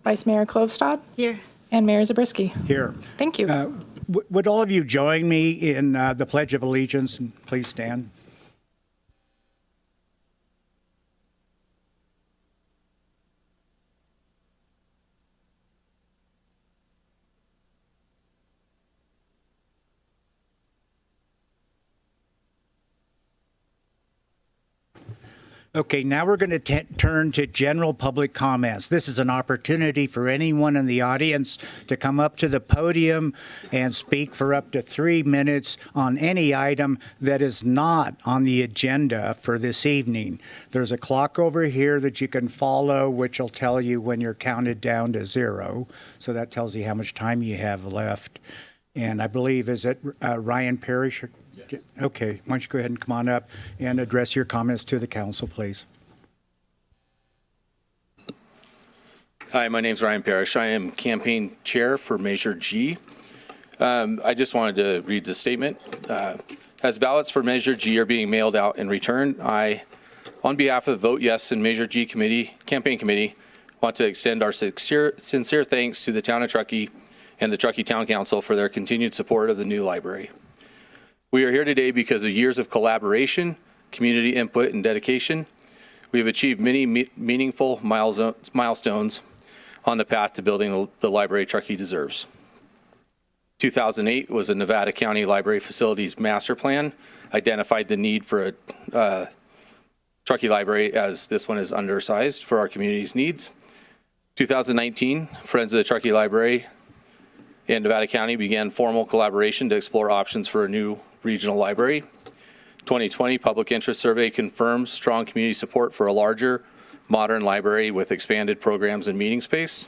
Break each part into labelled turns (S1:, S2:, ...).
S1: Vice Mayor Klovstad,
S2: Here.
S1: and Mayor Zabriskie.
S3: Here.
S1: Thank you.
S3: Would all of you join me in the Pledge of Allegiance? And please stand. Okay, now we're going to turn to general public comments. This is an opportunity for anyone in the audience to come up to the podium and speak for up to 3 minutes on any item that is not on the agenda for this evening. There's a clock over here that you can follow, which will tell you when you're counted down to 0. So that tells you how much time you have left. And I believe, is it Ryan Parrish? Okay, why don't you go ahead and come on up and address your comments to the council, please.
S4: Hi, my name is Ryan Parrish. I am campaign chair for Measure G. I just wanted to read the statement. As ballots for Measure G are being mailed out in return, I, on behalf of Vote Yes and Measure G campaign committee, want to extend our sincere thanks to the town of Truckee and the Truckee Town Council for their continued support of the new library. We are here today because of years of collaboration, community input, and dedication. We have achieved many meaningful milestones on the path to building the library Truckee deserves. 2008 was a Nevada County Library Facilities Master Plan, identified the need for a Truckee library, as this one is undersized for our community's needs. 2019, Friends of the Truckee Library and Nevada County began formal collaboration to explore options for a new regional library. 2020 public interest survey confirms strong community support for a larger, modern library with expanded programs and meeting space.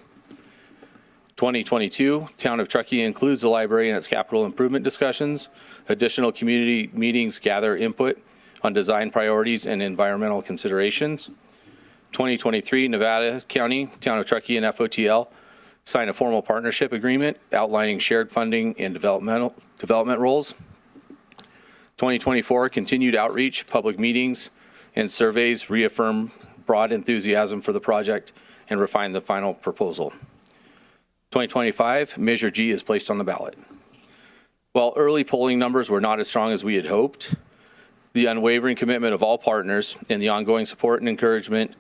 S4: 2022, Town of Truckee includes the library in its capital improvement discussions. Additional community meetings gather input on design priorities and environmental considerations. 2023, Nevada County, Town of Truckee, and FOTL sign a formal partnership agreement outlining shared funding and development roles. 2024, continued outreach, public meetings, and surveys reaffirm broad enthusiasm for the project and refine the final proposal. 2025, Measure G is placed on the ballot. While early polling numbers were not as strong as we had hoped, the unwavering commitment of all partners and the ongoing support and encouragement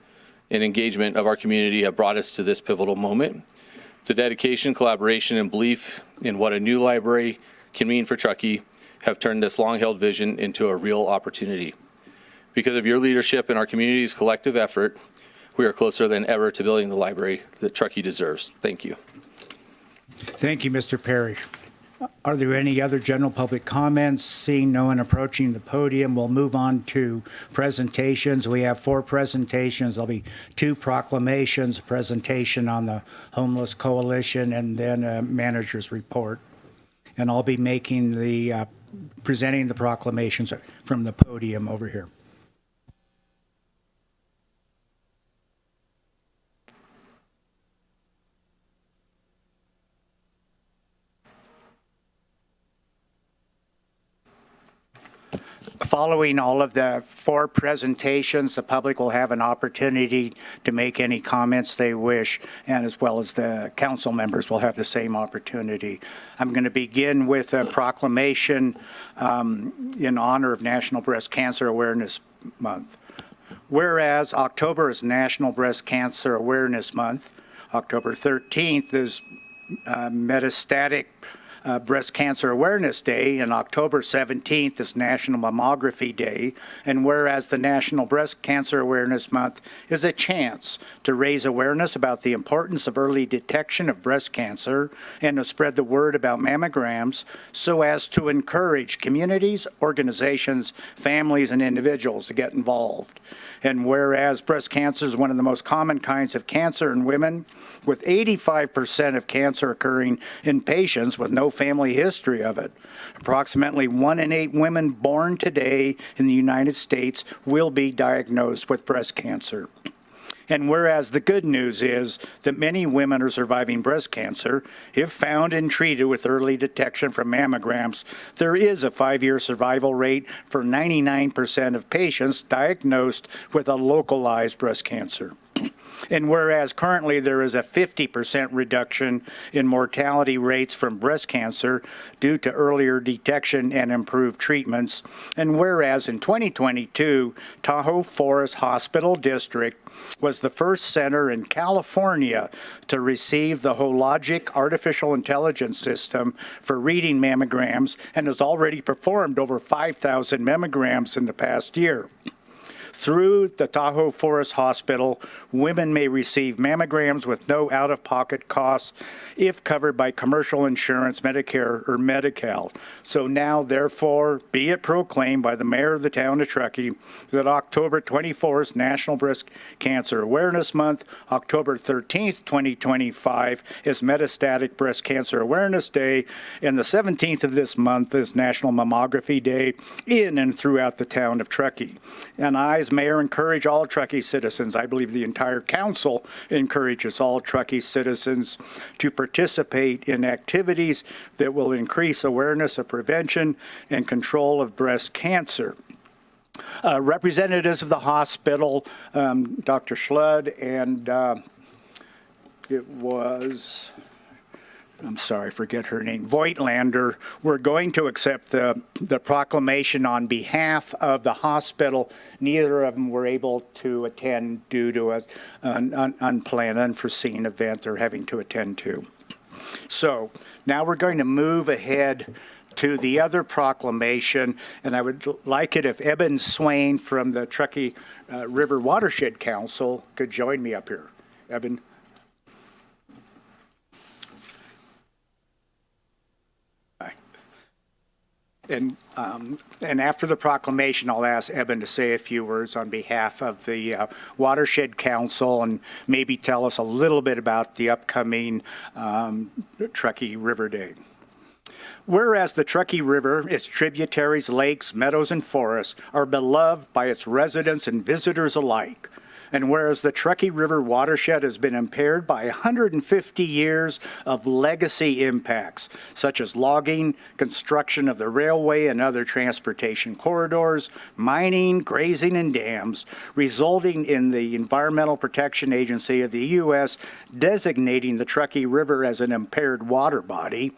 S4: and engagement of our community have brought us to this pivotal moment. The dedication, collaboration, and belief in what a new library can mean for Truckee have turned this long-held vision into a real opportunity. Because of your leadership and our community's collective effort, we are closer than ever to building the library that Truckee deserves. Thank you.
S3: Thank you, Mr. Perry. Are there any other general public comments? Seeing no one approaching the podium, we'll move on to presentations. We have 4 presentations. There'll be 2 proclamations, a presentation on the Homeless Coalition, and then a manager's report. And I'll be making the presenting the proclamations from the podium over here. Following all of the 4 presentations, the public will have an opportunity to make any comments they wish, and as well as the council members will have the same opportunity. I'm going to begin with a proclamation in honor of National Breast Cancer Awareness Month. Whereas October is National Breast Cancer Awareness Month, October 13th is Metastatic Breast Cancer Awareness Day, and October 17th is National Mammography Day. And whereas the National Breast Cancer Awareness Month is a chance to raise awareness about the importance of early detection of breast cancer and to spread the word about mammograms so as to encourage communities, organizations, families, and individuals to get involved. And whereas breast cancer is one of the most common kinds of cancer in women, with 85% of cancer occurring in patients with no family history of it. Approximately 1 in 8 women born today in the United States will be diagnosed with breast cancer. And whereas the good news is that many women are surviving breast cancer, if found and treated with early detection from mammograms, there is a 5-year survival rate for 99% of patients diagnosed with a localized breast cancer. And whereas currently there is a 50% reduction in mortality rates from breast cancer due to earlier detection and improved treatments, and whereas in 2022, Tahoe Forest Hospital District was the first center in California to receive the Hologic artificial intelligence system for reading mammograms and has already performed over 5,000 mammograms in the past year. Through the Tahoe Forest Hospital, women may receive mammograms with no out-of-pocket costs if covered by commercial insurance, Medicare, or Medi-Cal. So now, therefore, be it proclaimed by the mayor of the town of Truckee that October 24th is National Breast Cancer Awareness Month, October 13th, 2025 is Metastatic Breast Cancer Awareness Day, and the 17th of this month is National Mammography Day in and throughout the town of Truckee. And I, as mayor, encourage all Truckee citizens, I believe the entire council encourages all Truckee citizens to participate in activities that will increase awareness of prevention and control of breast cancer. Representatives of the hospital, Dr. Schlud, and it was, I'm sorry, I forget her name, Voigtlander, we're going to accept the proclamation on behalf of the hospital. Neither of them were able to attend due to an unplanned, unforeseen event they're having to attend to. So now we're going to move ahead to the other proclamation, and I would like it if Eben Swain from the Truckee River Watershed Council could join me up here. Eben. And after the proclamation, I'll ask Eben to say a few words on behalf of the Watershed Council and maybe tell us a little bit about the upcoming Truckee River Day. Whereas the Truckee River, its tributaries, lakes, meadows, and forests are beloved by its residents and visitors alike, and whereas the Truckee River watershed has been impaired by 150 years of legacy impacts, such as logging, construction of the railway and other transportation corridors, mining, grazing, and dams, resulting in the Environmental Protection Agency of the U.S. designating the Truckee River as an impaired water body.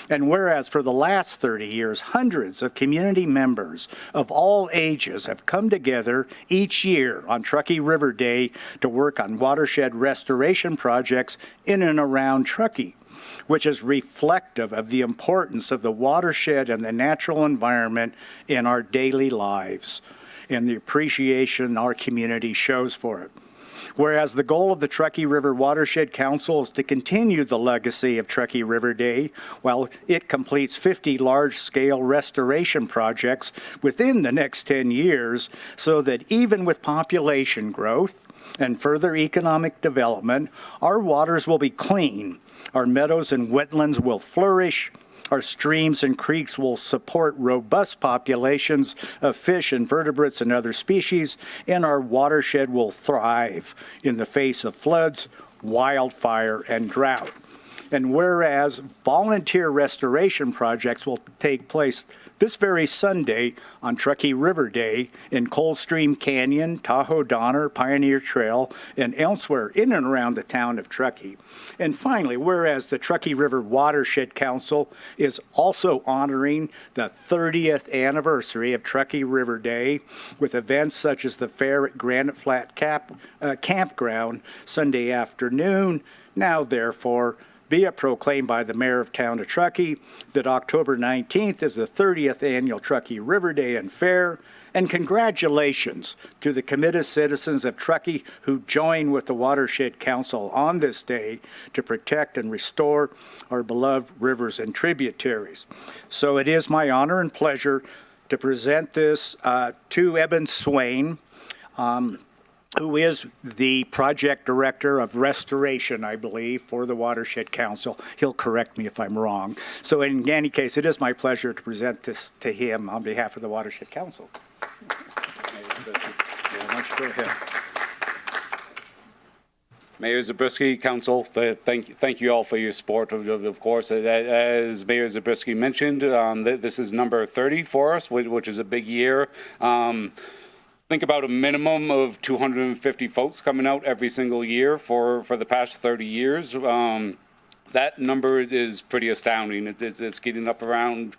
S3: And whereas for the last 30 years, hundreds of community members of all ages have come together each year on Truckee River Day to work on watershed restoration projects in and around Truckee, which is reflective of the importance of the watershed and the natural environment in our daily lives and the appreciation our community shows for it. Whereas the goal of the Truckee River Watershed Council is to continue the legacy of Truckee River Day while it completes 50 large-scale restoration projects within the next 10 years so that even with population growth and further economic development, our waters will be clean, our meadows and wetlands will flourish, our streams and creeks will support robust populations of fish, invertebrates, and other species, and our watershed will thrive in the face of floods, wildfire, and drought. And whereas volunteer restoration projects will take place this very Sunday on Truckee River Day in Coldstream Canyon, Tahoe Donner, Pioneer Trail, and elsewhere in and around the town of Truckee. And finally, whereas the Truckee River Watershed Council is also honoring the 30th anniversary of Truckee River Day with events such as the fair at Granite Flat Campground Sunday afternoon, now therefore be it proclaimed by the mayor of town of Truckee that October 19th is the 30th annual Truckee River Day and Fair, and congratulations to the committed citizens of Truckee who join with the Watershed Council on this day to protect and restore our beloved rivers and tributaries. So it is my honor and pleasure to present this to Eben Swain, who is the project director of restoration, I believe, for the Watershed Council. He'll correct me if I'm wrong. So in any case, it is my pleasure to present this to him on behalf of the Watershed Council. Go ahead.
S2: Mayor Zabriskie, Council, thank you all for your support. Of course, as Mayor Zabriskie mentioned, this is number 30 for us, which is a big year. think about a minimum of 250 folks coming out every single year for the past 30 years. That number is pretty astounding. It's getting up around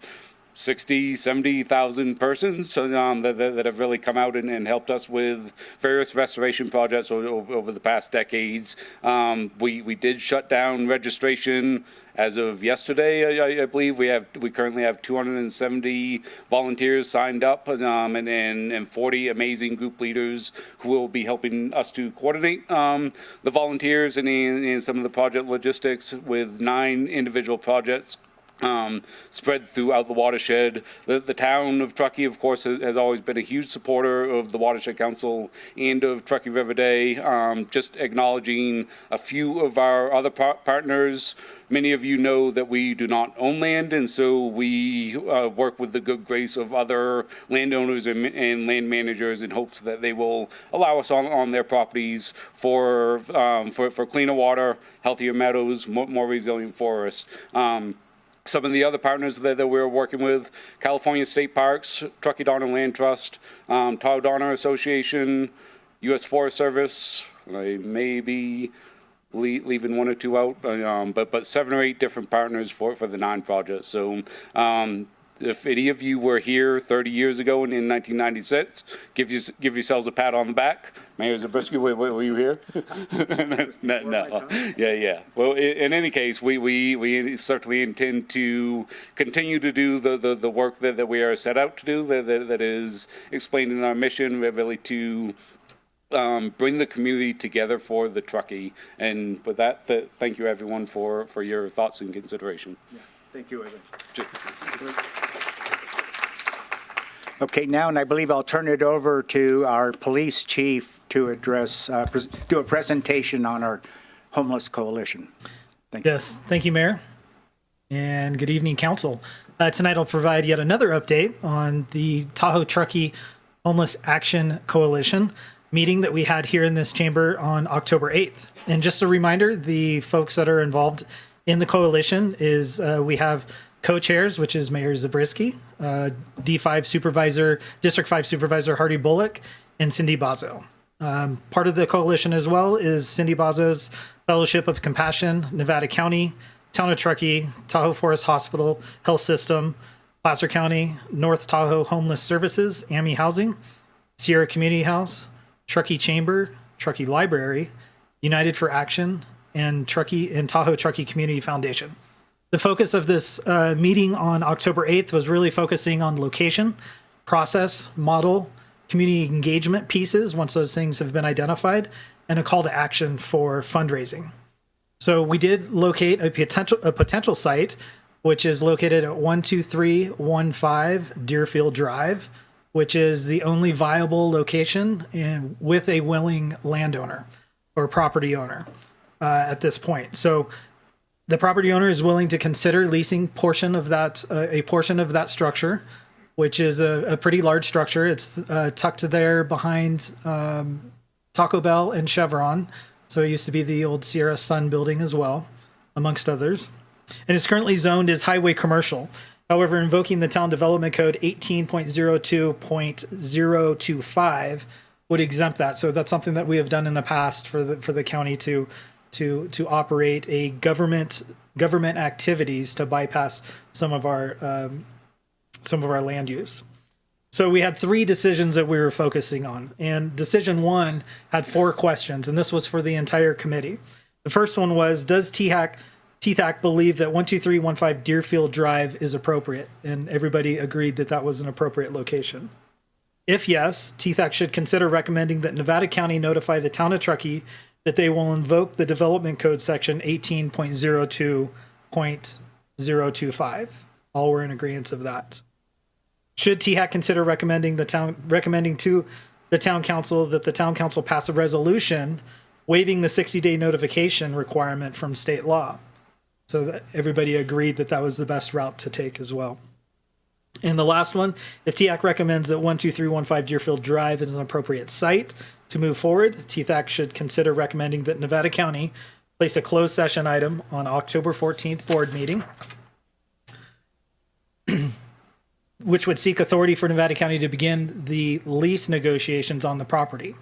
S2: 60, 70,000 persons that have really come out and helped us with various restoration projects over the past decades. We did shut down registration as of yesterday. I believe we currently have 270 volunteers signed up, and 40 amazing group leaders who will be helping us to coordinate the volunteers and some of the project logistics with 9 individual projects spread throughout the watershed. The town of Truckee, of course, has always been a huge supporter of the Watershed Council and of Truckee River Day. Just acknowledging a few of our other partners. Many of you know that we do not own land, and so we work with the good grace of other landowners and land managers in hopes that they will allow us on their properties for cleaner water, healthier meadows, more resilient forests. Some of the other partners that we're working with: California State Parks, Truckee Donner Land Trust, Tahoe Donner Association, U.S. Forest Service. I may be leaving 1 or 2 out, but 7 or 8 different partners for the 9 projects. So if any of you were here 30 years ago in 1996, give yourselves a pat on the back. Mayor Zabriskie, were you here? No. Yeah. Well, in any case, we certainly intend to continue to do the work that we are set out to do, that is explained in our mission, really to bring the community together for the Truckee. And with that, thank you everyone for your thoughts and consideration.
S3: Yeah. Thank you, Evan. Okay, now, and I believe I'll turn it over to our police chief to address, do a presentation on our homeless coalition. Thank you.
S5: Yes, thank you, Mayor. And good evening, Council. Tonight I'll provide yet another update on the Tahoe Truckee Homeless Action Coalition meeting that we had here in this chamber on October 8th. And just a reminder, the folks that are involved in the coalition is we have co-chairs, which is Mayor Zabriskie, D5 Supervisor, District 5 Supervisor Hardy Bullock, and Cindy Bazo. Part of the coalition as well is Cindy Bazo's Fellowship of Compassion, Nevada County, Town of Truckee, Tahoe Forest Hospital Health System, Placer County, North Tahoe Homeless Services, AMI Housing, Sierra Community House, Truckee Chamber, Truckee Library, United for Action, and Tahoe Truckee Community Foundation. The focus of this meeting on October 8th was really focusing on location, process, model, community engagement pieces once those things have been identified, and a call to action for fundraising. So we did locate a potential site, which is located at 12315 Deerfield Drive, which is the only viable location and with a willing landowner or property owner at this point. So the property owner is willing to consider leasing a portion of that structure, which is a pretty large structure. It's tucked there behind Taco Bell and Chevron. So it used to be the old Sierra Sun building as well, amongst others. And it's currently zoned as highway commercial. However, invoking the Town Development Code 18.02.025 would exempt that. So that's something that we have done in the past for the county to operate a government activities to bypass some of our land use. So we had 3 decisions that we were focusing on, and decision 1 had 4 questions, and this was for the entire committee. The first one was, does THAC believe that 12315 Deerfield Drive is appropriate? And everybody agreed that that was an appropriate location. If yes, THAC should consider recommending that Nevada County notify the Town of Truckee that they will invoke the Development Code section 18.02.025. All were in agreement of that. Should THAC consider recommending to the Town Council that the Town Council pass a resolution waiving the 60-day notification requirement from state law? So that everybody agreed that that was the best route to take as well. And the last one, if THAC recommends that 12315 Deerfield Drive is an appropriate site to move forward, THAC should consider recommending that Nevada County place a closed session item on October 14th board meeting. which would seek authority for Nevada County to begin the lease negotiations on the property.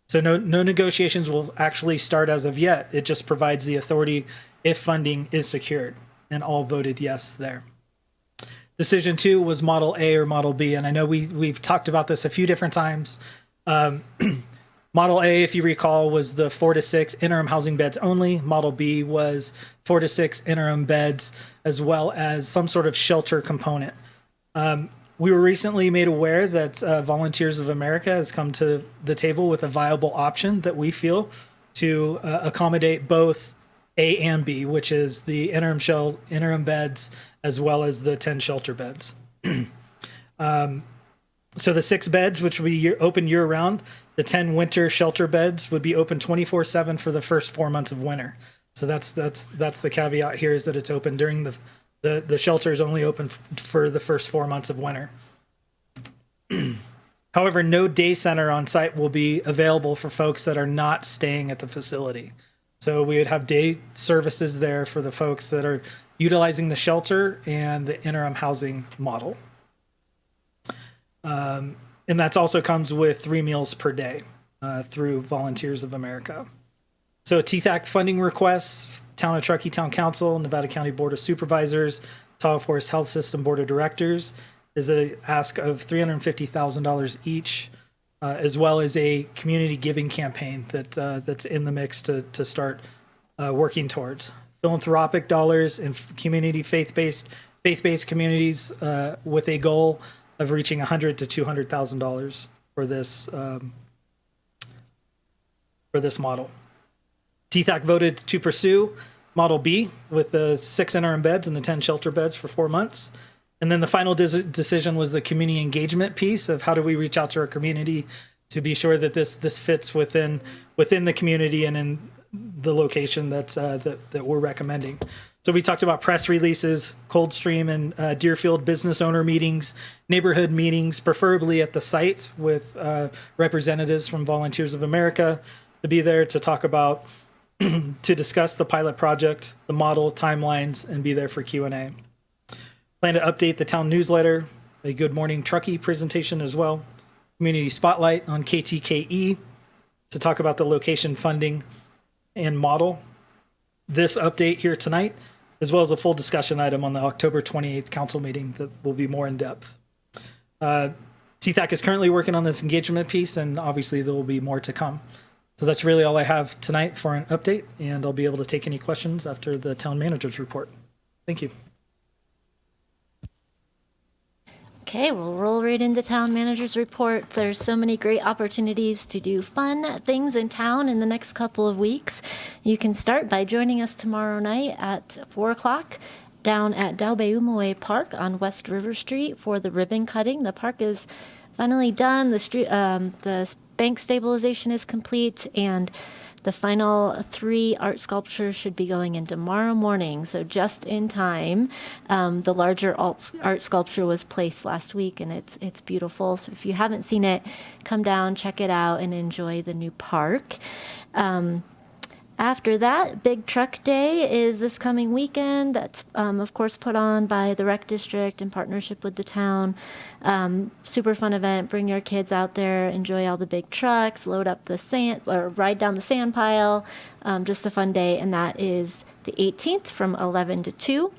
S5: So no negotiations will actually start as of yet. It just provides the authority if funding is secured, and all voted yes there. Decision 2 was Model A or Model B, and I know we've talked about this a few different times. Model A, if you recall, was the 4 to 6 interim housing beds only. Model B was 4 to 6 interim beds, as well as some sort of shelter component. We were recently made aware that Volunteers of America has come to the table with a viable option that we feel to accommodate both A and B, which is the interim beds as well as the 10 shelter beds. So the 6 beds, which would be open year round, the 10 winter shelter beds would be open 24/7 for the first 4 months of winter. So that's the caveat here, is that it's open during the shelter is only open for the first 4 months of winter. However, no day center on site will be available for folks that are not staying at the facility. So we would have day services there for the folks that are utilizing the shelter and the interim housing model. And that also comes with 3 meals per day through Volunteers of America. So TTAC funding requests, Town of Truckee Town Council, Nevada County Board of Supervisors, Tahoe Forest Health System Board of Directors is a ask of $350,000 each, as well as a community giving campaign that's in the mix to start working towards. Philanthropic dollars and community faith-based communities with a goal of reaching $100,000 to $200,000 for this model. TTAC voted to pursue Model B with the 6 interim beds and the 10 shelter beds for 4 months. And then the final decision was the community engagement piece of how do we reach out to our community to be sure that this fits within the community and in the location that we're recommending. So we talked about press releases, Coldstream and Deerfield business owner meetings, neighborhood meetings, preferably at the site with representatives from Volunteers of America to be there to talk about, to discuss the pilot project, the model, timelines, and be there for Q&A. Plan to update the town newsletter, a Good Morning Truckee presentation as well, community spotlight on KTKE to talk about the location funding and model. This update here tonight, as well as a full discussion item on the October 28th council meeting that will be more in depth. TTAC is currently working on this engagement piece, and obviously there will be more to come. So that's really all I have tonight for an update, and I'll be able to take any questions after the town manager's report. Thank you.
S6: Okay, we'll roll right into town manager's report. There's so many great opportunities to do fun things in town in the next couple of weeks. You can start by joining us tomorrow night at 4 o'clock down at Daubeumoe Park on West River Street for the ribbon cutting. The park is finally done. The bank stabilization is complete, and the final 3 art sculptures should be going in tomorrow morning, so just in time. The larger art sculpture was placed last week, and it's beautiful. So if you haven't seen it, come down, check it out, and enjoy the new park. After that, Big Truck Day is this coming weekend. That's, of course, put on by the Rec District in partnership with the town. Super fun event. Bring your kids out there, enjoy all the big trucks, load up the sand, or ride down the sand pile. Just a fun day, and that is the 18th from 11 to 2.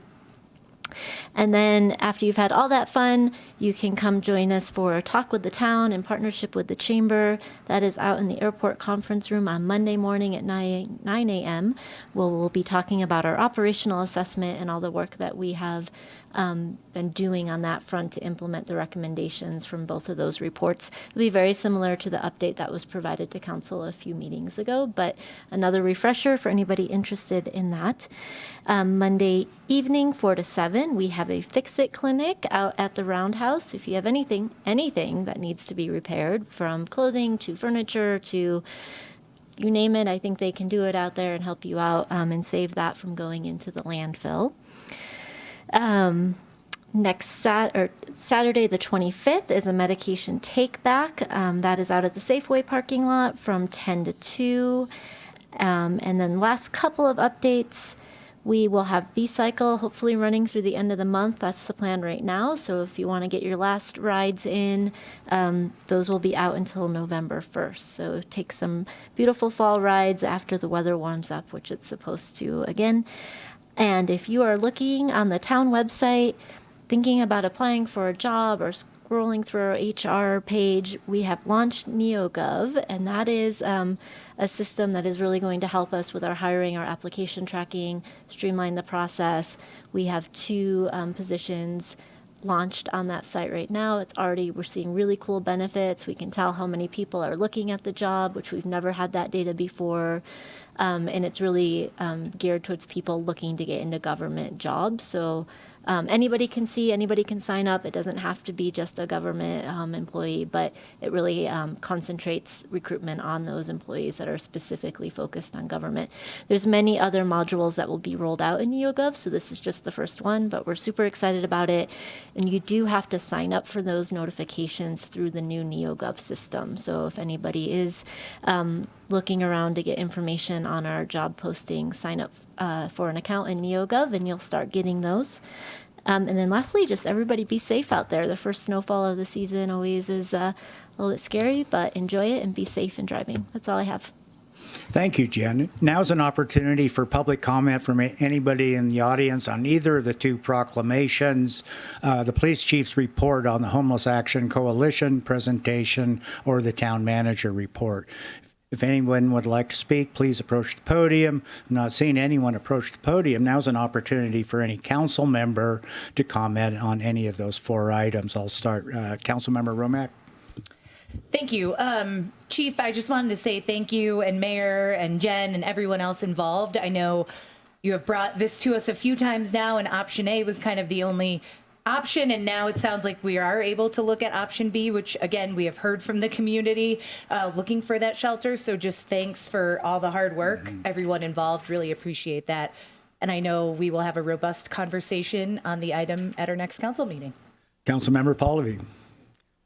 S6: And then after you've had all that fun, you can come join us for a talk with the town in partnership with the chamber. That is out in the airport conference room on Monday morning at 9 a.m. We'll be talking about our operational assessment and all the work that we have been doing on that front to implement the recommendations from both of those reports. It'll be very similar to the update that was provided to council a few meetings ago, but another refresher for anybody interested in that. Monday evening, 4 to 7, we have a Fix-It clinic out at the Roundhouse. If you have anything that needs to be repaired, from clothing to furniture to you name it, I think they can do it out there and help you out and save that from going into the landfill. Next Saturday, the 25th, is a medication take back. That is out at the Safeway parking lot from 10 to 2. And then last couple of updates. We will have V-Cycle hopefully running through the end of the month. That's the plan right now. So if you want to get your last rides in, those will be out until November 1st. So take some beautiful fall rides after the weather warms up, which it's supposed to again. And if you are looking on the town website, thinking about applying for a job or scrolling through our HR page, we have launched NeoGov, and that is a system that is really going to help us with our hiring, our application tracking, streamline the process. We have 2 positions launched on that site right now. We're seeing really cool benefits. We can tell how many people are looking at the job, which we've never had that data before. And it's really geared towards people looking to get into government jobs. So anybody can see, anybody can sign up. It doesn't have to be just a government employee, but it really concentrates recruitment on those employees that are specifically focused on government. There's many other modules that will be rolled out in NeoGov, so this is just the first one, but we're super excited about it. And you do have to sign up for those notifications through the new NeoGov system. So if anybody is looking around to get information on our job posting, sign up for an account in NeoGov and you'll start getting those. And then lastly, just everybody be safe out there. The first snowfall of the season always is a little bit scary, but enjoy it and be safe in driving. That's all I have.
S3: Thank you, Jen. Now's an opportunity for public comment from anybody in the audience on either of the 2 proclamations, the police chief's report on the Homeless Action Coalition presentation, or the town manager report. If anyone would like to speak, please approach the podium. I'm not seeing anyone approach the podium. Now's an opportunity for any council member to comment on any of those 4 items. I'll start. Councilmember Romack.
S7: Thank you. Chief, I just wanted to say thank you, and Mayor and Jen and everyone else involved. I know you have brought this to us a few times now, and option A was kind of the only option, and now it sounds like we are able to look at option B, which again, we have heard from the community looking for that shelter. So just thanks for all the hard work, everyone involved, really appreciate that. And I know we will have a robust conversation on the item at our next council meeting.
S3: Councilmember Pallavi.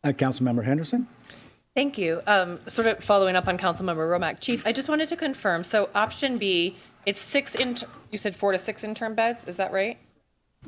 S3: Councilmember Henderson.
S8: Thank you. Sort of following up on Councilmember Romack. Chief, I just wanted to confirm. So option B, it's you said 4 to 6 intern beds, is that right?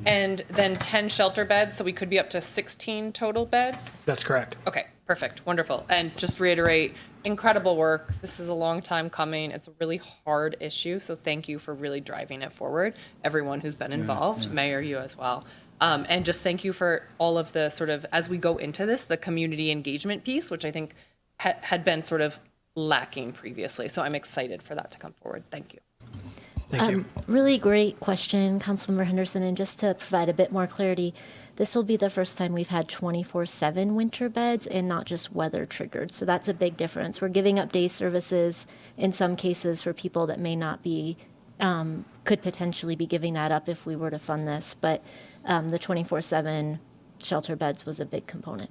S8: And then 10 shelter beds, so we could be up to 16 total beds?
S5: That's correct.
S8: Okay, perfect, wonderful. And just reiterate, incredible work. This is a long time coming. It's a really hard issue, so thank you for really driving it forward. Everyone who's been involved, Mayor, you as well. And just thank you for all of the sort of, as we go into this, the community engagement piece, which I think had been sort of lacking previously. So I'm excited for that to come forward. Thank you.
S5: Thank you.
S6: Really great question, Councilmember Henderson. And just to provide a bit more clarity, this will be the first time we've had 24/7 winter beds and not just weather triggered. So that's a big difference. We're giving up day services in some cases for people that may not be, could potentially be giving that up if we were to fund this. But the 24/7 shelter beds was a big component.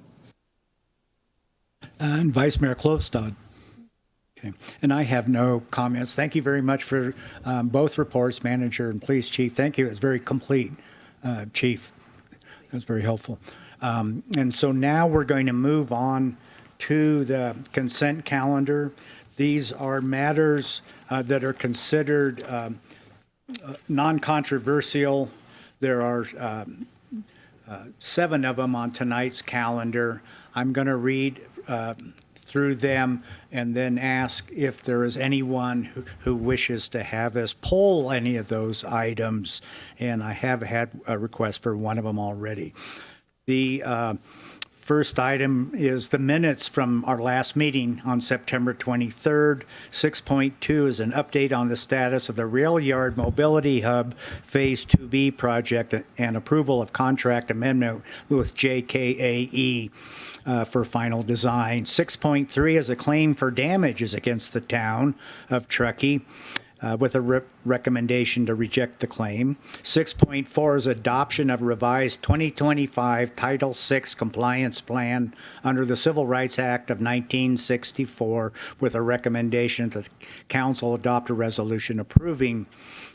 S3: And Vice Mayor Klofstad. Okay. And I have no comments. Thank you very much for both reports, Manager and Police Chief. Thank you. It was very complete, Chief. That was very helpful. And so now we're going to move on to the consent calendar. These are matters that are considered non-controversial. There are 7 of them on tonight's calendar. I'm going to read through them and then ask if there is anyone who wishes to have us poll any of those items. And I have had a request for one of them already. The first item is the minutes from our last meeting on September 23rd. 6.2 is an update on the status of the Rail Yard Mobility Hub Phase 2B project and approval of contract amendment with JKAE for final design. 6.3 is a claim for damages against the town of Truckee with a recommendation to reject the claim. 6.4 is adoption of revised 2025 Title VI compliance plan under the Civil Rights Act of 1964 with a recommendation that the council adopt a resolution approving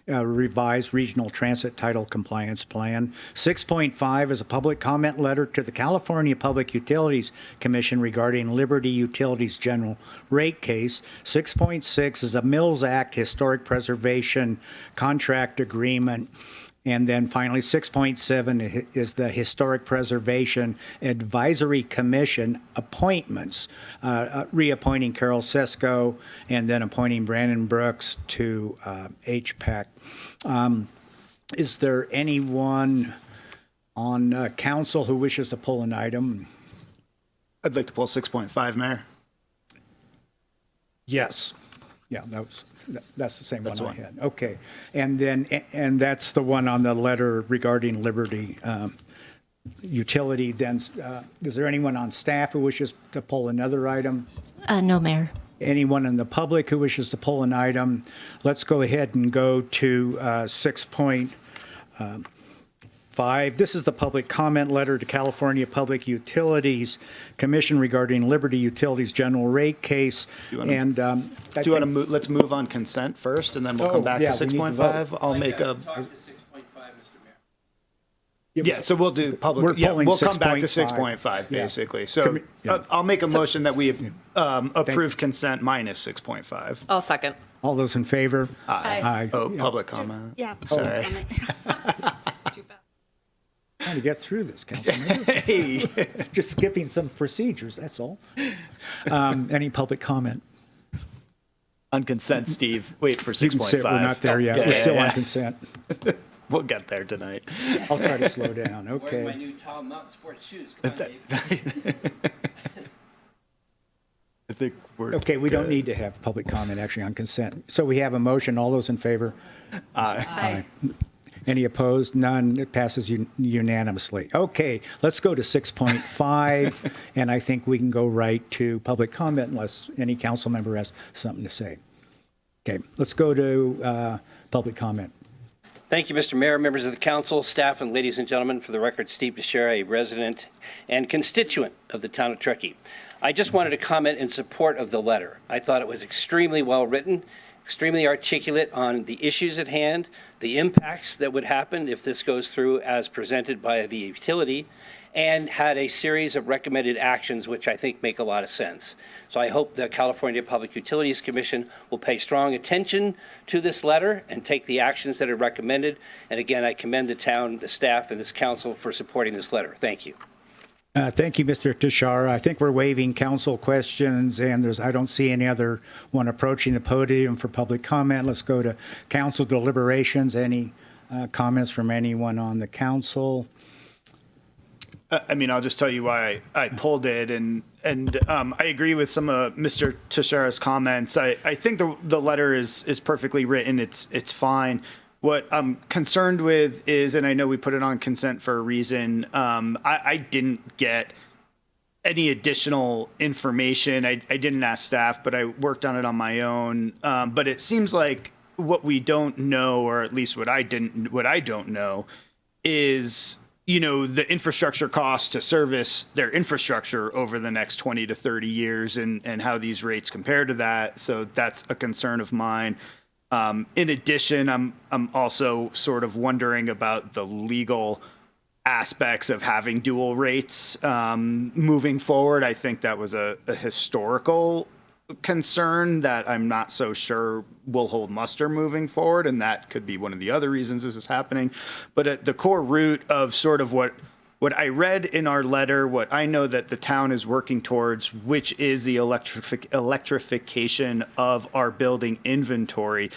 S3: revised regional transit title compliance plan. 6.5 is a public comment letter to the California Public Utilities Commission regarding Liberty Utilities general rate case. 6.6 is a Mills Act historic preservation contract agreement. And then finally, 6.7 is the Historic Preservation Advisory Commission appointments, reappointing Carol Sesko and then appointing Brandon Brooks to HPAC. Is there anyone on council who wishes to pull an item?
S9: I'd like to pull 6.5, Mayor.
S3: Yes. Yeah, that's the same
S9: That's
S3: one I
S9: one.
S3: had. Okay. And then, and that's the one on the letter regarding Liberty Utility. Then, is there anyone on staff who wishes to pull another item?
S6: No, Mayor.
S3: Anyone in the public who wishes to pull an item? Let's go ahead and go to 6.5. This is the public comment letter to California Public Utilities Commission regarding Liberty Utilities general rate case.
S9: Do you wanna-
S3: And
S9: Do you want to move, let's move on consent first, and then we'll come back to
S3: yeah, we need to
S9: 6.5?
S3: vote.
S9: I'll make a,
S4: Talk to 6.5, Mr. Mayor.
S9: yeah, so we'll do
S3: We're
S9: public, yeah,
S3: pulling
S9: we'll come back to
S3: 6.5.
S9: 6.5,
S3: Yeah.
S9: basically. So I'll make a motion that we approve consent minus 6.5.
S8: I'll second.
S3: All those in favor?
S7: Aye.
S9: Oh,
S3: Yeah.
S9: public comment.
S10: Yeah.
S9: Sorry.
S3: Trying to get through this, Councilman.
S9: Hey.
S3: Just skipping some procedures, that's all. Any public comment?
S9: On consent, Steve, wait for
S3: You can
S9: 6.5.
S3: sit, we're not there yet.
S9: Yeah,
S3: We're still
S9: yeah,
S3: on
S9: yeah.
S3: consent.
S9: We'll get there tonight.
S3: I'll try to slow down,
S11: Wearing my
S3: okay.
S11: new Tall Mountain Sports shoes. Come on, Dave.
S9: I think we're
S3: Okay, we don't
S9: good.
S3: need to have public comment actually on consent. So we have a motion, all those in favor?
S7: Aye.
S3: Any opposed? None. It passes unanimously. Okay, let's go to 6.5, and I think we can go right to public comment unless any council member has something to say. Okay, let's go to public comment.
S11: Thank you, Mr. Mayor, members of the council, staff, and ladies and gentlemen. For the record, Steve Teixeira, a resident and constituent of the town of Truckee. I just wanted to comment in support of the letter. I thought it was extremely well written, extremely articulate on the issues at hand, the impacts that would happen if this goes through as presented by the utility, and had a series of recommended actions which I think make a lot of sense. So I hope the California Public Utilities Commission will pay strong attention to this letter and take the actions that are recommended. And again, I commend the town, the staff, and this council for supporting this letter. Thank you.
S3: Thank you, Mr. Teixeira. I think we're waiving council questions, and I don't see any other one approaching the podium for public comment. Let's go to council deliberations. Any comments from anyone on the council?
S9: I mean, I'll just tell you why I pulled it, and I agree with some of Mr. Teixeira's comments. I think the letter is perfectly written. It's fine. What I'm concerned with is, and I know we put it on consent for a reason, I didn't get any additional information. I didn't ask staff, but I worked on it on my own. But it seems like what we don't know, or at least what I don't know, is, you know, the infrastructure costs to service their infrastructure over the next 20 to 30 years and how these rates compare to that. So that's a concern of mine. In addition, I'm also sort of wondering about the legal aspects of having dual rates moving forward. I think that was a historical concern that I'm not so sure will hold muster moving forward, and that could be one of the other reasons this is happening. But at the core root of sort of what I read in our letter, what I know that the town is working towards, which is the electrification of our building inventory.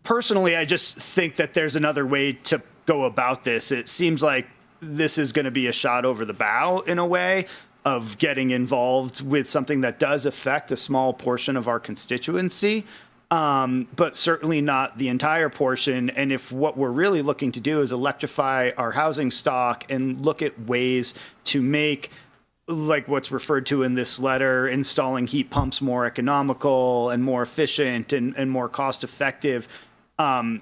S9: Personally, I just think that there's another way to go about this. It seems like this is going to be a shot over the bow in a way of getting involved with something that does affect a small portion of our constituency, but certainly not the entire portion. And if what we're really looking to do is electrify our housing stock and look at ways to make, like what's referred to in this letter, installing heat pumps more economical and more efficient and more cost effective, I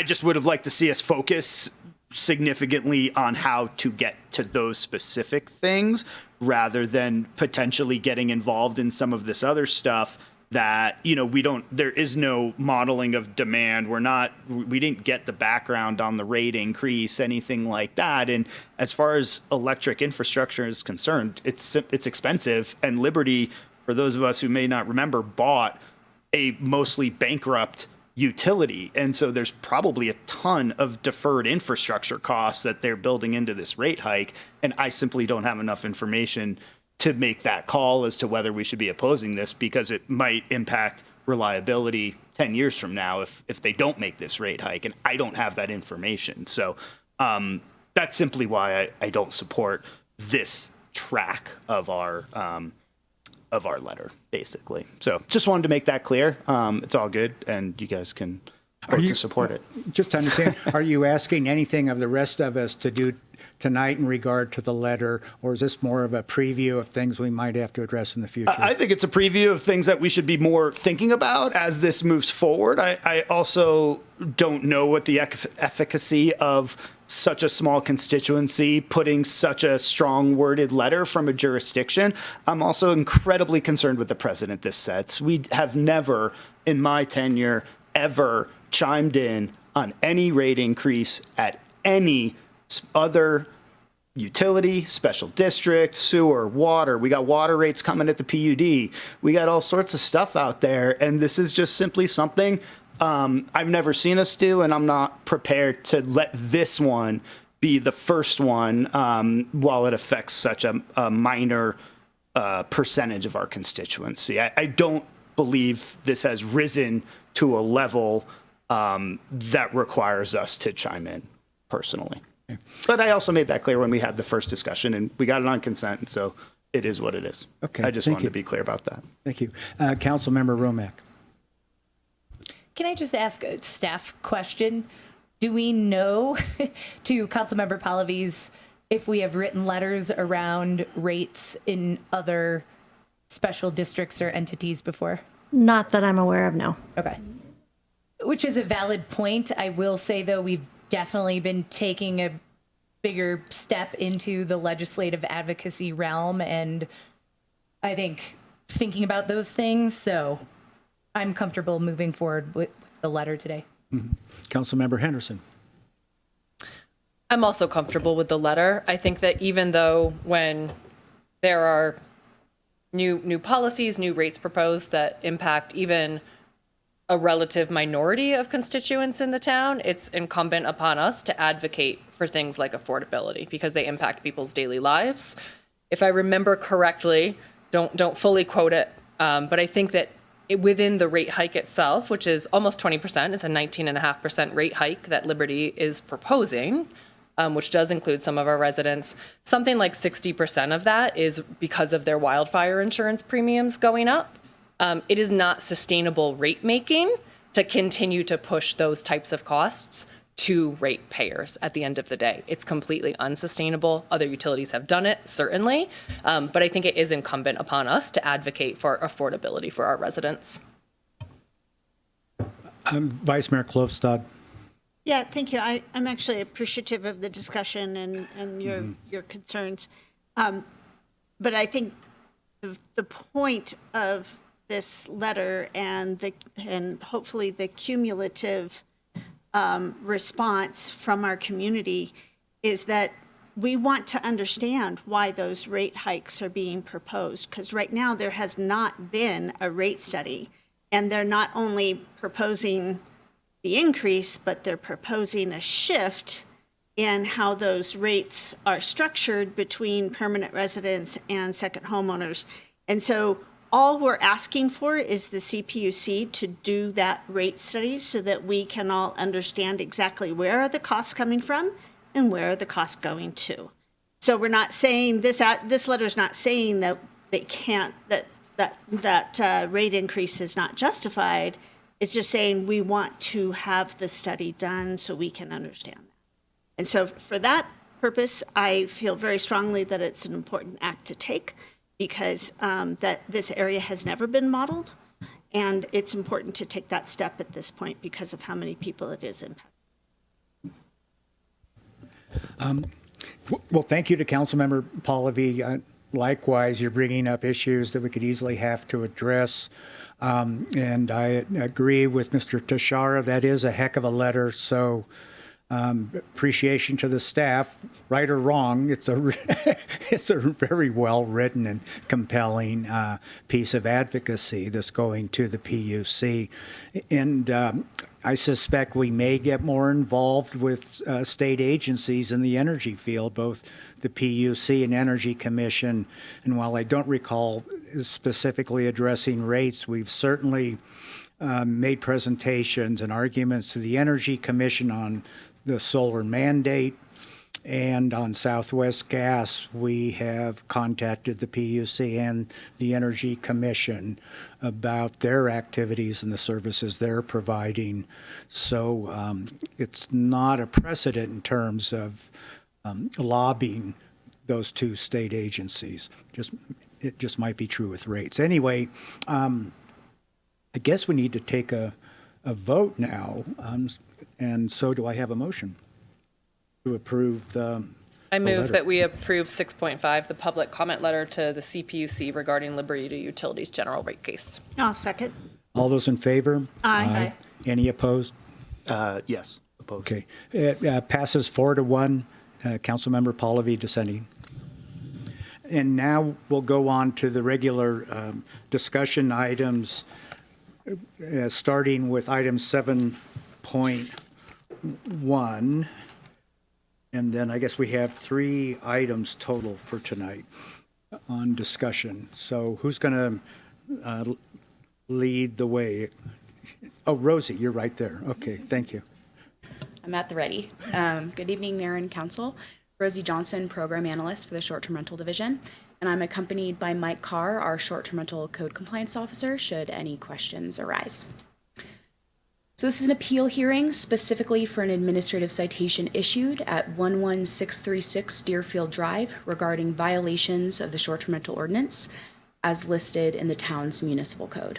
S9: just would have liked to see us focus significantly on how to get to those specific things rather than potentially getting involved in some of this other stuff that, there is no modeling of demand. We didn't get the background on the rate increase, anything like that. And as far as electric infrastructure is concerned, it's expensive. And Liberty, for those of us who may not remember, bought a mostly bankrupt utility. And so there's probably a ton of deferred infrastructure costs that they're building into this rate hike. And I simply don't have enough information to make that call as to whether we should be opposing this, because it might impact reliability 10 years from now if they don't make this rate hike. And I don't have that information. So that's simply why I don't support this track of our letter, basically. So just wanted to make that clear. It's all good, and you guys can vote to support it.
S3: Just to understand, are you asking anything of the rest of us to do tonight in regard to the letter, or is this more of a preview of things we might have to address in the future?
S9: I think it's a preview of things that we should be more thinking about as this moves forward. I also don't know what the efficacy of such a small constituency putting such a strong worded letter from a jurisdiction. I'm also incredibly concerned with the precedent this sets. We have never, in my tenure, ever chimed in on any rate increase at any other utility, special district, sewer, water. We got water rates coming at the PUD. We got all sorts of stuff out there. And this is just simply something I've never seen us do, and I'm not prepared to let this one be the first one while it affects such a minor percentage of our constituency. I don't believe this has risen to a level that requires us to chime in personally. Okay. But I also made that clear when we had the first discussion, and we got it on consent, and so it is what it is.
S3: Okay,
S9: I just wanted to be clear about that.
S3: Thank you. Councilmember Romack.
S7: Can I just ask a staff question? Do we know, to Councilmember Pallavi's, if we have written letters around rates in other special districts or entities before?
S10: Not that I'm aware of, no.
S7: Okay. Which is a valid point. I will say, though, we've definitely been taking a bigger step into the legislative advocacy realm, and I think thinking about those things. So I'm comfortable moving forward with the letter today.
S3: Mm-hmm. Councilmember Henderson.
S8: I'm also comfortable with the letter. I think that even though when there are new policies, new rates proposed that impact even a relative minority of constituents in the town, it's incumbent upon us to advocate for things like affordability because they impact people's daily lives. If I remember correctly, don't fully quote it, but I think that within the rate hike itself, which is almost 20%, it's a 19.5% rate hike that Liberty is proposing, which does include some of our residents. Something like 60% of that is because of their wildfire insurance premiums going up. It is not sustainable rate making to continue to push those types of costs to ratepayers at the end of the day. It's completely unsustainable. Other utilities have done it, certainly, but I think it is incumbent upon us to advocate for affordability for our residents.
S3: Vice Mayor Klofstad.
S10: Yeah, thank you. I'm actually appreciative of the discussion and your concerns. But I think the point of this letter and hopefully the cumulative response from our community is that we want to understand why those rate hikes are being proposed, because right now there has not been a rate study, and they're not only proposing the increase, but they're proposing a shift in how those rates are structured between permanent residents and second homeowners. And so all we're asking for is the CPUC to do that rate study so that we can all understand exactly where are the costs coming from and where are the costs going to. So we're not saying this letter is not saying that they can't, that rate increase is not justified. It's just saying we want to have the study done so we can understand that. And so for that purpose, I feel very strongly that it's an important act to take, because that this area has never been modeled, and it's important to take that step at this point because of how many people it is impacting.
S3: Well, thank you to Councilmember Pallavi. likewise, you're bringing up issues that we could easily have to address. And I agree with Mr. Tashara. That is a heck of a letter. So appreciation to the staff, right or wrong. It's a it's a very well written and compelling piece of advocacy that's going to the PUC, and I suspect we may get more involved with state agencies in the energy field, both the PUC and Energy Commission. And while I don't recall specifically addressing rates, we've certainly made presentations and arguments to the Energy Commission on the solar mandate, and on Southwest Gas, we have contacted the PUC and the Energy Commission about their activities and the services they're providing. So it's not a precedent in terms of lobbying those two state agencies. It just might be true with rates. Anyway, I guess we need to take a vote now. And so do I have a motion to approve
S8: I move
S3: letter?
S8: that we approve 6.5, the public comment letter to the CPUC regarding Liberty Utilities general rate case.
S10: I'll second.
S3: All those in favor?
S10: Aye.
S3: Any opposed?
S9: Yes, opposed.
S3: Okay. It passes 4-1. Councilmember Pallavi dissenting. And now we'll go on to the regular discussion items, starting with item 7.1. And then I guess we have 3 items total for tonight on discussion. So who's going to lead the way? Oh, Rosie, you're right there. Okay, thank you.
S12: I'm at the ready. Good evening, Mayor and Council. Rosie Johnson, Program Analyst for the Short-Term Rental Division. And I'm accompanied by Mike Carr, our Short-Term Rental Code Compliance Officer, should any questions arise. So this is an appeal hearing specifically for an administrative citation issued at 11636 Deerfield Drive regarding violations of the short-term rental ordinance as listed in the town's municipal code.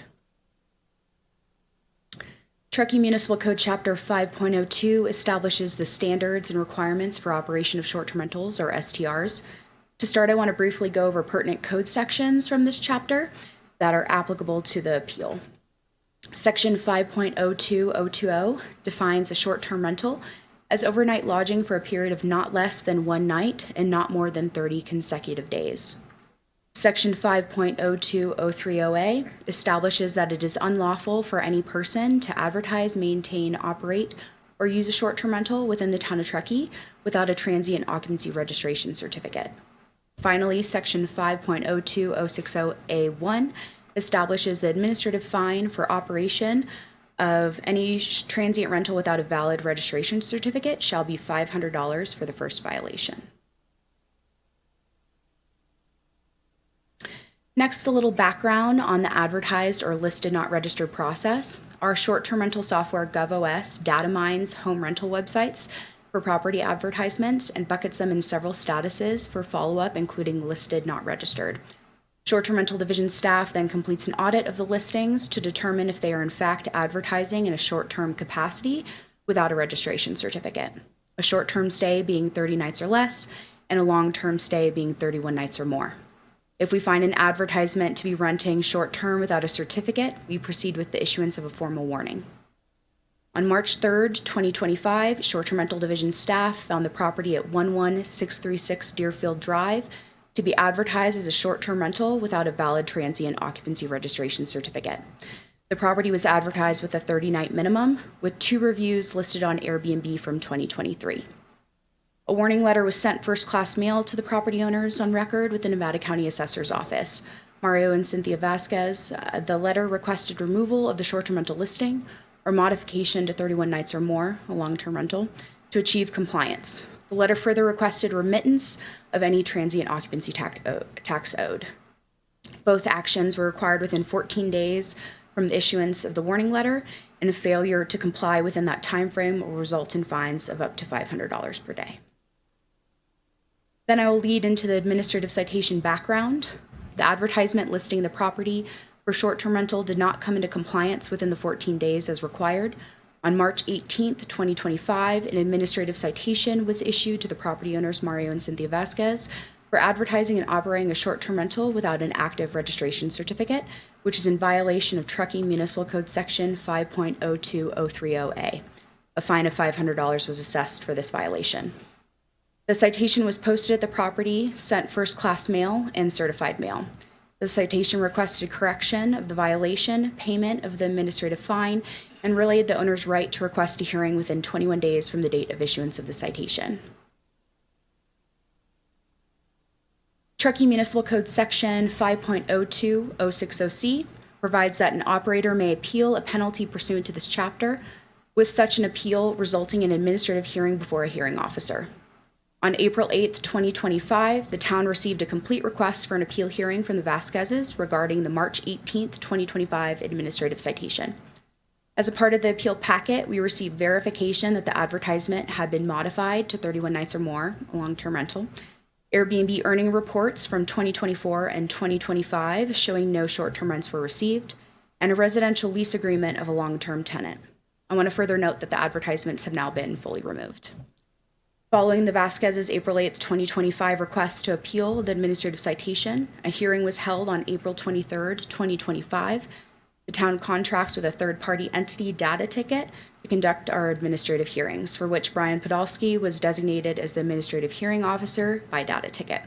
S12: Truckee Municipal Code Chapter 5.02 establishes the standards and requirements for operation of short-term rentals, or STRs. To start, I want to briefly go over pertinent code sections from this chapter that are applicable to the appeal. Section 5.02020 defines a short-term rental as overnight lodging for a period of not less than 1 night and not more than 30 consecutive days. Section 5.02030A establishes that it is unlawful for any person to advertise, maintain, operate, or use a short-term rental within the town of Truckee without a transient occupancy registration certificate. Finally, Section 5.02060A1 establishes the administrative fine for operation of any transient rental without a valid registration certificate shall be $500 for the first violation. Next, a little background on the advertised or listed not registered process. Our short-term rental software GovOS data mines home rental websites for property advertisements and buckets them in several statuses for follow-up, including listed not registered. Short-term rental division staff then completes an audit of the listings to determine if they are in fact advertising in a short-term capacity without a registration certificate. A short-term stay being 30 nights or less, and a long-term stay being 31 nights or more. If we find an advertisement to be renting short-term without a certificate, we proceed with the issuance of a formal warning. On March 3rd, 2025, short-term rental division staff found the property at 11636 Deerfield Drive to be advertised as a short-term rental without a valid transient occupancy registration certificate. The property was advertised with a 30-night minimum, with 2 reviews listed on Airbnb from 2023. A warning letter was sent first-class mail to the property owners on record with the Nevada County Assessor's Office. Mario and Cynthia Vasquez, the letter requested removal of the short-term rental listing or modification to 31 nights or more, a long-term rental, to achieve compliance. The letter further requested remittance of any transient occupancy tax owed. Both actions were required within 14 days from the issuance of the warning letter, and a failure to comply within that time frame will result in fines of up to $500 per day. Then I will lead into the administrative citation background. The advertisement listing the property for short-term rental did not come into compliance within the 14 days as required. On March 18th, 2025, an administrative citation was issued to the property owners Mario and Cynthia Vasquez for advertising and operating a short-term rental without an active registration certificate, which is in violation of Truckee Municipal Code Section 5.02030A. A fine of $500 was assessed for this violation. The citation was posted at the property, sent first-class mail, and certified mail. The citation requested correction of the violation, payment of the administrative fine, and relayed the owner's right to request a hearing within 21 days from the date of issuance of the citation. Truckee Municipal Code Section 5.02060C provides that an operator may appeal a penalty pursuant to this chapter, with such an appeal resulting in an administrative hearing before a hearing officer. On April 8, 2025, the town received a complete request for an appeal hearing from the Vasquezes regarding the March 18, 2025 administrative citation. As a part of the appeal packet, we received verification that the advertisement had been modified to 31 nights or more, a long-term rental, Airbnb earning reports from 2024 and 2025 showing no short-term rents were received, and a residential lease agreement of a long-term tenant. I want to further note that the advertisements have now been fully removed. Following the Vasquez's April 8, 2025 request to appeal the administrative citation, a hearing was held on April 23, 2025. The town contracts with a third-party entity, Data Ticket, to conduct our administrative hearings, for which Brian Podolsky was designated as the administrative hearing officer by Data Ticket.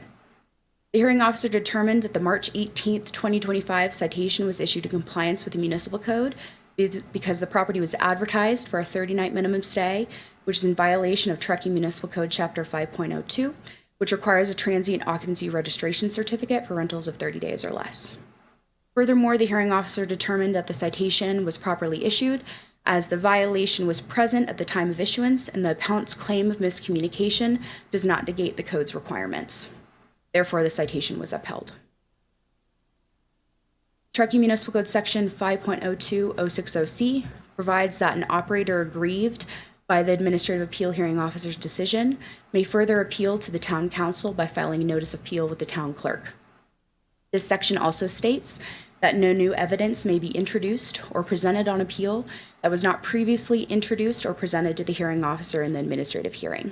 S12: The hearing officer determined that the March 18, 2025 citation was issued in compliance with the municipal code because the property was advertised for a 30-night minimum stay, which is in violation of Truckee Municipal Code Chapter 5.02, which requires a transient occupancy registration certificate for rentals of 30 days or less. Furthermore, the hearing officer determined that the citation was properly issued as the violation was present at the time of issuance and the appellant's claim of miscommunication does not negate the code's requirements. Therefore, the citation was upheld. Truckee Municipal Code Section 5.02060C provides that an operator aggrieved by the administrative appeal hearing officer's decision may further appeal to the town council by filing a notice of appeal with the town clerk. This section also states that no new evidence may be introduced or presented on appeal that was not previously introduced or presented to the hearing officer in the administrative hearing.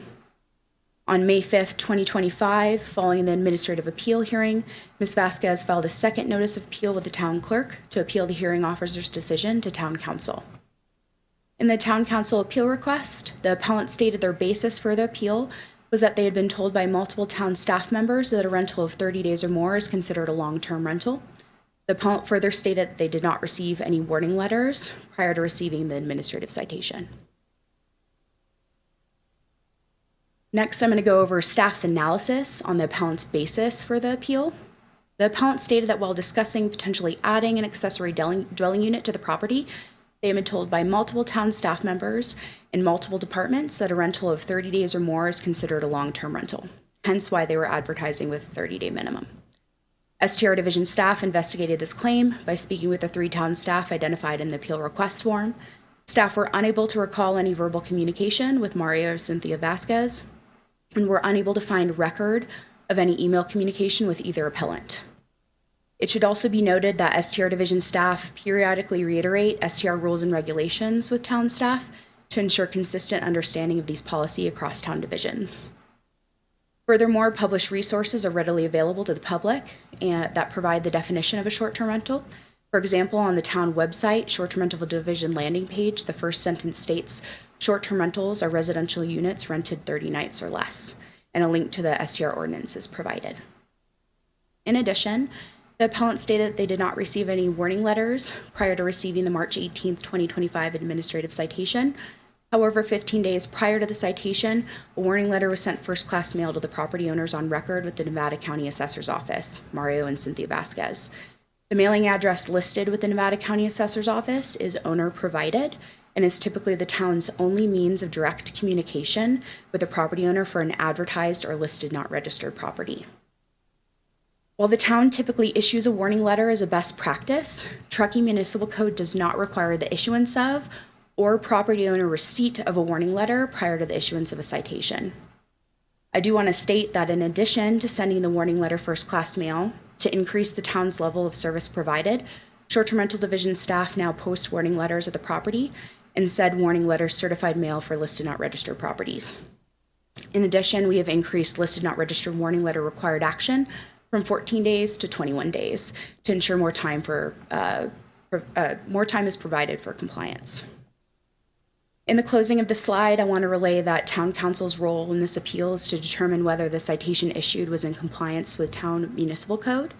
S12: On May 5th, 2025, following the administrative appeal hearing, Ms. Vasquez filed a second notice of appeal with the town clerk to appeal the hearing officer's decision to town council. In the town council appeal request, the appellant stated their basis for the appeal was that they had been told by multiple town staff members that a rental of 30 days or more is considered a long-term rental. The appellant further stated that they did not receive any warning letters prior to receiving the administrative citation. Next, I'm going to go over staff's analysis on the appellant's basis for the appeal. The appellant stated that while discussing potentially adding an accessory dwelling unit to the property, they have been told by multiple town staff members in multiple departments that a rental of 30 days or more is considered a long-term rental, hence why they were advertising with a 30-day minimum. STR Division staff investigated this claim by speaking with the 3 town staff identified in the appeal request form. Staff were unable to recall any verbal communication with Mario or Cynthia Vasquez, and were unable to find record of any email communication with either appellant. It should also be noted that STR Division staff periodically reiterate STR rules and regulations with town staff to ensure consistent understanding of these policy across town divisions. Furthermore, published resources are readily available to the public and that provide the definition of a short-term rental. For example, on the town website, short-term rental division landing page, the first sentence states, short-term rentals are residential units rented 30 nights or less, and a link to the STR ordinance is provided. In addition, the appellant stated that they did not receive any warning letters prior to receiving the March 18, 2025 administrative citation. However, 15 days prior to the citation, a warning letter was sent first-class mail to the property owners on record with the Nevada County Assessor's Office, Mario and Cynthia Vasquez. The mailing address listed with the Nevada County Assessor's Office is owner-provided and is typically the town's only means of direct communication with the property owner for an advertised or listed not registered property. While the town typically issues a warning letter as a best practice, Truckee Municipal Code does not require the issuance of or property owner receipt of a warning letter prior to the issuance of a citation. I do want to state that in addition to sending the warning letter first-class mail to increase the town's level of service provided, short-term rental division staff now post warning letters at the property and said warning letters certified mail for listed not registered properties. In addition, we have increased listed not registered warning letter required action from 14 days to 21 days to ensure more time is provided for compliance. In the closing of the slide, I want to relay that Town Council's role in this appeal is to determine whether the citation issued was in compliance with Town Municipal Code.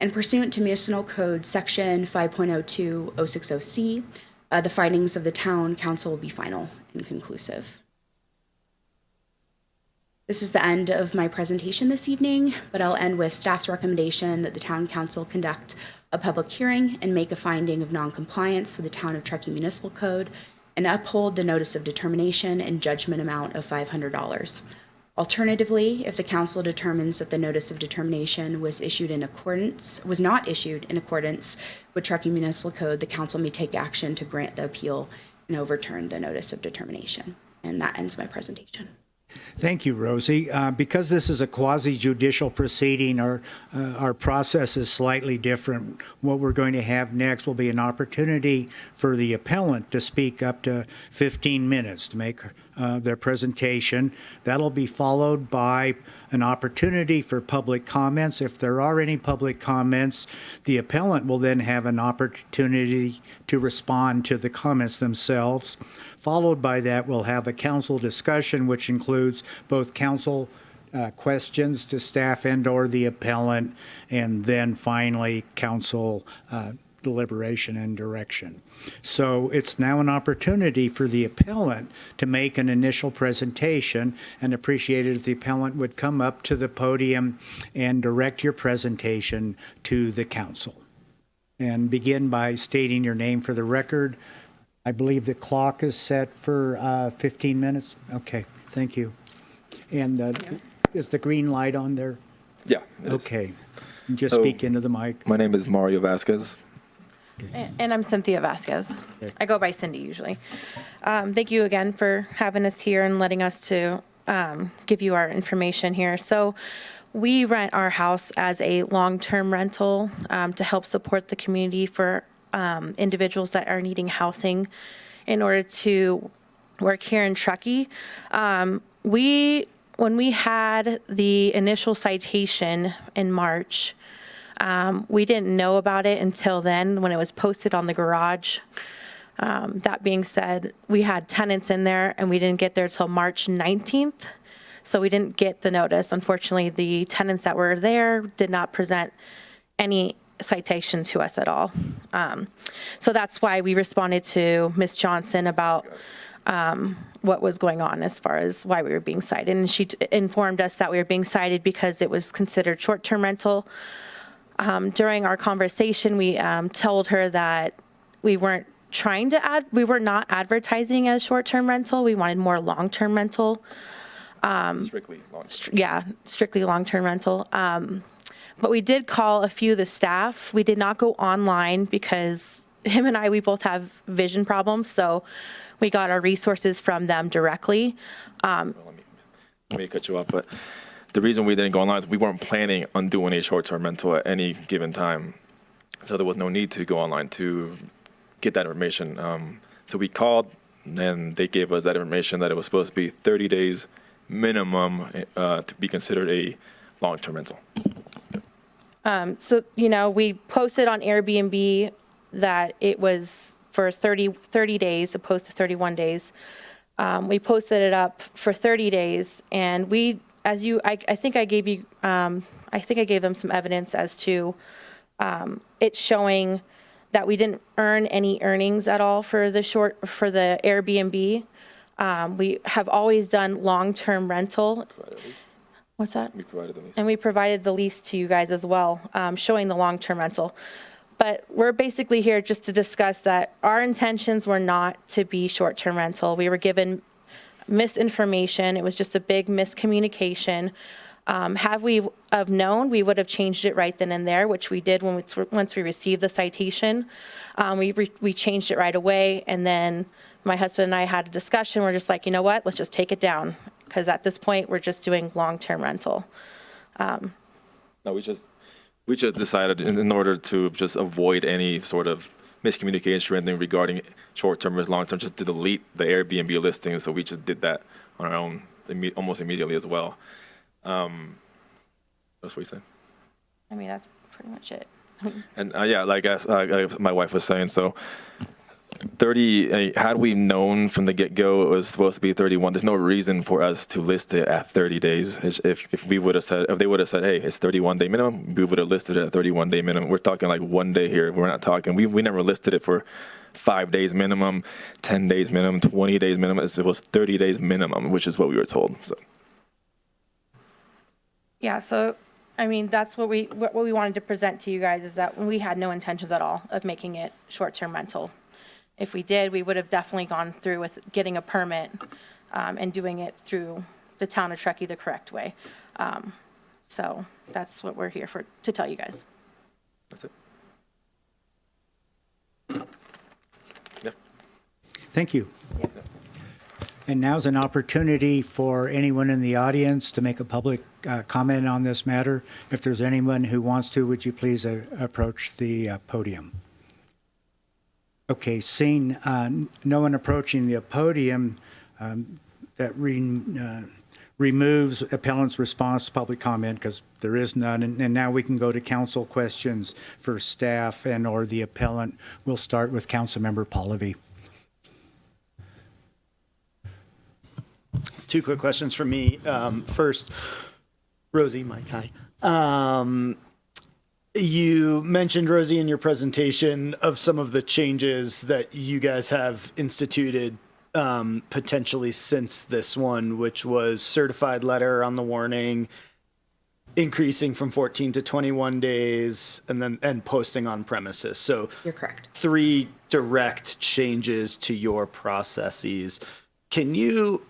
S12: And pursuant to Municipal Code Section 5.02.060C, the findings of the Town Council will be final and conclusive. This is the end of my presentation this evening, but I'll end with staff's recommendation that the Town Council conduct a public hearing and make a finding of noncompliance with the Town of Truckee Municipal Code and uphold the notice of determination and judgment amount of $500. Alternatively, if the council determines that the notice of determination was not issued in accordance with Truckee Municipal Code, the council may take action to grant the appeal and overturn the notice of determination. And that ends my presentation.
S3: Thank you, Rosie. Because this is a quasi-judicial proceeding, our process is slightly different. What we're going to have next will be an opportunity for the appellant to speak up to 15 minutes to make their presentation. That'll be followed by an opportunity for public comments. If there are any public comments, the appellant will then have an opportunity to respond to the comments themselves. Followed by that, we'll have a council discussion, which includes both council questions to staff and/or the appellant, and then finally council deliberation and direction. So it's now an opportunity for the appellant to make an initial presentation, and appreciate it if the appellant would come up to the podium and direct your presentation to the council. And begin by stating your name for the record. I believe the clock is set for 15 minutes. Okay, thank you. And is the green light on there?
S13: Yeah.
S3: Okay. And just speak into the mic.
S13: My name is Mario Vasquez.
S14: And I'm Cynthia Vasquez.
S3: Okay.
S14: I go by Cindy usually. Thank you again for having us here and letting us to give you our information here. So we rent our house as a long-term rental to help support the community for individuals that are needing housing in order to work here in Truckee. When we had the initial citation in March, we didn't know about it until then when it was posted on the garage. That being said, we had tenants in there and we didn't get there till March 19th. So we didn't get the notice. Unfortunately, the tenants that were there did not present any citation to us at all. So that's why we responded to Ms. Johnson about what was going on as far as why we were being cited. And she informed us that we were being cited because it was considered short-term rental. During our conversation, we told her that we weren't we were not advertising as short-term rental. We wanted more long-term rental.
S13: Strictly long-term.
S14: Strictly long-term rental. But we did call a few of the staff. We did not go online because him and we both have vision problems. So we got our resources from them directly.
S13: Let me cut you off, but the reason we didn't go online is we weren't planning on doing a short-term rental at any given time. So there was no need to go online to get that information. So we called and they gave us that information that it was supposed to be 30 days minimum to be considered a long-term rental.
S14: So, we posted on Airbnb that it was for 30 days opposed to 31 days. We posted it up for 30 days and I think I gave them some evidence as to it showing that we didn't earn any earnings at all for the Airbnb. We have always done long-term rental. What's that?
S13: We provided the lease.
S14: And we provided the lease to you guys as well, showing the long-term rental. But we're basically here just to discuss that our intentions were not to be short-term rental. We were given misinformation. It was just a big miscommunication. Have we have known, we would have changed it right then and there, which we did once we received the citation. We changed it right away. And then my husband and I had a discussion. We're just like, you know what, let's just take it down. Because at this point, we're just doing long-term rental.
S13: No, we just decided in order to just avoid any sort of miscommunication or anything regarding short-term versus long-term, just to delete the Airbnb listing. So we just did that on our own almost immediately as well. That's what he said.
S14: I mean, that's pretty much it.
S13: And yeah, like as my wife was saying, so 30, had we known from the get-go it was supposed to be 31, there's no reason for us to list it at 30 days. If we would have said, if they would have said, hey, it's 31-day minimum, we would have listed it at 31-day minimum. We're talking like 1 day here. We're not talking, we never listed it for 5 days minimum, 10 days minimum, 20 days minimum. It was 30 days minimum, which is what we were told. So.
S14: Yeah, so I mean, that's what we wanted to present to you guys, is that we had no intentions at all of making it short-term rental. If we did, we would have definitely gone through with getting a permit and doing it through the town of Truckee the correct way. So that's what we're here for, to tell you guys.
S13: That's it. Yep.
S3: Thank you. And now's an opportunity for anyone in the audience to make a public comment on this matter. If there's anyone who wants to, would you please approach the podium? Okay, seeing no one approaching the podium, that removes appellant's response to public comment because there is none. And now we can go to council questions for staff and or the appellant. We'll start with Councilmember Pallavi.
S9: Two quick questions for me. First, Rosie, Mike, hi. You mentioned, Rosie, in your presentation of some of the changes that you guys have instituted potentially since this one, which was certified letter on the warning, increasing from 14 to 21 days, and posting on premises. So
S12: You're correct.
S9: 3 direct changes to your processes. Can you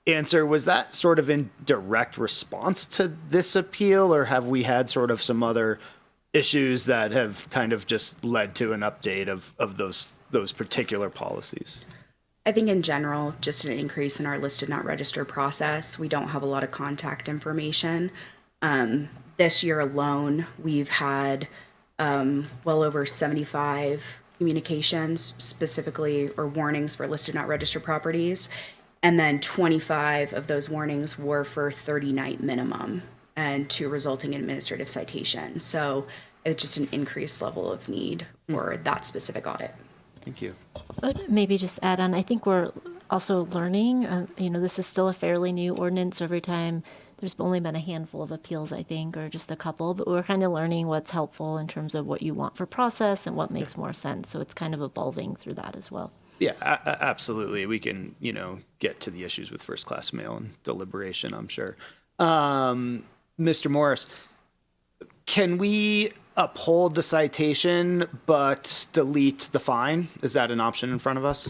S9: answer, was that sort of in direct response to this appeal, or have we had sort of some other issues that have kind of just led to an update of those particular policies?
S12: I think in general, just an increase in our listed not registered process. We don't have a lot of contact information. This year alone, we've had well over 75 communications specifically, or warnings for listed not registered properties. And then 25 of those warnings were for 30-night minimum and 2 resulting in administrative citations. So it's just an increased level of need for that specific audit.
S9: Thank you.
S6: But maybe just add on, I think we're also learning, this is still a fairly new ordinance. So every time there's only been a handful of appeals, I think, or just a couple, but we're kind of learning what's helpful in terms of what you want for process and what makes more sense. So it's kind of evolving through that as well.
S9: Yeah, absolutely. We can, get to the issues with first-class mail and deliberation, I'm sure. Mr. Morris, can we uphold the citation but delete the fine? Is that an option in front of us?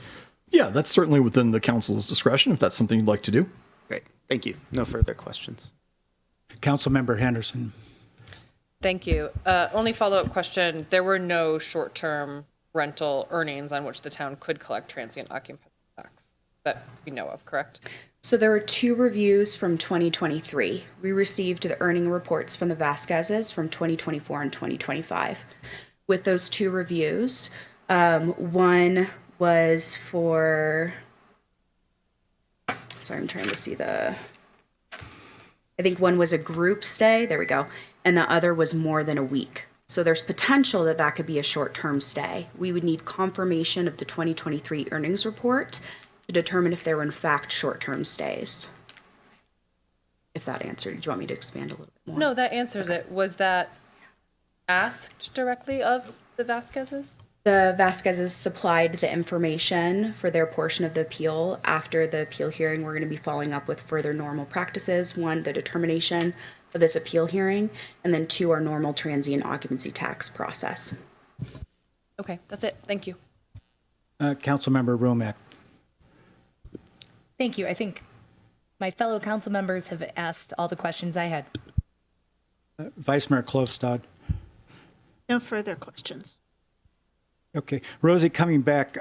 S15: Yeah, that's certainly within the council's discretion if that's something you'd like to do.
S9: Great. Thank you. No further questions.
S3: Councilmember Henderson.
S8: Thank you. Only follow-up question. There were no short-term rental earnings on which the town could collect transient occupancy tax that we know of, correct?
S12: So there were 2 reviews from 2023. We received the earning reports from the Vasquezes from 2024 and 2025. With those 2 reviews, one was for, sorry, I'm trying to see I think one was a group stay, there we go, and the other was more than a week. So there's potential that could be a short-term stay. We would need confirmation of the 2023 earnings report to determine if there were in fact short-term stays. If that answered, do you want me to expand a little bit more?
S8: No, that answers it. Was that asked directly of the Vasquezes?
S12: The Vasquezes supplied the information for their portion of the appeal. After the appeal hearing, we're going to be following up with further normal practices. 1, the determination of this appeal hearing, and then 2, our normal transient occupancy tax process.
S8: Okay, that's it. Thank you.
S3: Councilmember Romack.
S7: Thank you. I think my fellow council members have asked all the questions I had.
S3: Vice Mayor Klofstad.
S10: No further questions.
S3: Okay. Rosie, coming back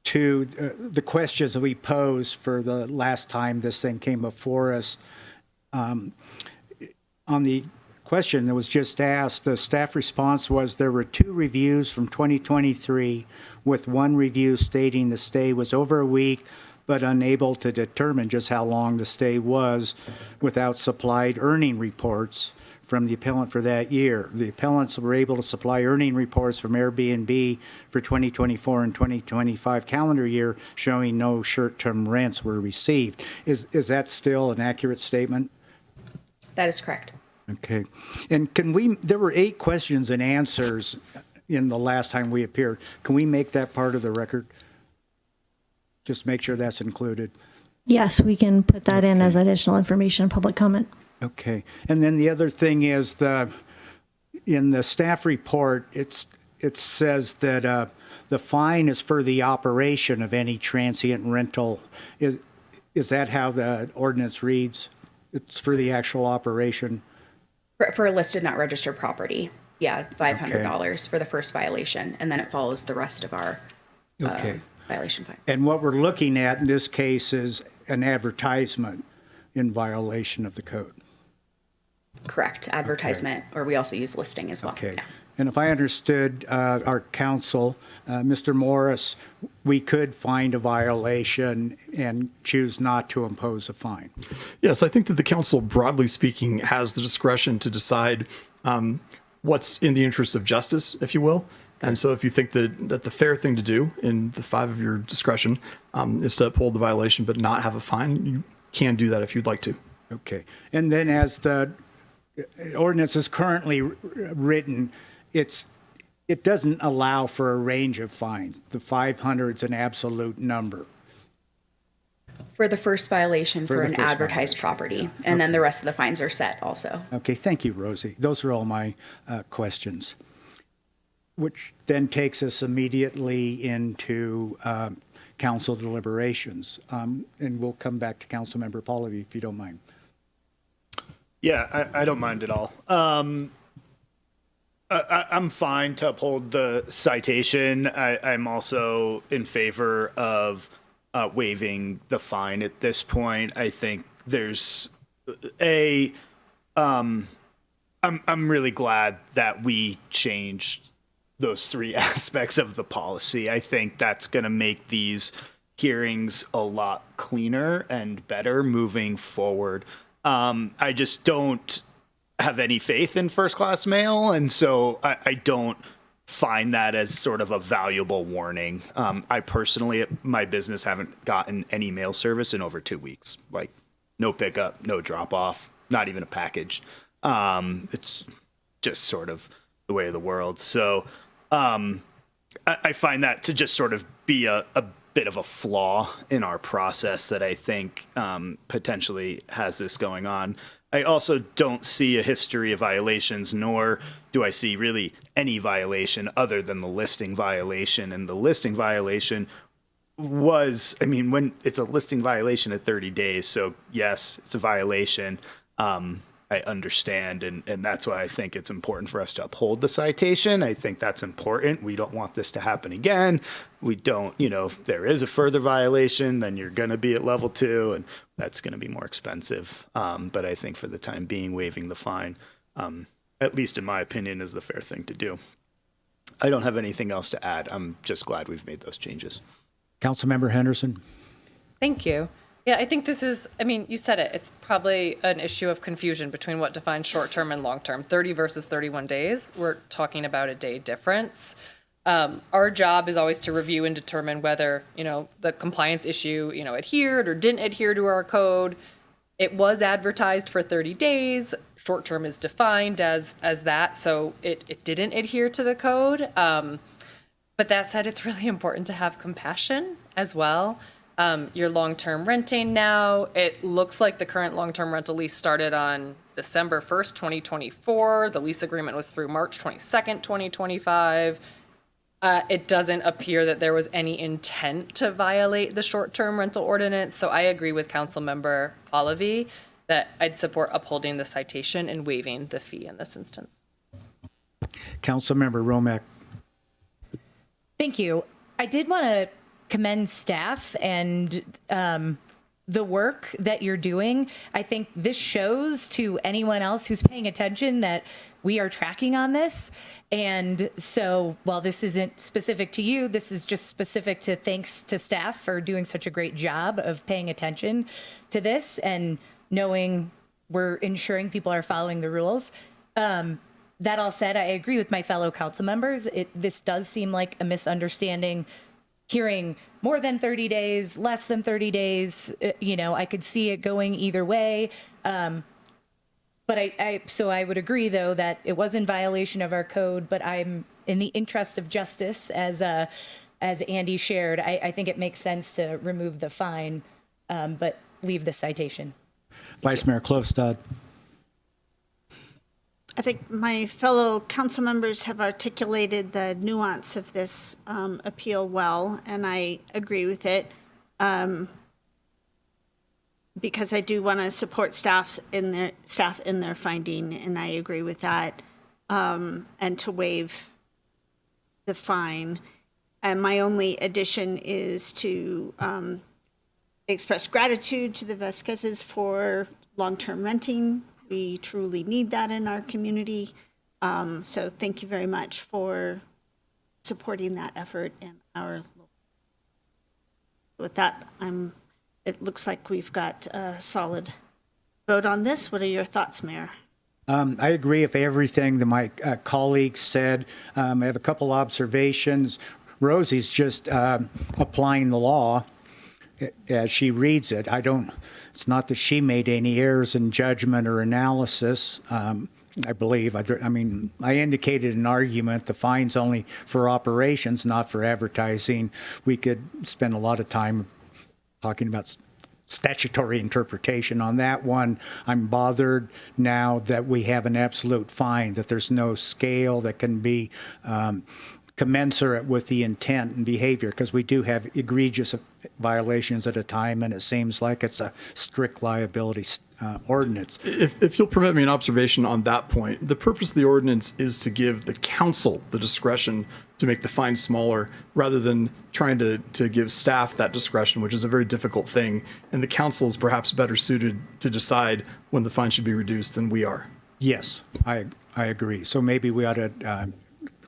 S3: to the questions that we posed for the last time this thing came before us, on the question that was just asked, the staff response was there were 2 reviews from 2023 with 1 review stating the stay was over a week, but unable to determine just how long the stay was without supplied earning reports from the appellant for that year. The appellants were able to supply earning reports from Airbnb for 2024 and 2025 calendar year showing no short-term rents were received. Is that still an accurate statement?
S12: That is correct.
S3: Okay. And there were 8 questions and answers in the last time we appeared. Can we make that part of the record? Just make sure that's included.
S6: Yes, we can put that in as additional information and public comment.
S3: Okay. And then the other thing is in the staff report, it says that the fine is for the operation of any transient rental. Is that how the ordinance reads? It's for the actual operation?
S12: For a listed not registered property, yeah, $500 for the first violation, and then it follows the rest of our violation fine.
S3: And what we're looking at in this case is an advertisement in violation of the code.
S12: Correct, advertisement, or we also use listing as well.
S3: Okay.
S12: Yeah.
S3: And if I understood our counsel, Mr. Morris, we could find a violation and choose not to impose a fine.
S15: Yes, I think that the council, broadly speaking, has the discretion to decide what's in the interest of justice, if you will. And so if you think that the fair thing to do in the 5 of your discretion is to uphold the violation but not have a fine, you can do that if you'd like to.
S3: Okay. And then as the ordinance is currently written, it doesn't allow for a range of fines. The 500 is an absolute number.
S12: For the first violation for an advertised property, and then the rest of the fines are set also.
S3: Okay, thank you, Rosie. Those are all my questions. Which then takes us immediately into council deliberations. And we'll come back to Councilmember Pallavi if you don't mind.
S9: Yeah, I don't mind at all. I'm fine to uphold the citation. I'm also in favor of waiving the fine at this point. I think there's I'm really glad that we changed those 3 aspects of the policy. I think that's going to make these hearings a lot cleaner and better moving forward. I just don't have any faith in first-class mail, and so I don't find that as sort of a valuable warning. I personally, at my business, haven't gotten any mail service in over 2 weeks. Like, no pickup, no drop-off, not even a package. It's just sort of the way of the world. So I find that to just sort of be a bit of a flaw in our process that I think potentially has this going on. I also don't see a history of violations, nor do I see really any violation other than the listing violation. And the listing violation was, I mean, when it's a listing violation at 30 days, so yes, it's a violation. I understand, and that's why I think it's important for us to uphold the citation. I think that's important. We don't want this to happen again. We don't, if there is a further violation, then you're going to be at level 2, and that's going to be more expensive. But I think for the time being, waiving the fine, at least in my opinion, is the fair thing to do. I don't have anything else to add. I'm just glad we've made those changes.
S3: Councilmember Henderson.
S8: Thank you. Yeah, I think this is, I mean, you said it, it's probably an issue of confusion between what defines short-term and long-term. 30 versus 31 days, we're talking about a day difference. Our job is always to review and determine whether, the compliance issue, adhered or didn't adhere to our code. It was advertised for 30 days. Short-term is defined as that, so it didn't adhere to the code. But that said, it's really important to have compassion as well. Your long-term renting now, it looks like the current long-term rental lease started on December 1st, 2024. The lease agreement was through March 22nd, 2025. It doesn't appear that there was any intent to violate the short-term rental ordinance. So I agree with Councilmember Pallavi that I'd support upholding the citation and waiving the fee in this instance.
S3: Councilmember Romack.
S7: Thank you. I did want to commend staff and the work that you're doing. I think this shows to anyone else who's paying attention that we are tracking on this. And so while this isn't specific to you, this is just specific to thanks to staff for doing such a great job of paying attention to this and knowing we're ensuring people are following the rules. That all said, I agree with my fellow council members. This does seem like a misunderstanding. Hearing more than 30 days, less than 30 days, I could see it going either way. But I would agree though that it was in violation of our code, but I'm in the interest of justice as Andy shared, I think it makes sense to remove the fine, but leave the citation.
S3: Vice Mayor Klofstad.
S10: I think my fellow council members have articulated the nuance of this appeal well, and I agree with it because I do want to support staff in their finding, and I agree with that, and to waive the fine. And my only addition is to express gratitude to the Vasquezes for long-term renting. We truly need that in our community. So thank you very much for supporting that effort in our. With that, it looks like we've got a solid vote on this. What are your thoughts, Mayor?
S3: I agree with everything that my colleagues said. I have a couple observations. Rosie's just applying the law as she reads it. It's not that she made any errors in judgment or analysis. I believe, I indicated an argument, the fine's only for operations, not for advertising. We could spend a lot of time talking about statutory interpretation on that one. I'm bothered now that we have an absolute fine, that there's no scale that can be commensurate with the intent and behavior, because we do have egregious violations at a time, and it seems like it's a strict liability ordinance.
S15: If you'll permit me an observation on that point, the purpose of the ordinance is to give the council the discretion to make the fine smaller rather than trying to give staff that discretion, which is a very difficult thing. And the council is perhaps better suited to decide when the fine should be reduced than we are.
S3: Yes, I agree. So maybe we ought to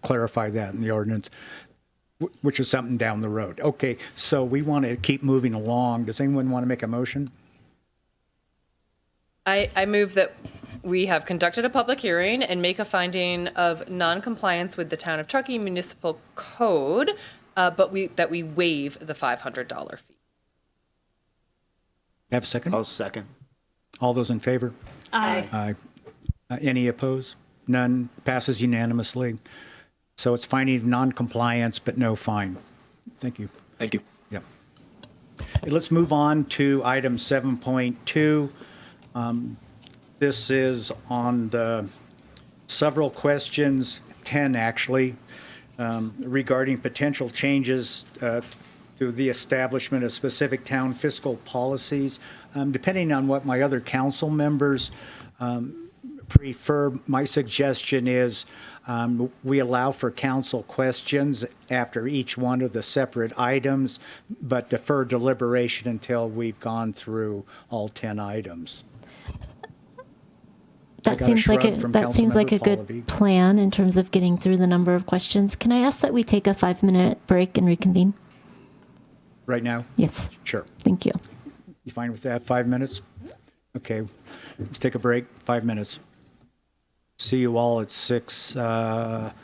S3: clarify that in the ordinance, which is something down the road. Okay, so we want to keep moving along. Does anyone want to make a motion?
S8: I move that we have conducted a public hearing and make a finding of non-compliance with the Town of Truckee Municipal Code, but that we waive the $500 fee.
S3: Have a second?
S9: I'll second.
S3: All those in favor?
S10: Aye.
S3: Aye. Any opposed? None. Passes unanimously. So it's finding of non-compliance, but no fine. Thank you.
S13: Thank you.
S3: Yep. Let's move on to item 7.2. This is on the several questions, 10 actually, regarding potential changes to the establishment of specific town fiscal policies. Depending on what my other council members prefer, my suggestion is we allow for council questions after each one of the separate items, but defer deliberation until we've gone through all 10 items.
S6: That seems like a good plan in terms of getting through the number of questions. Can I ask that we take a 5-minute break and reconvene?
S3: Right now?
S6: Yes.
S3: Sure.
S6: Thank you.
S3: You fine with that? 5 minutes? Okay. Let's take a break. 5 minutes. See you all at 6:12.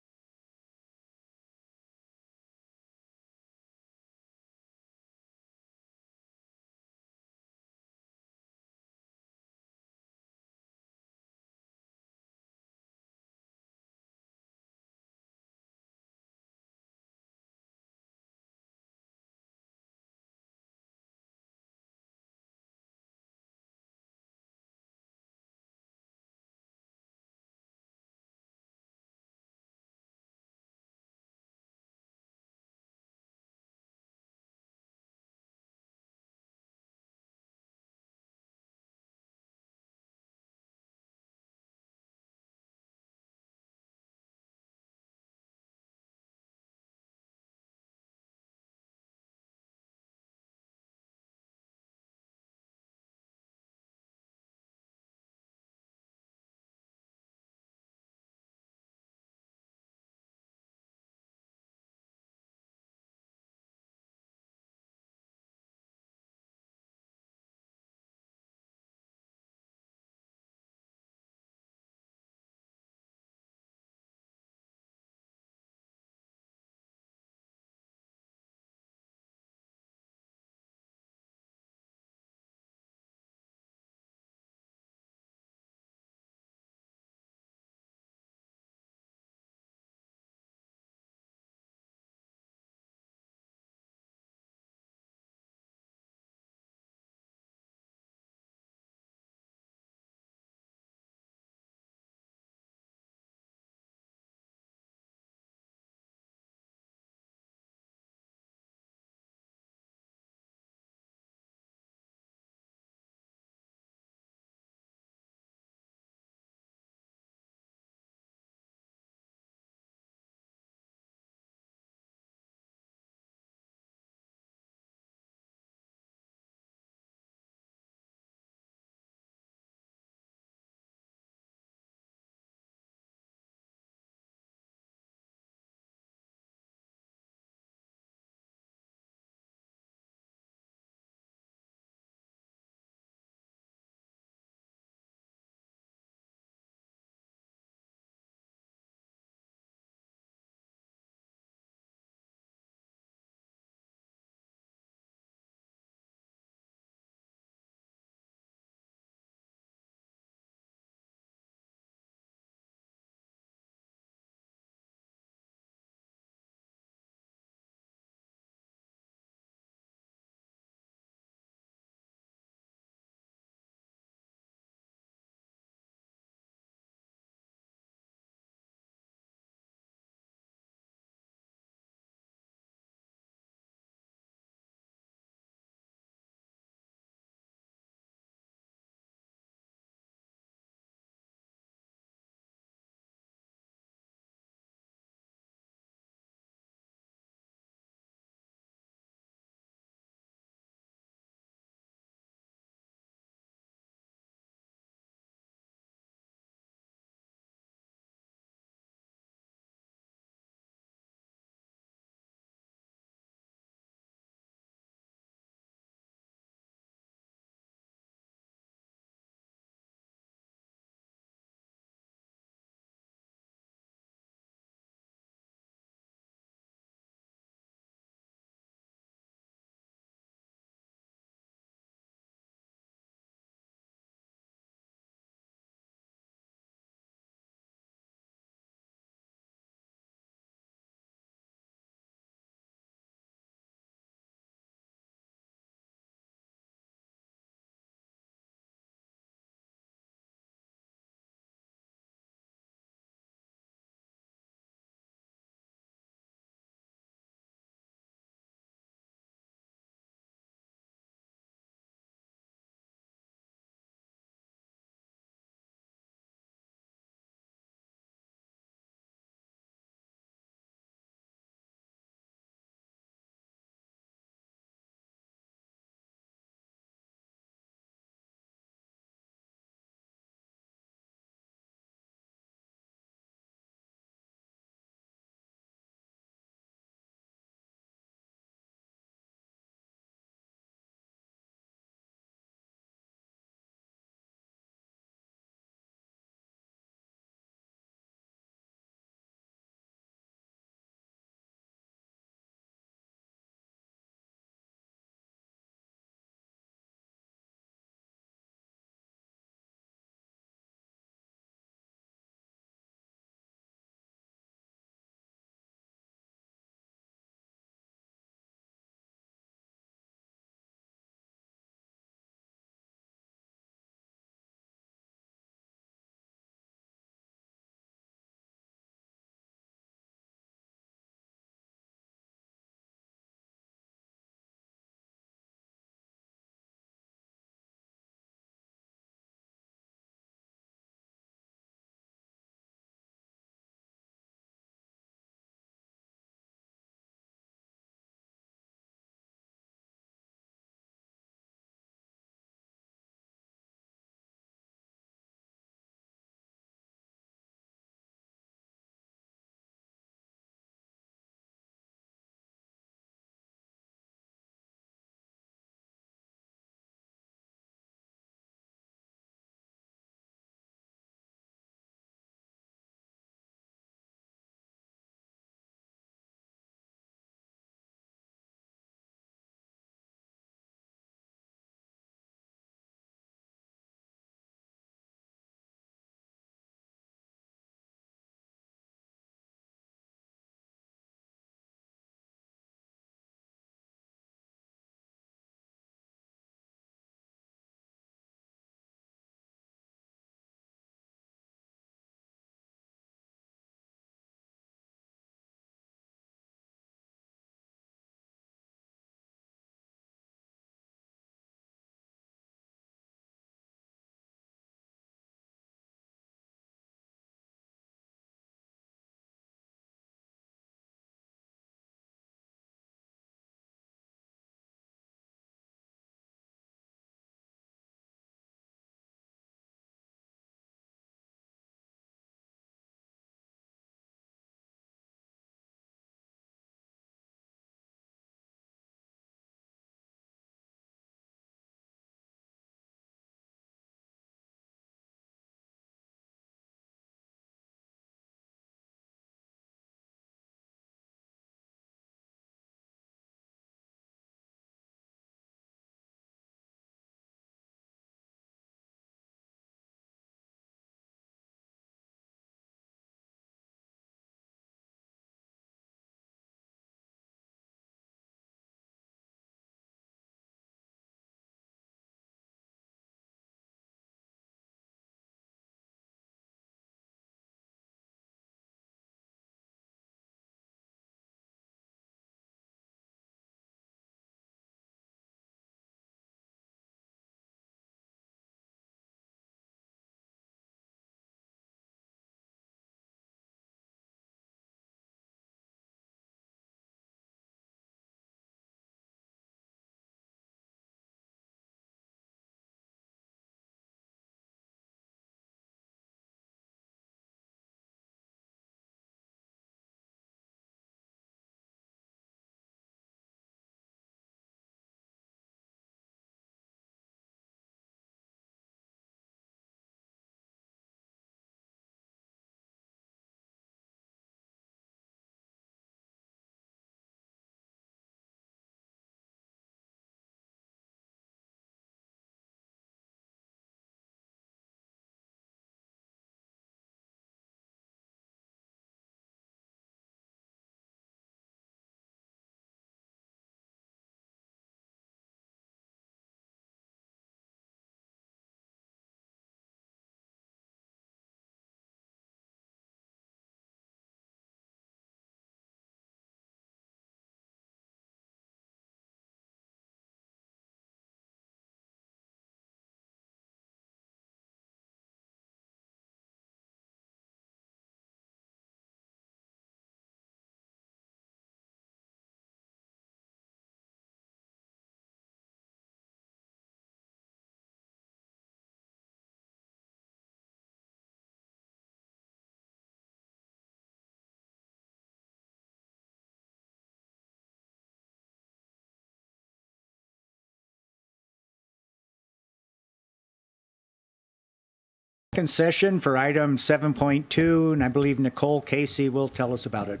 S3: Second session for item 7.2, and I believe Nicole Casey will tell us about it.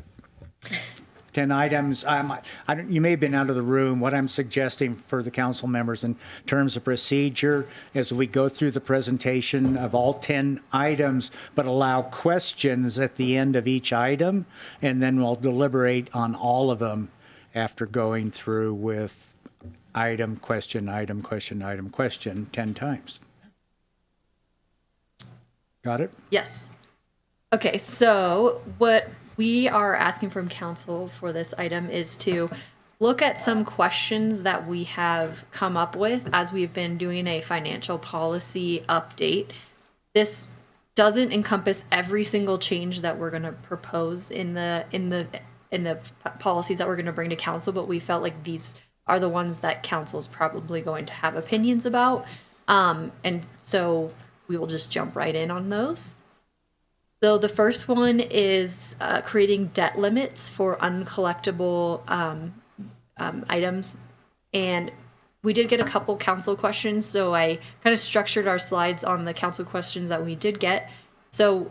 S3: 10 items. You may have been out of the room. What I'm suggesting for the council members in terms of procedure is we go through the presentation of all 10 items, but allow questions at the end of each item, and then we'll deliberate on all of them after going through with item, question, 10 times. Got it?
S16: Yes. Okay, so what we are asking from council for this item is to look at some questions that we have come up with as we've been doing a financial policy update. This doesn't encompass every single change that we're going to propose in the policies that we're going to bring to council, but we felt like these are the ones that council is probably going to have opinions about. And so we will just jump right in on those. So the first one is creating debt limits for uncollectible items. And we did get a couple council questions, so I kind of structured our slides on the council questions that we did get. So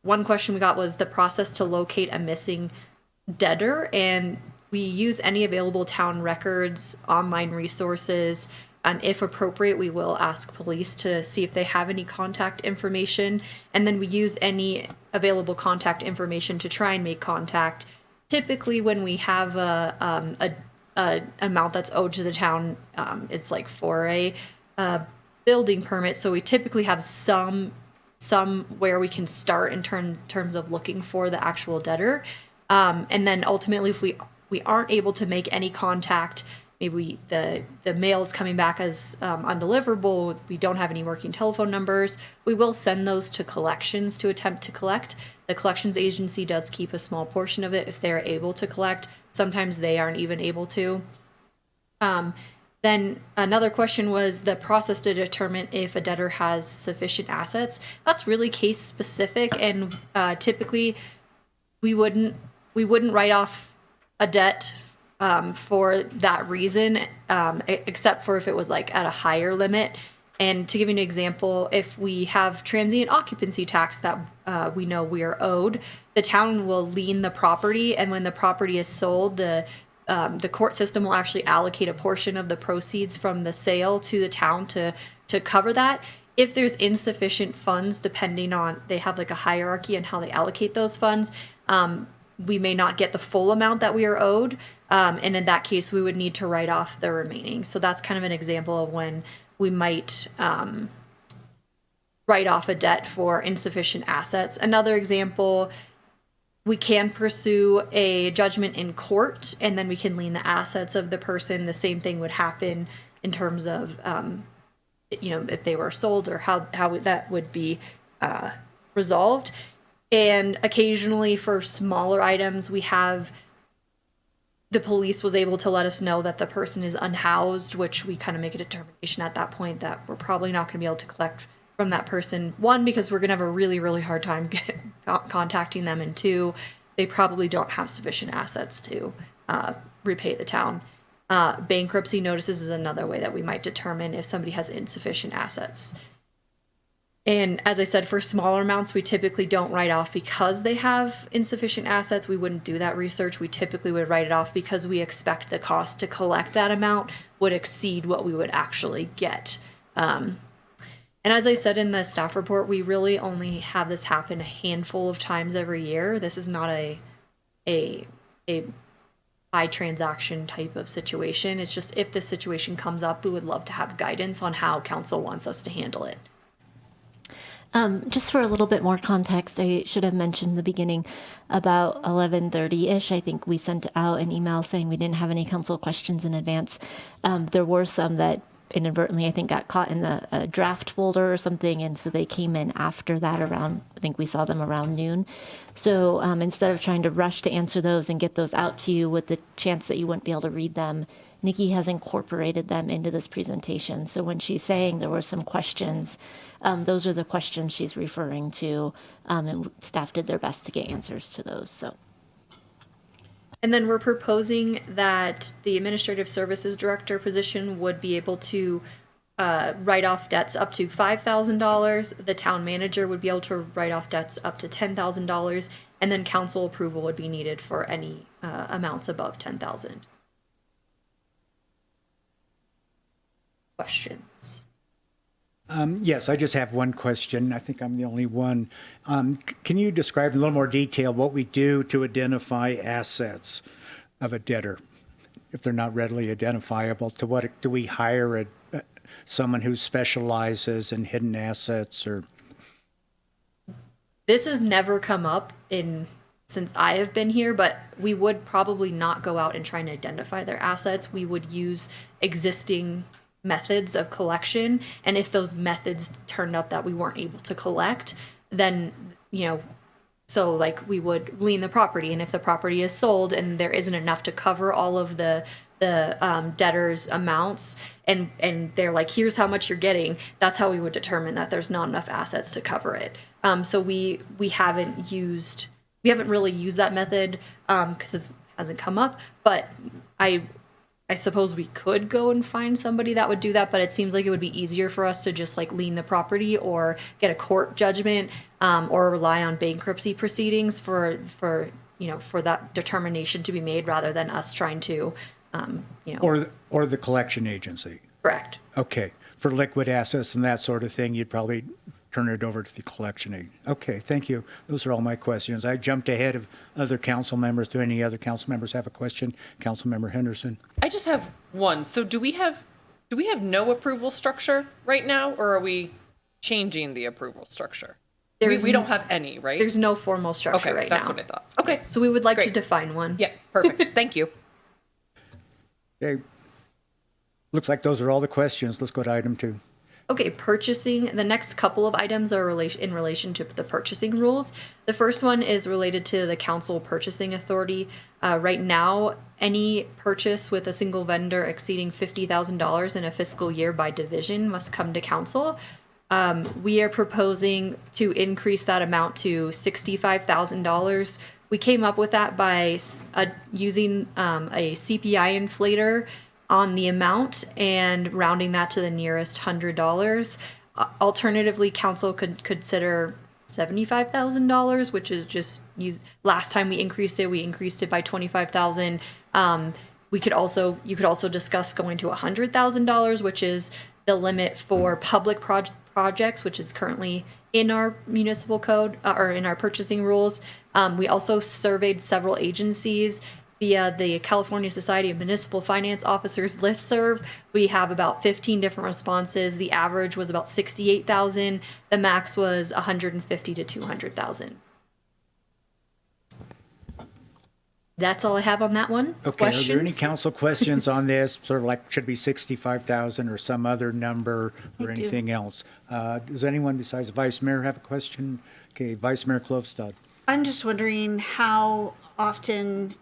S16: one question we got was the process to locate a missing debtor, and we use any available town records, online resources, and if appropriate, we will ask police to see if they have any contact information. And then we use any available contact information to try and make contact. Typically, when we have a amount that's owed to the town, it's like for a building permit. So we typically have some where we can start in terms of looking for the actual debtor. And then ultimately, if we aren't able to make any contact, maybe the mail's coming back as undeliverable, we don't have any working telephone numbers, we will send those to collections to attempt to collect. The collections agency does keep a small portion of it if they're able to collect. Sometimes they aren't even able to. Then another question was the process to determine if a debtor has sufficient assets. That's really case specific, and typically we wouldn't write off a debt for that reason, except for if it was like at a higher limit. And to give you an example, if we have transient occupancy tax that we know we are owed, the town will lien the property, and when the property is sold, the court system will actually allocate a portion of the proceeds from the sale to the town to cover that. If there's insufficient funds, depending on, they have like a hierarchy and how they allocate those funds, we may not get the full amount that we are owed. And in that case, we would need to write off the remaining. So that's kind of an example of when we might write off a debt for insufficient assets. Another example, we can pursue a judgment in court, and then we can lien the assets of the person. The same thing would happen in terms of, if they were sold or how that would be resolved. And occasionally for smaller items, we have the police was able to let us know that the person is unhoused, which we kind of make a determination at that point that we're probably not going to be able to collect from that person. One, because we're going to have a really, really hard time contacting them. And two, they probably don't have sufficient assets to repay the town. Bankruptcy notices is another way that we might determine if somebody has insufficient assets. And as I said, for smaller amounts, we typically don't write off because they have insufficient assets. We wouldn't do that research. We typically would write it off because we expect the cost to collect that amount would exceed what we would actually get. And as I said in the staff report, we really only have this happen a handful of times every year. This is not a high transaction type of situation. It's just if this situation comes up, we would love to have guidance on how council wants us to handle it.
S6: Just for a little bit more context, I should have mentioned in the beginning, about 11:30-ish, I think we sent out an email saying we didn't have any council questions in advance. There were some that inadvertently, I think, got caught in the draft folder or something, and so they came in after that around, I think we saw them around noon. So instead of trying to rush to answer those and get those out to you with the chance that you wouldn't be able to read them, Nikki has incorporated them into this presentation. So when she's saying there were some questions, those are the questions she's referring to, and staff did their best to get answers to those. So.
S16: And then we're proposing that the Administrative Services Director position would be able to write off debts up to $5,000. The town manager would be able to write off debts up to $10,000, and then council approval would be needed for any amounts above $10,000. Questions?
S3: Yes, I just have one question. I think I'm the only one. Can you describe in a little more detail what we do to identify assets of a debtor if they're not readily identifiable? To what do we hire someone who specializes in hidden assets? Or
S16: This has never come up since I have been here, but we would probably not go out and try and identify their assets. We would use existing methods of collection, and if those methods turned up that we weren't able to collect, then so like we would lien the property, and if the property is sold and there isn't enough to cover all of the debtor's amounts, and they're like, here's how much you're getting, that's how we would determine that there's not enough assets to cover it. So we haven't really used that method because it hasn't come up, but I suppose we could go and find somebody that would do that, but it seems like it would be easier for us to just like lien the property or get a court judgment or rely on bankruptcy proceedings for that determination to be made rather than us trying to,
S3: Or the collection agency.
S16: Correct.
S3: Okay. For liquid assets and that sort of thing, you'd probably turn it over to the collection agency. Okay, thank you. Those are all my questions. I jumped ahead of other council members. Do any other council members have a question? Councilmember Henderson.
S8: I just have one. So do we have no approval structure right now, or are we changing the approval structure? We don't have any, right?
S16: There's no formal structure right now.
S8: That's what I thought. Okay.
S16: So we would like to define one.
S8: Yeah, perfect. Thank you.
S3: Okay. Looks like those are all the questions. Let's go to item 2.
S16: Okay, purchasing. The next couple of items are in relation to the purchasing rules. The first one is related to the council purchasing authority. Right now, any purchase with a single vendor exceeding $50,000 in a fiscal year by division must come to council. We are proposing to increase that amount to $65,000. We came up with that by using a CPI inflator on the amount and rounding that to the nearest $100. Alternatively, council could consider $75,000, which is just last time we increased it by $25,000. You could also discuss going to $100,000, which is the limit for public projects, which is currently in our municipal code or in our purchasing rules. We also surveyed several agencies via the California Society of Municipal Finance Officers listserv. We have about 15 different responses. The average was about 68,000. The max was 150 to 200,000. That's all I have on that one.
S3: Okay,
S16: Questions?
S3: are there any council questions on this? Sort of like, should be 65,000 or some other number or anything else? Does anyone besides the Vice Mayor have a question? Okay, Vice Mayor Klofstad.
S10: I'm just wondering how often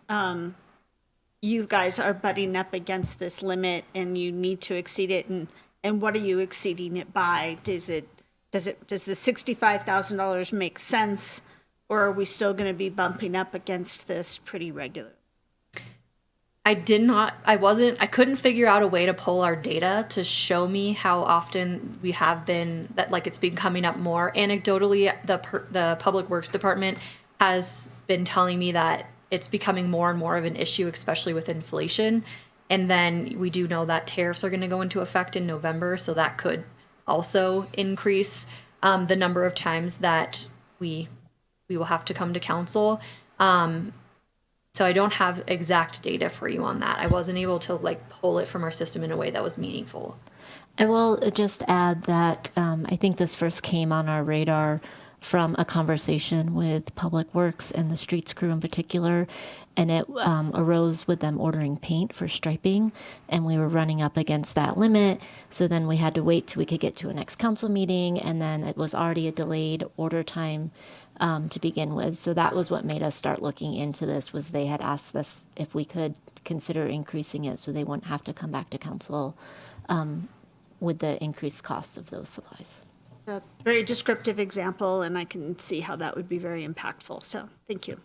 S10: you guys are butting up against this limit and you need to exceed it, and what are you exceeding it by? Does the $65,000 make sense, or are we still going to be bumping up against this pretty regularly?
S16: I couldn't figure out a way to pull our data to show me how often we have been, that like it's been coming up more. Anecdotally, the Public Works Department has been telling me that it's becoming more and more of an issue, especially with inflation. And then we do know that tariffs are going to go into effect in November, so that could also increase the number of times that we will have to come to council. So I don't have exact data for you on that. I wasn't able to like pull it from our system in a way that was meaningful.
S6: I will just add that I think this first came on our radar from a conversation with Public Works and the streets crew in particular, and it arose with them ordering paint for striping, and we were running up against that limit. So then we had to wait till we could get to a next council meeting, and then it was already a delayed order time to begin with. So that was what made us start looking into this, was they had asked us if we could consider increasing it so they wouldn't have to come back to council with the increased costs of those supplies.
S10: A very descriptive example, and I can see how that would be very impactful. So thank you.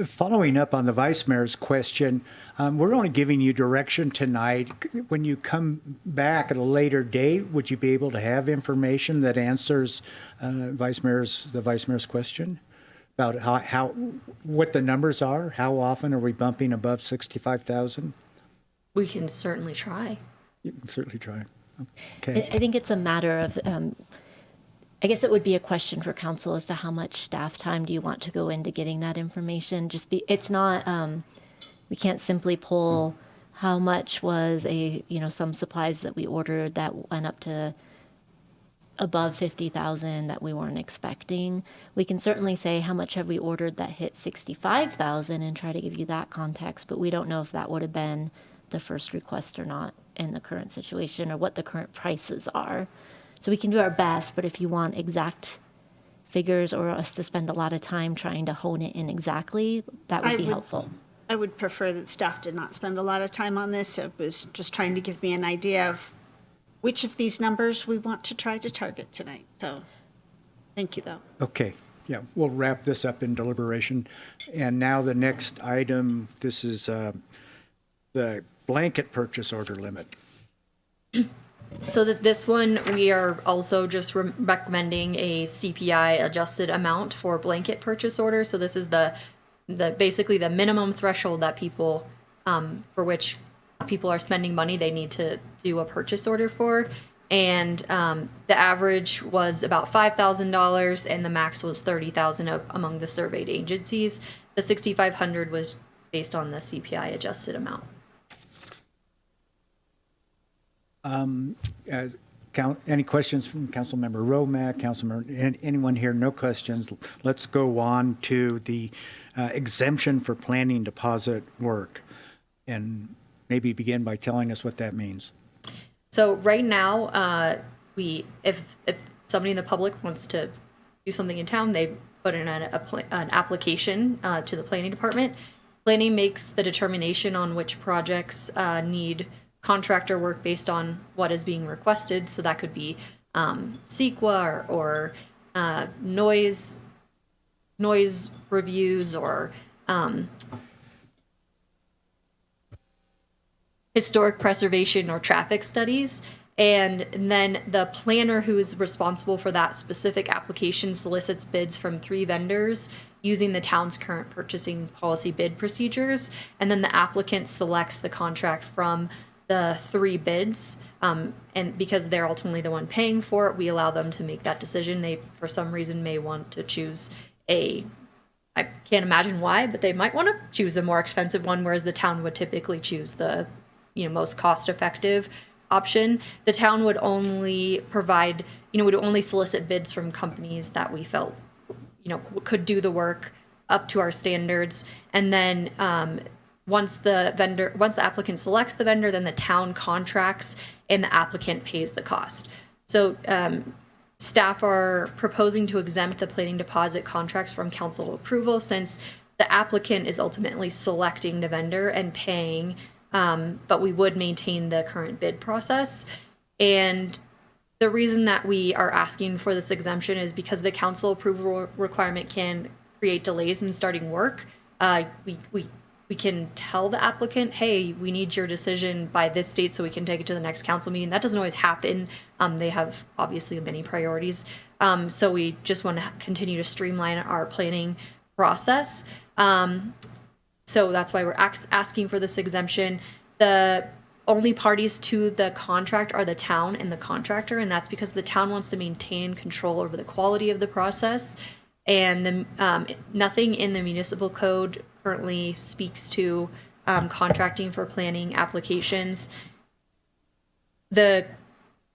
S3: Following up on the Vice Mayor's question, we're only giving you direction tonight. When you come back at a later date, would you be able to have information that answers the Vice Mayor's question about how what the numbers are? How often are we bumping above 65,000?
S16: We can certainly try.
S3: You can certainly try. Okay.
S6: I think it's a matter of, I guess it would be a question for council as to how much staff time do you want to go into getting that information? It's not, we can't simply pull how much was some supplies that we ordered that went up to above 50,000 that we weren't expecting. We can certainly say how much have we ordered that hit 65,000 and try to give you that context, but we don't know if that would have been the first request or not in the current situation or what the current prices are. So we can do our best, but if you want exact figures or us to spend a lot of time trying to hone it in exactly, that would be helpful.
S10: I would prefer that staff did not spend a lot of time on this. It was just trying to give me an idea of which of these numbers we want to try to target tonight. So thank you, though.
S3: Okay. Yeah, we'll wrap this up in deliberation. And now the next item, this is the blanket purchase order limit.
S16: So that this one, we are also just recommending a CPI adjusted amount for blanket purchase order. So this is the basically the minimum threshold that people, for which people are spending money, they need to do a purchase order for. And the average was about $5,000 and the max was $30,000 among the surveyed agencies. The $6,500 was based on the CPI adjusted amount.
S3: Any questions from Councilmember Romack, Councilmember, anyone here? No questions. Let's go on to the exemption for planning deposit work, and maybe begin by telling us what that means.
S16: So right now, if somebody in the public wants to do something in town, they put in an application to the planning department. Planning makes the determination on which projects need contractor work based on what is being requested. So that could be CEQA or noise reviews or historic preservation or traffic studies. And then the planner who's responsible for that specific application solicits bids from 3 vendors using the town's current purchasing policy bid procedures. And then the applicant selects the contract from the 3 bids. And because they're ultimately the one paying for it, we allow them to make that decision. They, for some reason, may want to choose I can't imagine why, but they might want to choose a more expensive one, whereas the town would typically choose the most cost-effective option. The town would only provide, would only solicit bids from companies that we felt, could do the work up to our standards. And then once the applicant selects the vendor, then the town contracts and the applicant pays the cost. So staff are proposing to exempt the planning deposit contracts from council approval since the applicant is ultimately selecting the vendor and paying, but we would maintain the current bid process. And the reason that we are asking for this exemption is because the council approval requirement can create delays in starting work. We can tell the applicant, hey, we need your decision by this date so we can take it to the next council meeting. That doesn't always happen. They have obviously many priorities. So we just want to continue to streamline our planning process. So that's why we're asking for this exemption. The only parties to the contract are the town and the contractor, and that's because the town wants to maintain control over the quality of the process. And nothing in the municipal code currently speaks to contracting for planning applications. The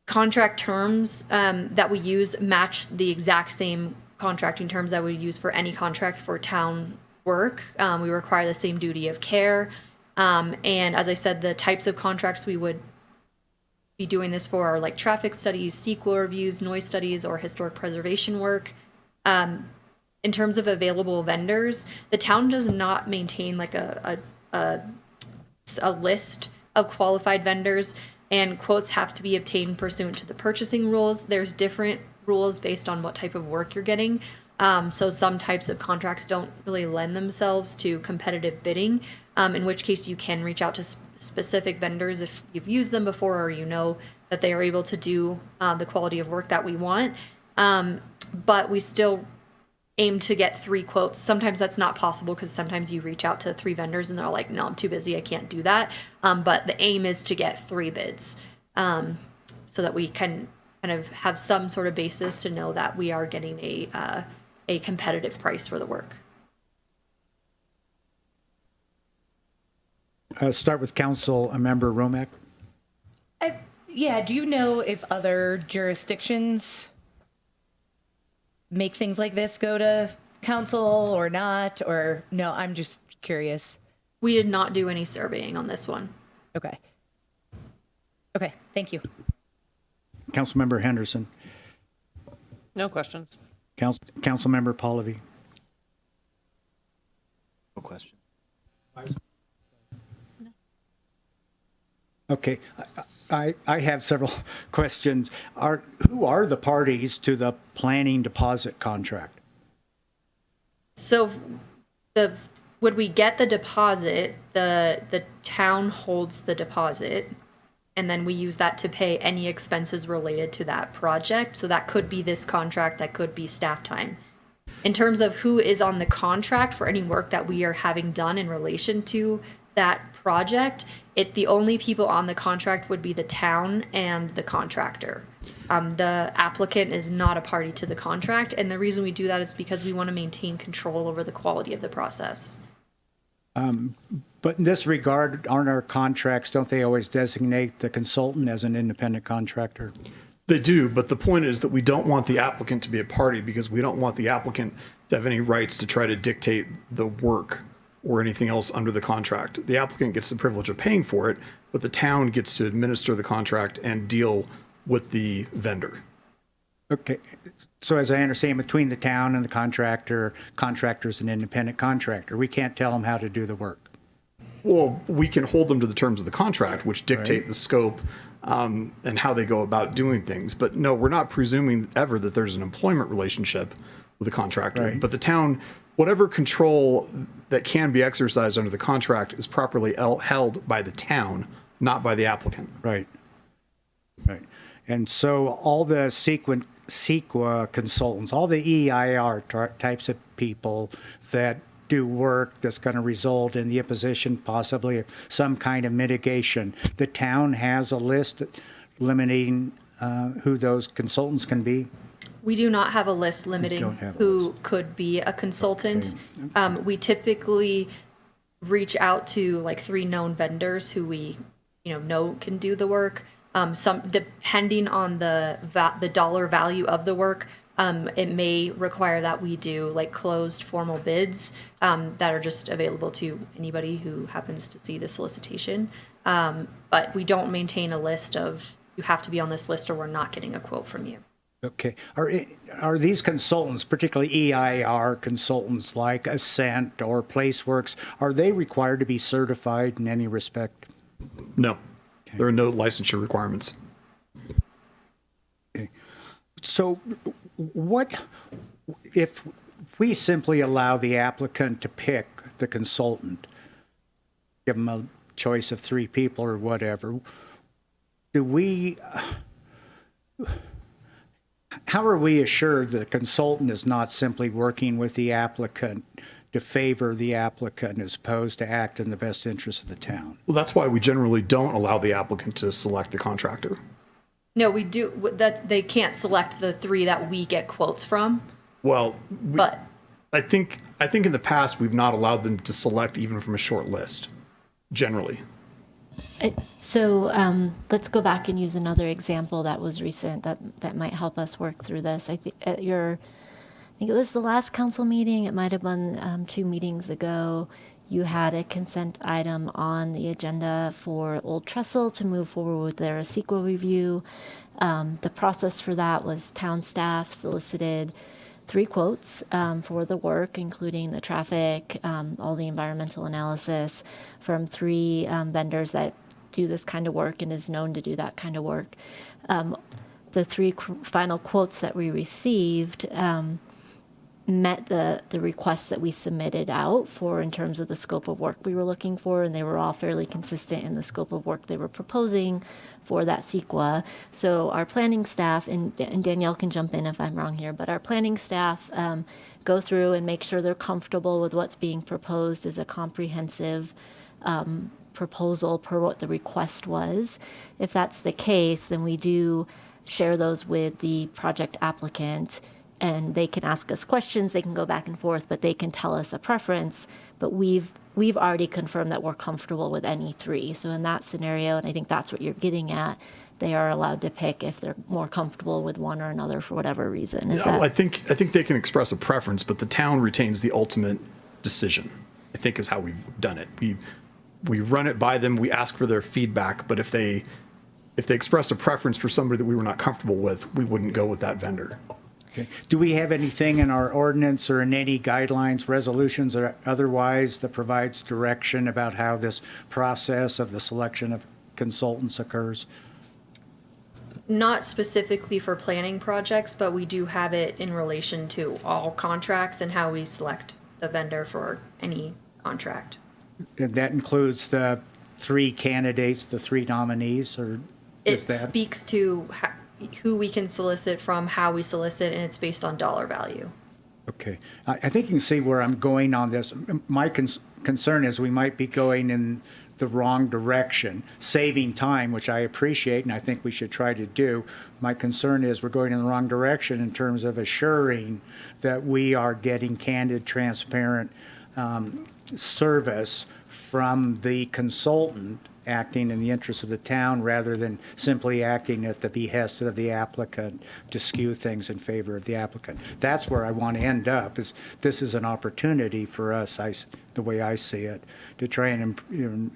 S16: contract terms that we use match the exact same contracting terms that we use for any contract for town work. We require the same duty of care. And as I said, the types of contracts we would be doing this for are like traffic studies, CEQA reviews, noise studies, or historic preservation work. In terms of available vendors, the town does not maintain like a list of qualified vendors, and quotes have to be obtained pursuant to the purchasing rules. There's different rules based on what type of work you're getting. So some types of contracts don't really lend themselves to competitive bidding, in which case you can reach out to specific vendors if you've used them before or you know that they are able to do the quality of work that we want. But we still aim to get 3 quotes. Sometimes that's not possible because sometimes you reach out to 3 vendors and they're like, no, I'm too busy, I can't do that. But the aim is to get 3 bids so that we can kind of have some sort of basis to know that we are getting a competitive price for the work.
S3: Start with Council Member Romack.
S7: Yeah, do you know if other jurisdictions make things like this go to council or not? Or no, I'm just curious.
S16: We did not do any surveying on this one.
S7: Okay. Okay, thank you.
S3: Councilmember Henderson.
S8: No questions.
S3: Councilmember Pallavi.
S4: No question.
S3: Okay, I have several questions. Who are the parties to the planning deposit contract?
S16: So would we get the deposit, the town holds the deposit, and then we use that to pay any expenses related to that project. So that could be this contract, that could be staff time. In terms of who is on the contract for any work that we are having done in relation to that project, the only people on the contract would be the town and the contractor. The applicant is not a party to the contract, and the reason we do that is because we want to maintain control over the quality of the process.
S3: But in this regard, aren't our contracts, don't they always designate the consultant as an independent contractor?
S15: They do, but the point is that we don't want the applicant to be a party because we don't want the applicant to have any rights to try to dictate the work or anything else under the contract. The applicant gets the privilege of paying for it, but the town gets to administer the contract and deal with the vendor.
S3: Okay, so as I understand, between the town and the contractor's an independent contractor. We can't tell them how to do the work.
S15: Well, we can hold them to the terms of the contract, which dictate the scope and how they go about doing things. But no, we're not presuming ever that there's an employment relationship with the contractor.
S3: Right.
S15: But the town, whatever control that can be exercised under the contract is properly held by the town, not by the applicant.
S3: Right. Right. And so all the CEQA consultants, all the EIR types of people that do work that's going to result in the imposition possibly of some kind of mitigation, the town has a list limiting who those consultants can be?
S16: We do not have a list limiting who could be a consultant. Okay. We typically reach out to like 3 known vendors who we know can do the work. Some depending on the dollar value of the work, it may require that we do like closed formal bids that are just available to anybody who happens to see the solicitation. But we don't maintain a list of you have to be on this list or we're not getting a quote from you.
S3: Okay. Are these consultants, particularly EIR consultants like Ascent or PlaceWorks, are they required to be certified in any respect?
S15: No. Okay. There are no licensure requirements.
S3: Okay. So what if we simply allow the applicant to pick the consultant, give them a choice of 3 people or whatever, how are we assured that the consultant is not simply working with the applicant to favor the applicant as opposed to act in the best interest of the town?
S15: Well, that's why we generally don't allow the applicant to select the contractor.
S16: No, we do. That they can't select the 3 that we get quotes from.
S15: Well,
S16: but
S15: I think in the past we've not allowed them to select even from a short list, generally.
S6: So let's go back and use another example that was recent that might help us work through this. I think it was the last council meeting. It might have been 2 meetings ago. You had a consent item on the agenda for Old Trestle to move forward with their CEQA review. The process for that was town staff solicited 3 quotes for the work, including the traffic, all the environmental analysis from 3 vendors that do this kind of work and is known to do that kind of work. the three final quotes that we received met the requests that we submitted out for in terms of the scope of work we were looking for, and they were all fairly consistent in the scope of work they were proposing for that CEQA. So our planning staff, and Danielle can jump in if I'm wrong here, but our planning staff go through and make sure they're comfortable with what's being proposed as a comprehensive proposal per what the request was. If that's the case, then we do share those with the project applicant, and they can ask us questions, they can go back and forth, but they can tell us a preference. But we've already confirmed that we're comfortable with any three. So in that scenario, and I think that's what you're getting at, they are allowed to pick if they're more comfortable with one or another for whatever reason.
S15: I think they can express a preference, but the town retains the ultimate decision, I think, is how we've done it. We run it by them, we ask for their feedback, but if they expressed a preference for somebody that we were not comfortable with, we wouldn't go with that vendor.
S3: Okay. Do we have anything in our ordinance or in any guidelines, resolutions, or otherwise that provides direction about how this process of the selection of consultants occurs?
S16: Not specifically for planning projects, but we do have it in relation to all contracts and how we select the vendor for any contract.
S3: And that includes the three candidates, the three nominees, or
S16: It speaks to who we can solicit from, how we solicit, and it's based on dollar value.
S3: Okay. I think you can see where I'm going on this. My concern is we might be going in the wrong direction, saving time, which I appreciate and I think we should try to do. My concern is we're going in the wrong direction in terms of assuring that we are getting candid, transparent service from the consultant acting in the interest of the town rather than simply acting at the behest of the applicant to skew things in favor of the applicant. That's where I want to end up. This is an opportunity for us, the way I see it, to try and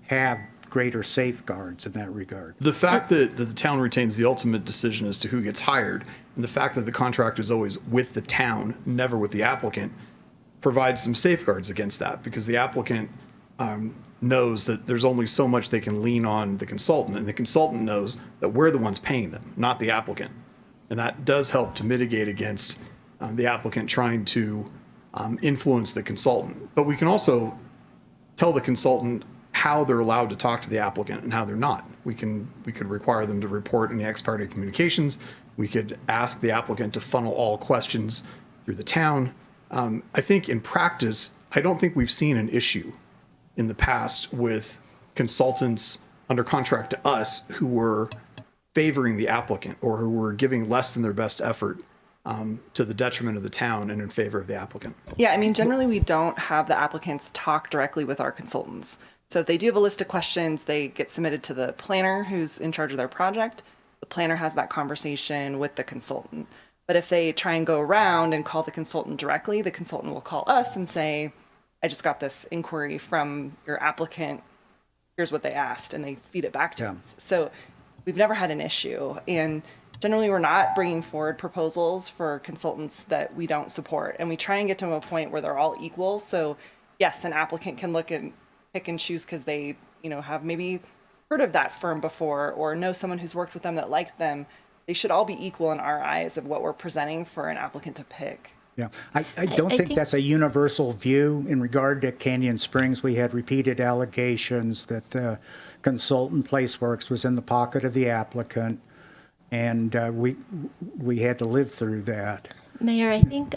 S3: have greater safeguards in that regard.
S15: The fact that the town retains the ultimate decision as to who gets hired, and the fact that the contract is always with the town, never with the applicant, provides some safeguards against that, because the applicant knows that there's only so much they can lean on the consultant, and the consultant knows that we're the ones paying them, not the applicant. And that does help to mitigate against the applicant trying to influence the consultant. But we can also tell the consultant how they're allowed to talk to the applicant and how they're not. We could require them to report any ex parte communications. We could ask the applicant to funnel all questions through the town. I think in practice, I don't think we've seen an issue in the past with consultants under contract to us who were favoring the applicant or who were giving less than their best effort to the detriment of the town and in favor of the applicant.
S17: Yeah, I mean, generally we don't have the applicants talk directly with our consultants. So if they do have a list of questions, they get submitted to the planner who's in charge of their project. The planner has that conversation with the consultant. But if they try and go around and call the consultant directly, the consultant will call us and say, I just got this inquiry from your applicant. Here's what they asked, and they feed it back to us. So we've never had an issue. And generally, we're not bringing forward proposals for consultants that we don't support. And we try and get to a point where they're all equal. So yes, an applicant can look and pick and choose because they, have maybe heard of that firm before or know someone who's worked with them that liked them. They should all be equal in our eyes of what we're presenting for an applicant to pick.
S3: Yeah, I don't think that's a universal view in regard to Canyon Springs. We had repeated allegations that consultant Placeworks was in the pocket of the applicant, and we had to live through that.
S6: Mayor, I think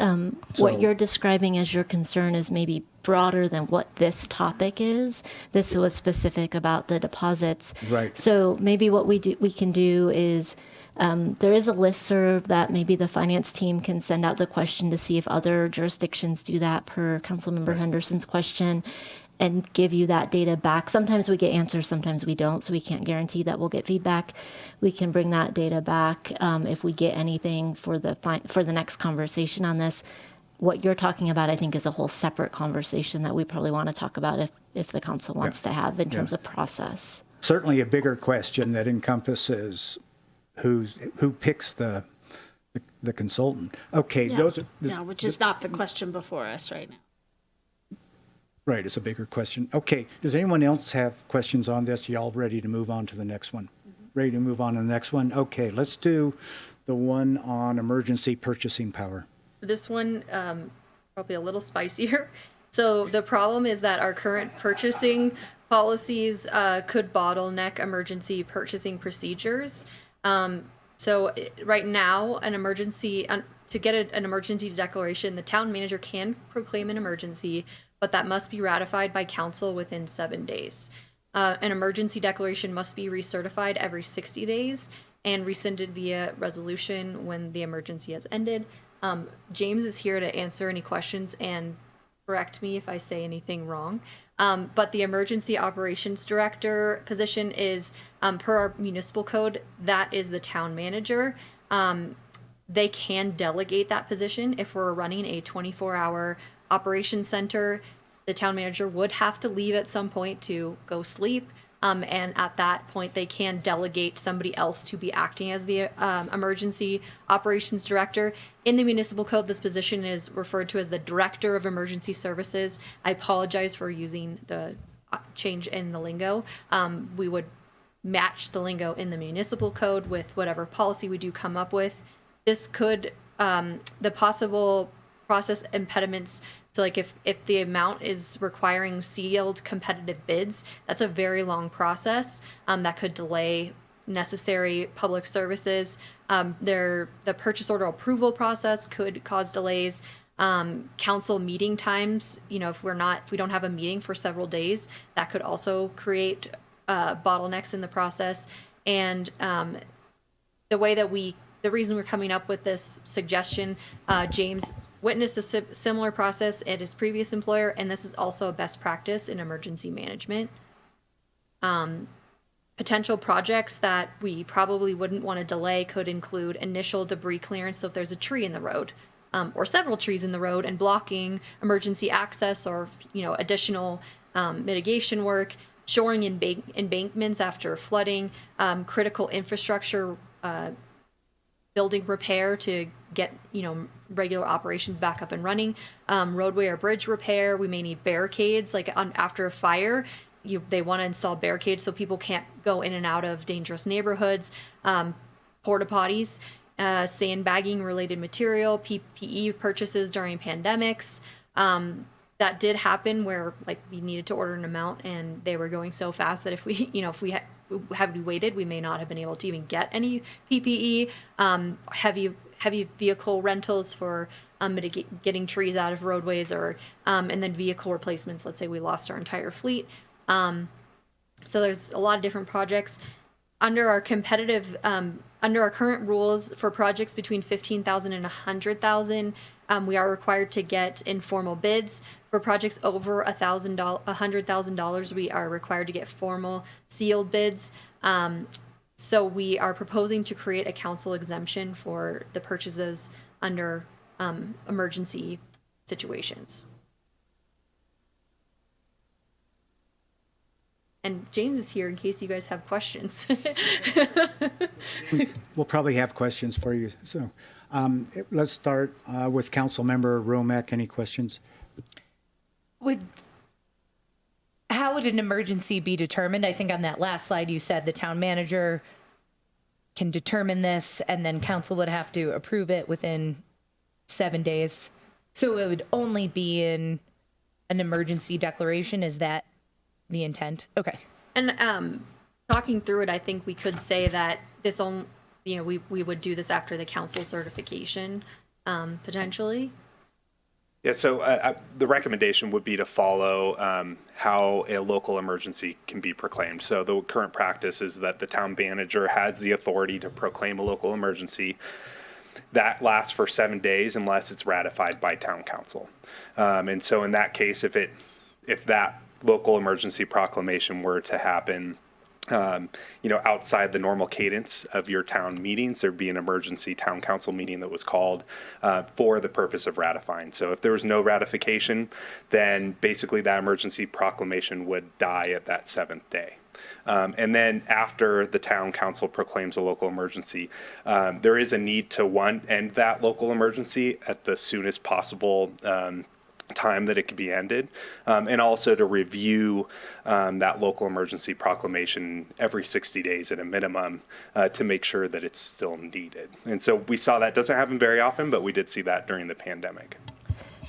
S6: what you're describing as your concern is maybe broader than what this topic is. This was specific about the deposits.
S3: Right.
S6: So maybe what we can do is there is a listserv that maybe the finance team can send out the question to see if other jurisdictions do that per Councilmember Henderson's question and give you that data back. Sometimes we get answers, sometimes we don't, so we can't guarantee that we'll get feedback. We can bring that data back if we get anything for the next conversation on this. What you're talking about, I think, is a whole separate conversation that we probably want to talk about if the council wants to have in terms of process.
S3: Certainly a bigger question that encompasses who picks the consultant. Okay,
S10: which is not the question before us right now.
S3: Right, it's a bigger question. Okay, does anyone else have questions on this? Y'all ready to move on to the next one?
S10: Mm-hmm.
S3: ready to move on to the next one? Okay, let's do the one on emergency purchasing power.
S16: This one, probably a little spicier. So the problem is that our current purchasing policies could bottleneck emergency purchasing procedures. Right now, to get an emergency declaration, the town manager can proclaim an emergency, but that must be ratified by council within 7 days. An emergency declaration must be recertified every 60 days and rescinded via resolution when the emergency has ended. James is here to answer any questions and correct me if I say anything wrong. But the emergency operations director position is, per our municipal code, that is the town manager. They can delegate that position. If we're running a 24-hour operations center, the town manager would have to leave at some point to go sleep. And at that point, they can delegate somebody else to be acting as the emergency operations director. In the municipal code, this position is referred to as the director of emergency services. I apologize for using the change in the lingo. We would match the lingo in the municipal code with whatever policy we do come up with. This could, the possible process impediments, so like if the amount is requiring sealed competitive bids, that's a very long process that could delay necessary public services. The purchase order approval process could cause delays. Council meeting times, if we don't have a meeting for several days, that could also create bottlenecks in the process. And the reason we're coming up with this suggestion, James witnessed a similar process at his previous employer, and this is also a best practice in emergency management. Potential projects that we probably wouldn't want to delay could include initial debris clearance. So if there's a tree in the road, or several trees in the road and blocking emergency access, or additional mitigation work, shoring embankments after flooding, critical infrastructure building repair to get regular operations back up and running, roadway or bridge repair. We may need barricades, like after a fire. They want to install barricades so people can't go in and out of dangerous neighborhoods. Porta potties, sandbagging related material, PPE purchases during pandemics. That did happen where we needed to order an amount and they were going so fast that if we had we waited, we may not have been able to even get any PPE. Heavy vehicle rentals for getting trees out of roadways, or and then vehicle replacements. Let's say we lost our entire fleet. So there's a lot of different projects under our under our current rules for projects between $15,000 and $100,000. We are required to get informal bids. For projects over $100,000, we are required to get formal sealed bids. So we are proposing to create a council exemption for the purchases under emergency situations. And James is here in case you guys have questions.
S3: We'll probably have questions for you. So let's start with Councilmember Romack. Any questions?
S7: How would an emergency be determined? I think on that last slide you said the town manager can determine this and then council would have to approve it within 7 days. So it would only be in an emergency declaration. Is that the intent? Okay.
S16: And talking through it, I think we could say that this we would do this after the council certification, potentially.
S18: Yeah, so the recommendation would be to follow how a local emergency can be proclaimed. So the current practice is that the town manager has the authority to proclaim a local emergency. That lasts for 7 days unless it's ratified by town council. And so in that case, if that local emergency proclamation were to happen outside the normal cadence of your town meetings, there'd be an emergency town council meeting that was called for the purpose of ratifying. So if there was no ratification, then basically that emergency proclamation would die at that 7th day. And then after the town council proclaims a local emergency, there is a need to end that local emergency at the soonest possible time that it could be ended, and also to review that local emergency proclamation every 60 days at a minimum to make sure that it's still needed. And so we saw that doesn't happen very often, but we did see that during the pandemic.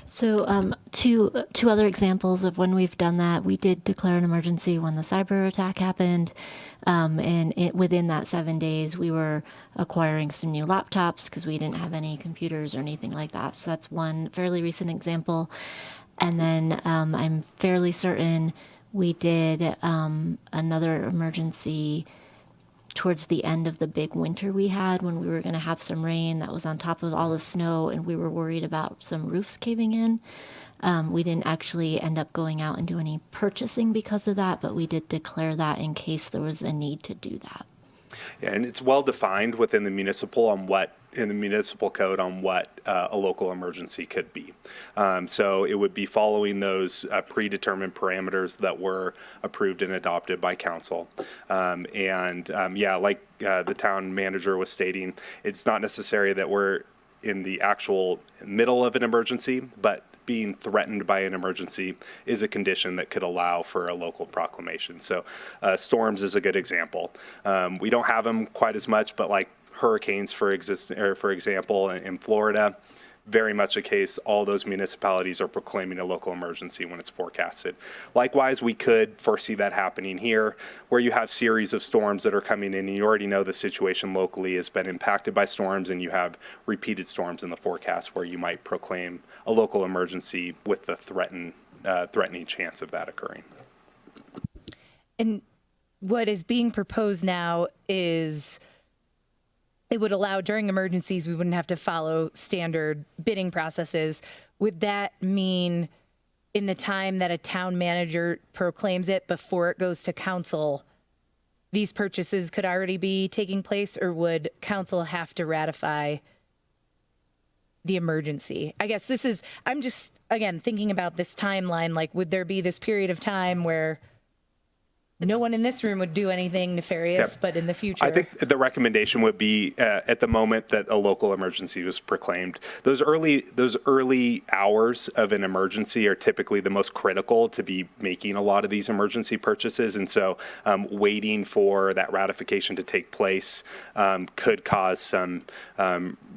S6: So, two other examples of when we've done that. We did declare an emergency when the cyber attack happened, and within that 7 days, we were acquiring some new laptops because we didn't have any computers or anything like that. So that's one fairly recent example. And then I'm fairly certain we did another emergency towards the end of the big winter we had when we were going to have some rain that was on top of all the snow, and we were worried about some roofs caving in. We didn't actually end up going out and do any purchasing because of that, but we did declare that in case there was a need to do that.
S18: Yeah, and it's well defined within the municipal code on what a local emergency could be. So it would be following those predetermined parameters that were approved and adopted by council. Like the town manager was stating, it's not necessary that we're in the actual middle of an emergency, but being threatened by an emergency is a condition that could allow for a local proclamation. So storms is a good example. We don't have them quite as much, but like hurricanes, for example, in Florida, very much a case, all those municipalities are proclaiming a local emergency when it's forecasted. Likewise, we could foresee that happening here, where you have series of storms that are coming in, and you already know the situation locally has been impacted by storms, and you have repeated storms in the forecast where you might proclaim a local emergency with the threatening chance of that occurring.
S7: And what is being proposed now is it would allow during emergencies, we wouldn't have to follow standard bidding processes. Would that mean in the time that a town manager proclaims it before it goes to council, these purchases could already be taking place, or would council have to ratify the emergency? I guess I'm just, again, thinking about this timeline, like, would there be this period of time where no one in this room would do anything nefarious, but in the future?
S18: I think the recommendation would be at the moment that a local emergency was proclaimed. Those early hours of an emergency are typically the most critical to be making a lot of these emergency purchases. And so waiting for that ratification to take place could cause some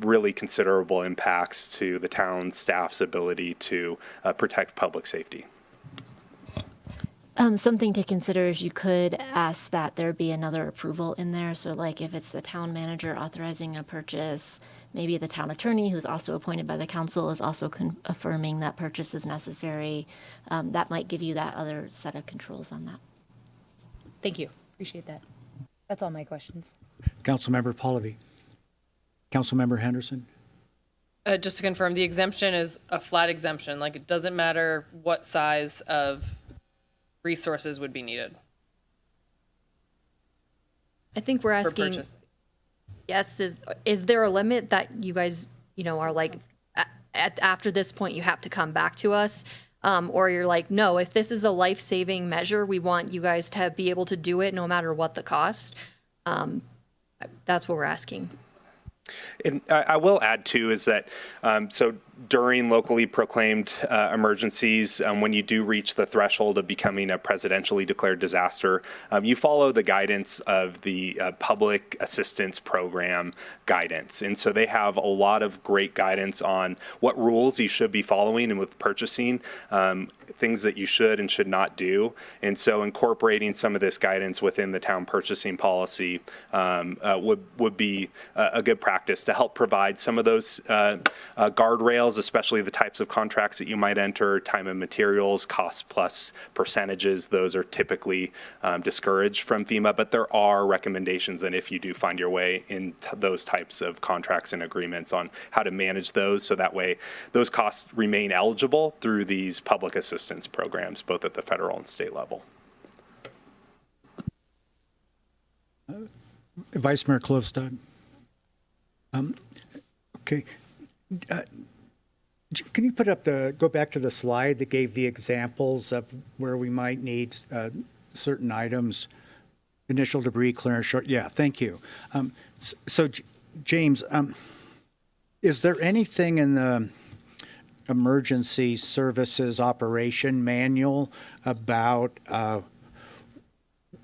S18: really considerable impacts to the town staff's ability to protect public safety.
S6: Something to consider is you could ask that there be another approval in there. So like if it's the town manager authorizing a purchase, maybe the town attorney, who's also appointed by the council, is also affirming that purchase is necessary. That might give you that other set of controls on that.
S7: Thank you. Appreciate that. That's all my questions.
S3: Councilmember Pallavi. Councilmember Henderson.
S8: Just to confirm, the exemption is a flat exemption. Like, it doesn't matter what size of resources would be needed.
S16: I think we're asking, yes, is there a limit that you guys, are like, after this point, you have to come back to us? Or you're like, no, if this is a life-saving measure, we want you guys to be able to do it no matter what the cost. That's what we're asking.
S18: And I will add too is that so during locally proclaimed emergencies, when you do reach the threshold of becoming a presidentially declared disaster, you follow the guidance of the public assistance program guidance. And so they have a lot of great guidance on what rules you should be following and with purchasing, things that you should and should not do. And so incorporating some of this guidance within the town purchasing policy would be a good practice to help provide some of those guardrails, especially the types of contracts that you might enter, time and materials, cost plus percentages. Those are typically discouraged from FEMA, but there are recommendations, and if you do find your way in those types of contracts and agreements on how to manage those, so that way those costs remain eligible through these public assistance programs, both at the federal and state level.
S3: Vice Mayor Klofstad. Okay. Can you put up go back to the slide that gave the examples of where we might need certain items, initial debris clearance, short, yeah, thank you. So James, is there anything in emergency services operation manual about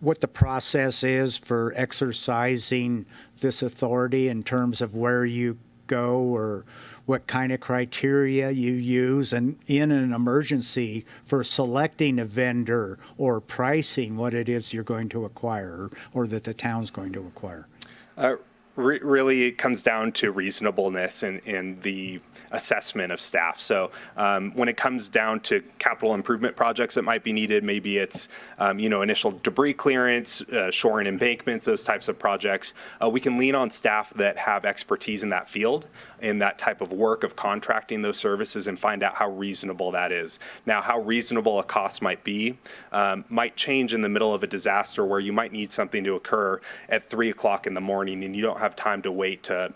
S3: what the process is for exercising this authority in terms of where you go or what kind of criteria you use, and in an emergency for selecting a vendor or pricing what it is you're going to acquire or that the town's going to acquire?
S18: Really, it comes down to reasonableness in the assessment of staff. So when it comes down to capital improvement projects that might be needed, maybe it's initial debris clearance, shoring embankments, those types of projects, we can lean on staff that have expertise in that field, in that type of work of contracting those services, and find out how reasonable that is. Now, how reasonable a cost might be might change in the middle of a disaster where you might need something to occur at 3 o'clock in the morning and you don't have time to wait to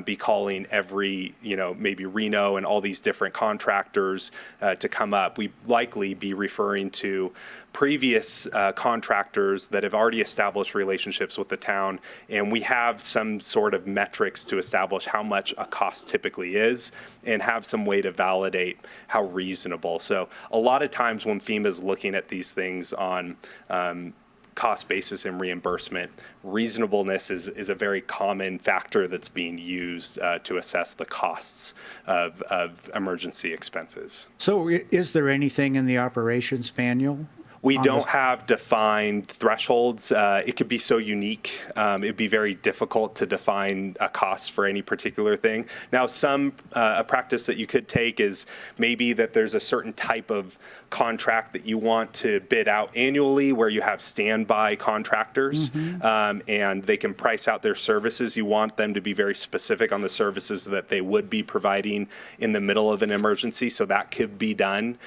S18: be calling every, maybe Reno and all these different contractors to come up. We'd likely be referring to previous contractors that have already established relationships with the town, and we have some sort of metrics to establish how much a cost typically is and have some way to validate how reasonable. So a lot of times when FEMA is looking at these things on cost basis and reimbursement, reasonableness is a very common factor that's being used to assess the costs of emergency expenses.
S3: So is there anything in the operations manual?
S18: We don't have defined thresholds. It could be so unique. It'd be very difficult to define a cost for any particular thing. Now, a practice that you could take is maybe that there's a certain type of contract that you want to bid out annually where you have standby contractors and they can price out their services. You want them to be very specific on the services that they would be providing in the middle of an emergency. So that could be done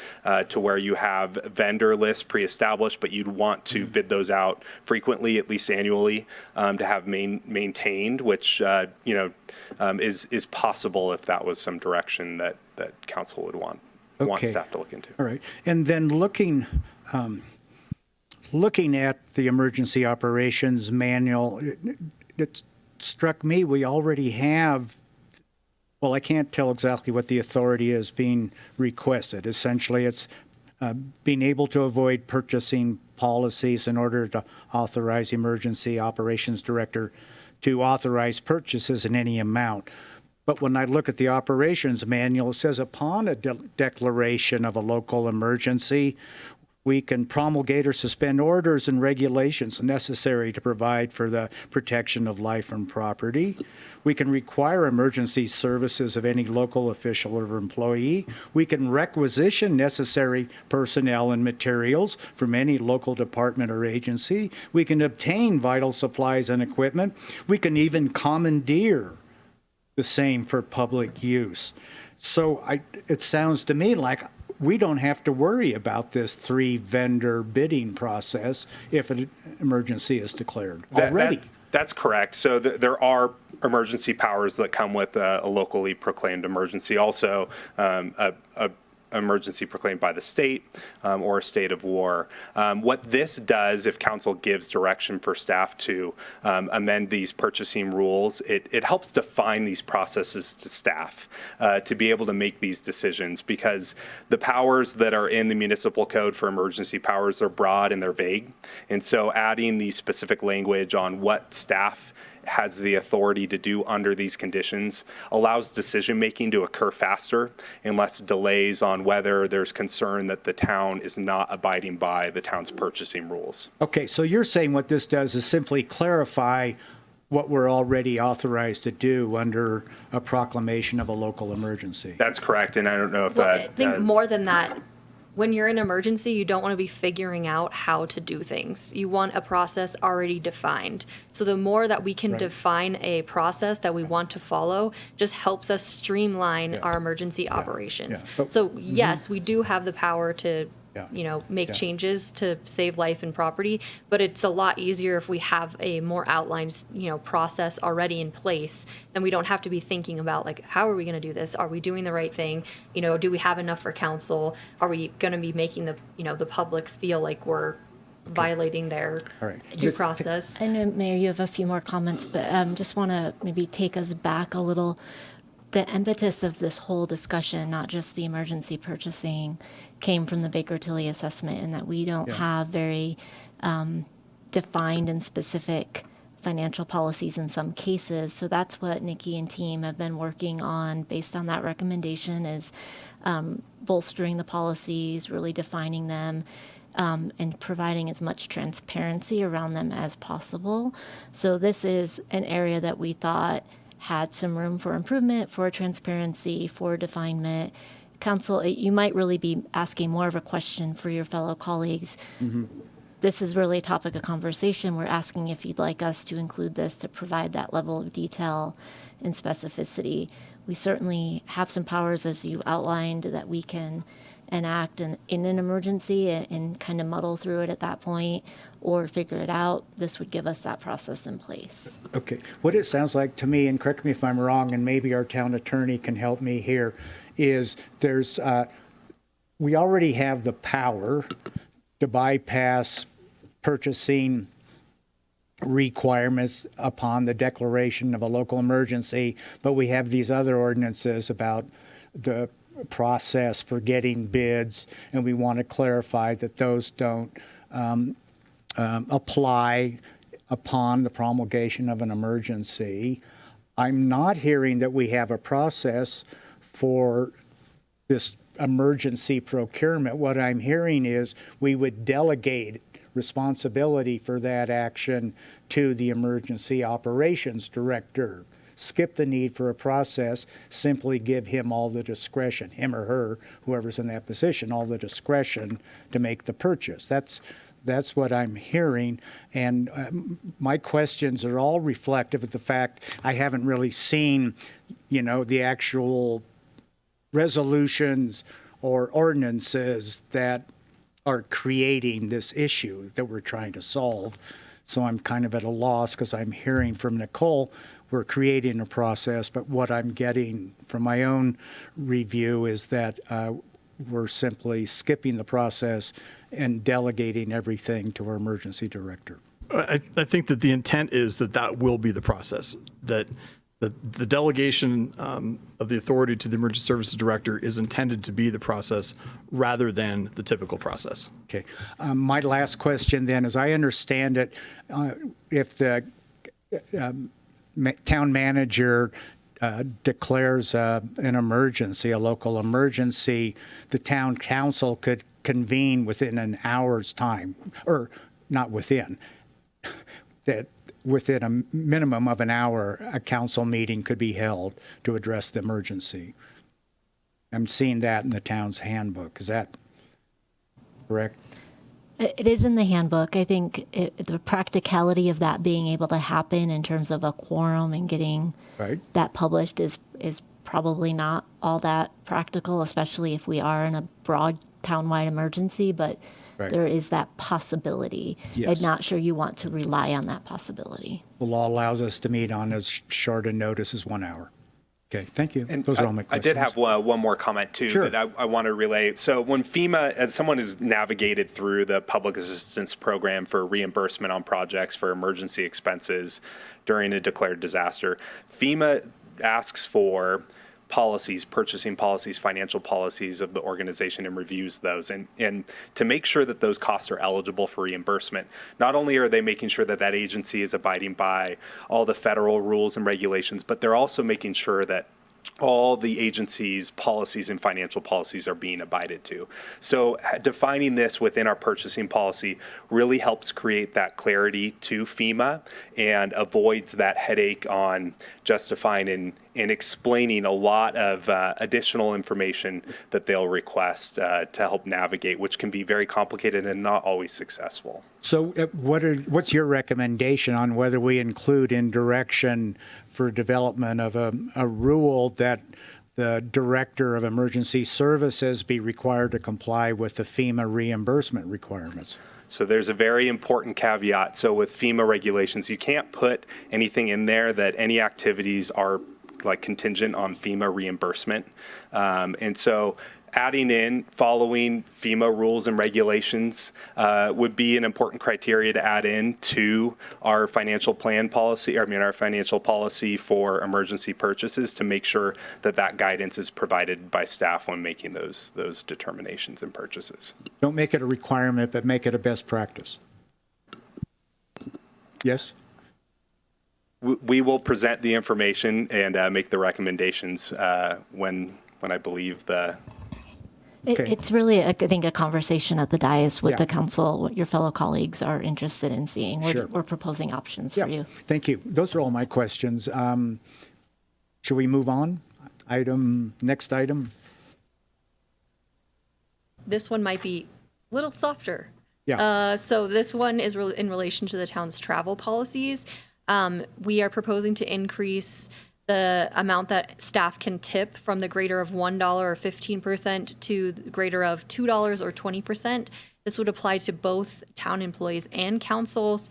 S18: to where you have vendor lists pre-established, but you'd want to bid those out frequently, at least annually, to have maintained, which is possible if that was some direction that council would want staff to look into.
S3: All right, and then looking at the emergency operations manual, it struck me we already have. Well, I can't tell exactly what the authority is being requested. Essentially, it's being able to avoid purchasing policies in order to authorize the emergency operations director to authorize purchases in any amount. But when I look at the operations manual, it says upon a declaration of a local emergency, we can promulgate or suspend orders and regulations necessary to provide for the protection of life and property. We can require emergency services of any local official or employee. We can requisition necessary personnel and materials from any local department or agency. We can obtain vital supplies and equipment. We can even commandeer the same for public use. So it sounds to me like we don't have to worry about this 3-vendor bidding process if an emergency is declared already.
S18: That's correct. So there are emergency powers that come with a locally proclaimed emergency. Also, a emergency proclaimed by the state or a state of war. What this does, if council gives direction for staff to amend these purchasing rules, it helps define these processes to staff to be able to make these decisions, because the powers that are in the municipal code for emergency powers are broad and they're vague. And so adding the specific language on what staff has the authority to do under these conditions allows decision making to occur faster and less delays on whether there's concern that the town is not abiding by the town's purchasing rules.
S3: Okay, so you're saying what this does is simply clarify what we're already authorized to do under a proclamation of a local emergency.
S18: That's correct, and I don't know if
S16: I think more than that, when you're in emergency, you don't want to be figuring out how to do things. You want a process already defined. So the more that we can define a process that we want to follow, just helps us streamline our emergency operations. So yes, we do have the power to make changes to save life and property, but it's a lot easier if we have a more outlined, process already in place. Then we don't have to be thinking about, like, how are we going to do this? Are we doing the right thing? Do we have enough for council? Are we going to be making the public feel like we're violating their due process?
S6: I know, Mayor, you have a few more comments, but just want to maybe take us back a little. the impetus of this whole discussion, not just the emergency purchasing, came from the Baker Tilly assessment, and that we don't have very defined and specific financial policies in some cases. So that's what Nikki and team have been working on based on that recommendation, is bolstering the policies, really defining them, and providing as much transparency around them as possible. So this is an area that we thought had some room for improvement, for transparency, for definement. Council, you might really be asking more of a question for your fellow colleagues. This is really a topic of conversation. We're asking if you'd like us to include this to provide that level of detail and specificity. We certainly have some powers, as you outlined, that we can enact in an emergency and kind of muddle through it at that point or figure it out. This would give us that process in place.
S3: Okay. What it sounds like to me, and correct me if I'm wrong, and maybe our town attorney can help me here, is we already have the power to bypass purchasing requirements upon the declaration of a local emergency, but we have these other ordinances about the process for getting bids, and we want to clarify that those don't apply upon the promulgation of an emergency. I'm not hearing that we have a process for this emergency procurement. What I'm hearing is we would delegate responsibility for that action to the emergency operations director. Skip the need for a process, simply give him all the discretion, him or her, whoever's in that position, all the discretion to make the purchase. That's what I'm hearing, and my questions are all reflective of the fact I haven't really seen, the actual resolutions or ordinances that are creating this issue that we're trying to solve. So I'm kind of at a loss because I'm hearing from Nicole, we're creating a process, but what I'm getting from my own review is that we're simply skipping the process and delegating everything to our emergency director.
S15: I think that the intent is that will be the process, that the delegation of the authority to the emergency services director is intended to be the process rather than the typical process.
S3: Okay. My last question then, as I understand it, if the town manager declares an emergency, a local emergency, the town council could convene within an hour's time, or not within, that within a minimum of an hour, a council meeting could be held to address the emergency. I'm seeing that in the town's handbook. Is that correct?
S6: It is in the handbook. I think the practicality of that being able to happen in terms of a quorum and getting that published is probably not all that practical, especially if we are in a broad townwide emergency, but there is that possibility.
S3: Yes.
S6: I'm not sure you want to rely on that possibility.
S3: The law allows us to meet on as short a notice as 1 hour. Okay, thank you. Those are all my questions.
S18: I did have one more comment too that I want to relay. So when FEMA, as someone who's navigated through the public assistance program for reimbursement on projects for emergency expenses during a declared disaster, FEMA asks for policies, purchasing policies, financial policies of the organization, and reviews those. And to make sure that those costs are eligible for reimbursement, not only are they making sure that that agency is abiding by all the federal rules and regulations, but they're also making sure that all the agency's policies and financial policies are being abided to. So defining this within our purchasing policy really helps create that clarity to FEMA and avoids that headache on justifying and explaining a lot of additional information that they'll request to help navigate, which can be very complicated and not always successful.
S3: So what's your recommendation on whether we include in direction for development of a rule that the director of emergency services be required to comply with the FEMA reimbursement requirements?
S18: So there's a very important caveat. So with FEMA regulations, you can't put anything in there that any activities are like contingent on FEMA reimbursement. And so adding in following FEMA rules and regulations would be an important criteria to add in to our financial plan policy, our financial policy for emergency purchases, to make sure that that guidance is provided by staff when making those determinations and purchases.
S3: Don't make it a requirement, but make it a best practice. Yes?
S18: We will present the information and make the recommendations when I believe the.
S6: It's really, I think, a conversation at the dais with
S3: Yeah.
S6: the council, what your fellow colleagues are interested in seeing.
S3: Sure.
S6: We're proposing options
S3: Yeah.
S6: for you.
S3: Thank you. Those are all my questions. Should we move on? Next item?
S16: This one might be a little softer.
S3: Yeah.
S16: So this one is in relation to the town's travel policies. We are proposing to increase the amount that staff can tip from the greater of $1 or 15% to the greater of $2 or 20%. This would apply to both town employees and councils.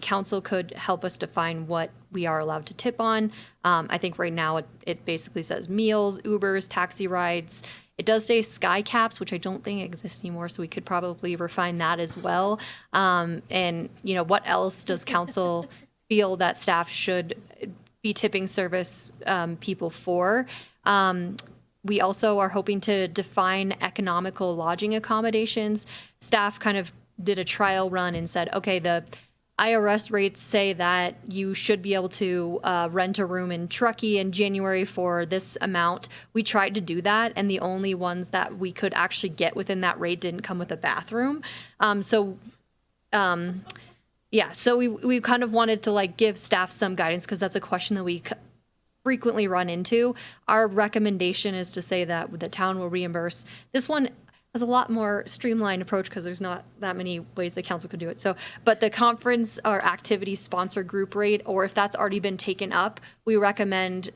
S16: Council could help us define what we are allowed to tip on. I think right now it basically says meals, Ubers, taxi rides. It does say sky caps, which I don't think exist anymore, so we could probably refine that as well. And, what else does council feel that staff should be tipping service people for? We also are hoping to define economical lodging accommodations. Staff kind of did a trial run and said, okay, the IRS rates say that you should be able to rent a room in Truckee in January for this amount. We tried to do that, and the only ones that we could actually get within that rate didn't come with a bathroom. So we kind of wanted to give staff some guidance, because that's a question that we frequently run into. Our recommendation is to say that the town will reimburse. This one has a lot more streamlined approach because there's not that many ways the council could do it. So, but the conference or activity sponsor group rate, or if that's already been taken up, we recommend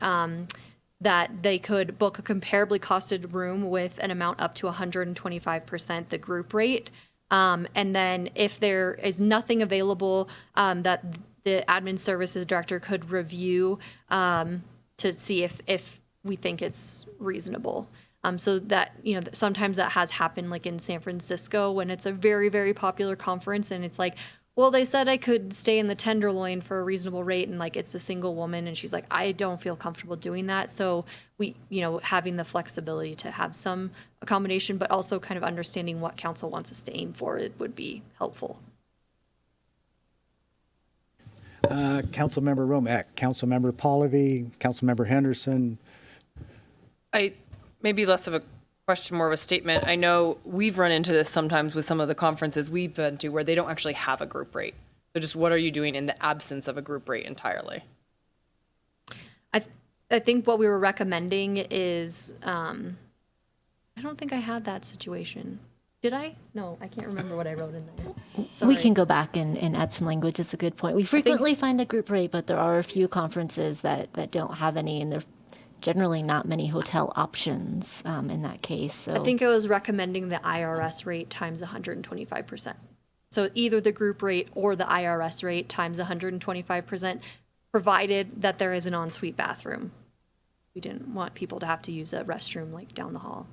S16: that they could book a comparably costed room with an amount up to 125% the group rate. And then if there is nothing available, that the admin services director could review to see if we think it's reasonable. So that, sometimes that has happened, like in San Francisco, when it's a very, very popular conference and it's like, well, they said I could stay in the Tenderloin for a reasonable rate, and it's a single woman, and she's like, I don't feel comfortable doing that. So we, having the flexibility to have some accommodation, but also kind of understanding what council wants us to aim for, it would be helpful.
S3: Councilmember Romack, Councilmember Pallavi, Councilmember Henderson.
S8: Maybe less of a question, more of a statement. I know we've run into this sometimes with some of the conferences we've been to where they don't actually have a group rate. So just what are you doing in the absence of a group rate entirely?
S16: I think what we were recommending is, I don't think I had that situation. Did I? No, I can't remember what I wrote in there. Sorry.
S6: We can go back and add some language. It's a good point. We frequently find a group rate, but there are a few conferences that don't have any, and they're generally not many hotel options in that case. So
S16: I think I was recommending the IRS rate times 125%. So either the group rate or the IRS rate times 125%, provided that there is an ensuite bathroom. We didn't want people to have to use a restroom down the hall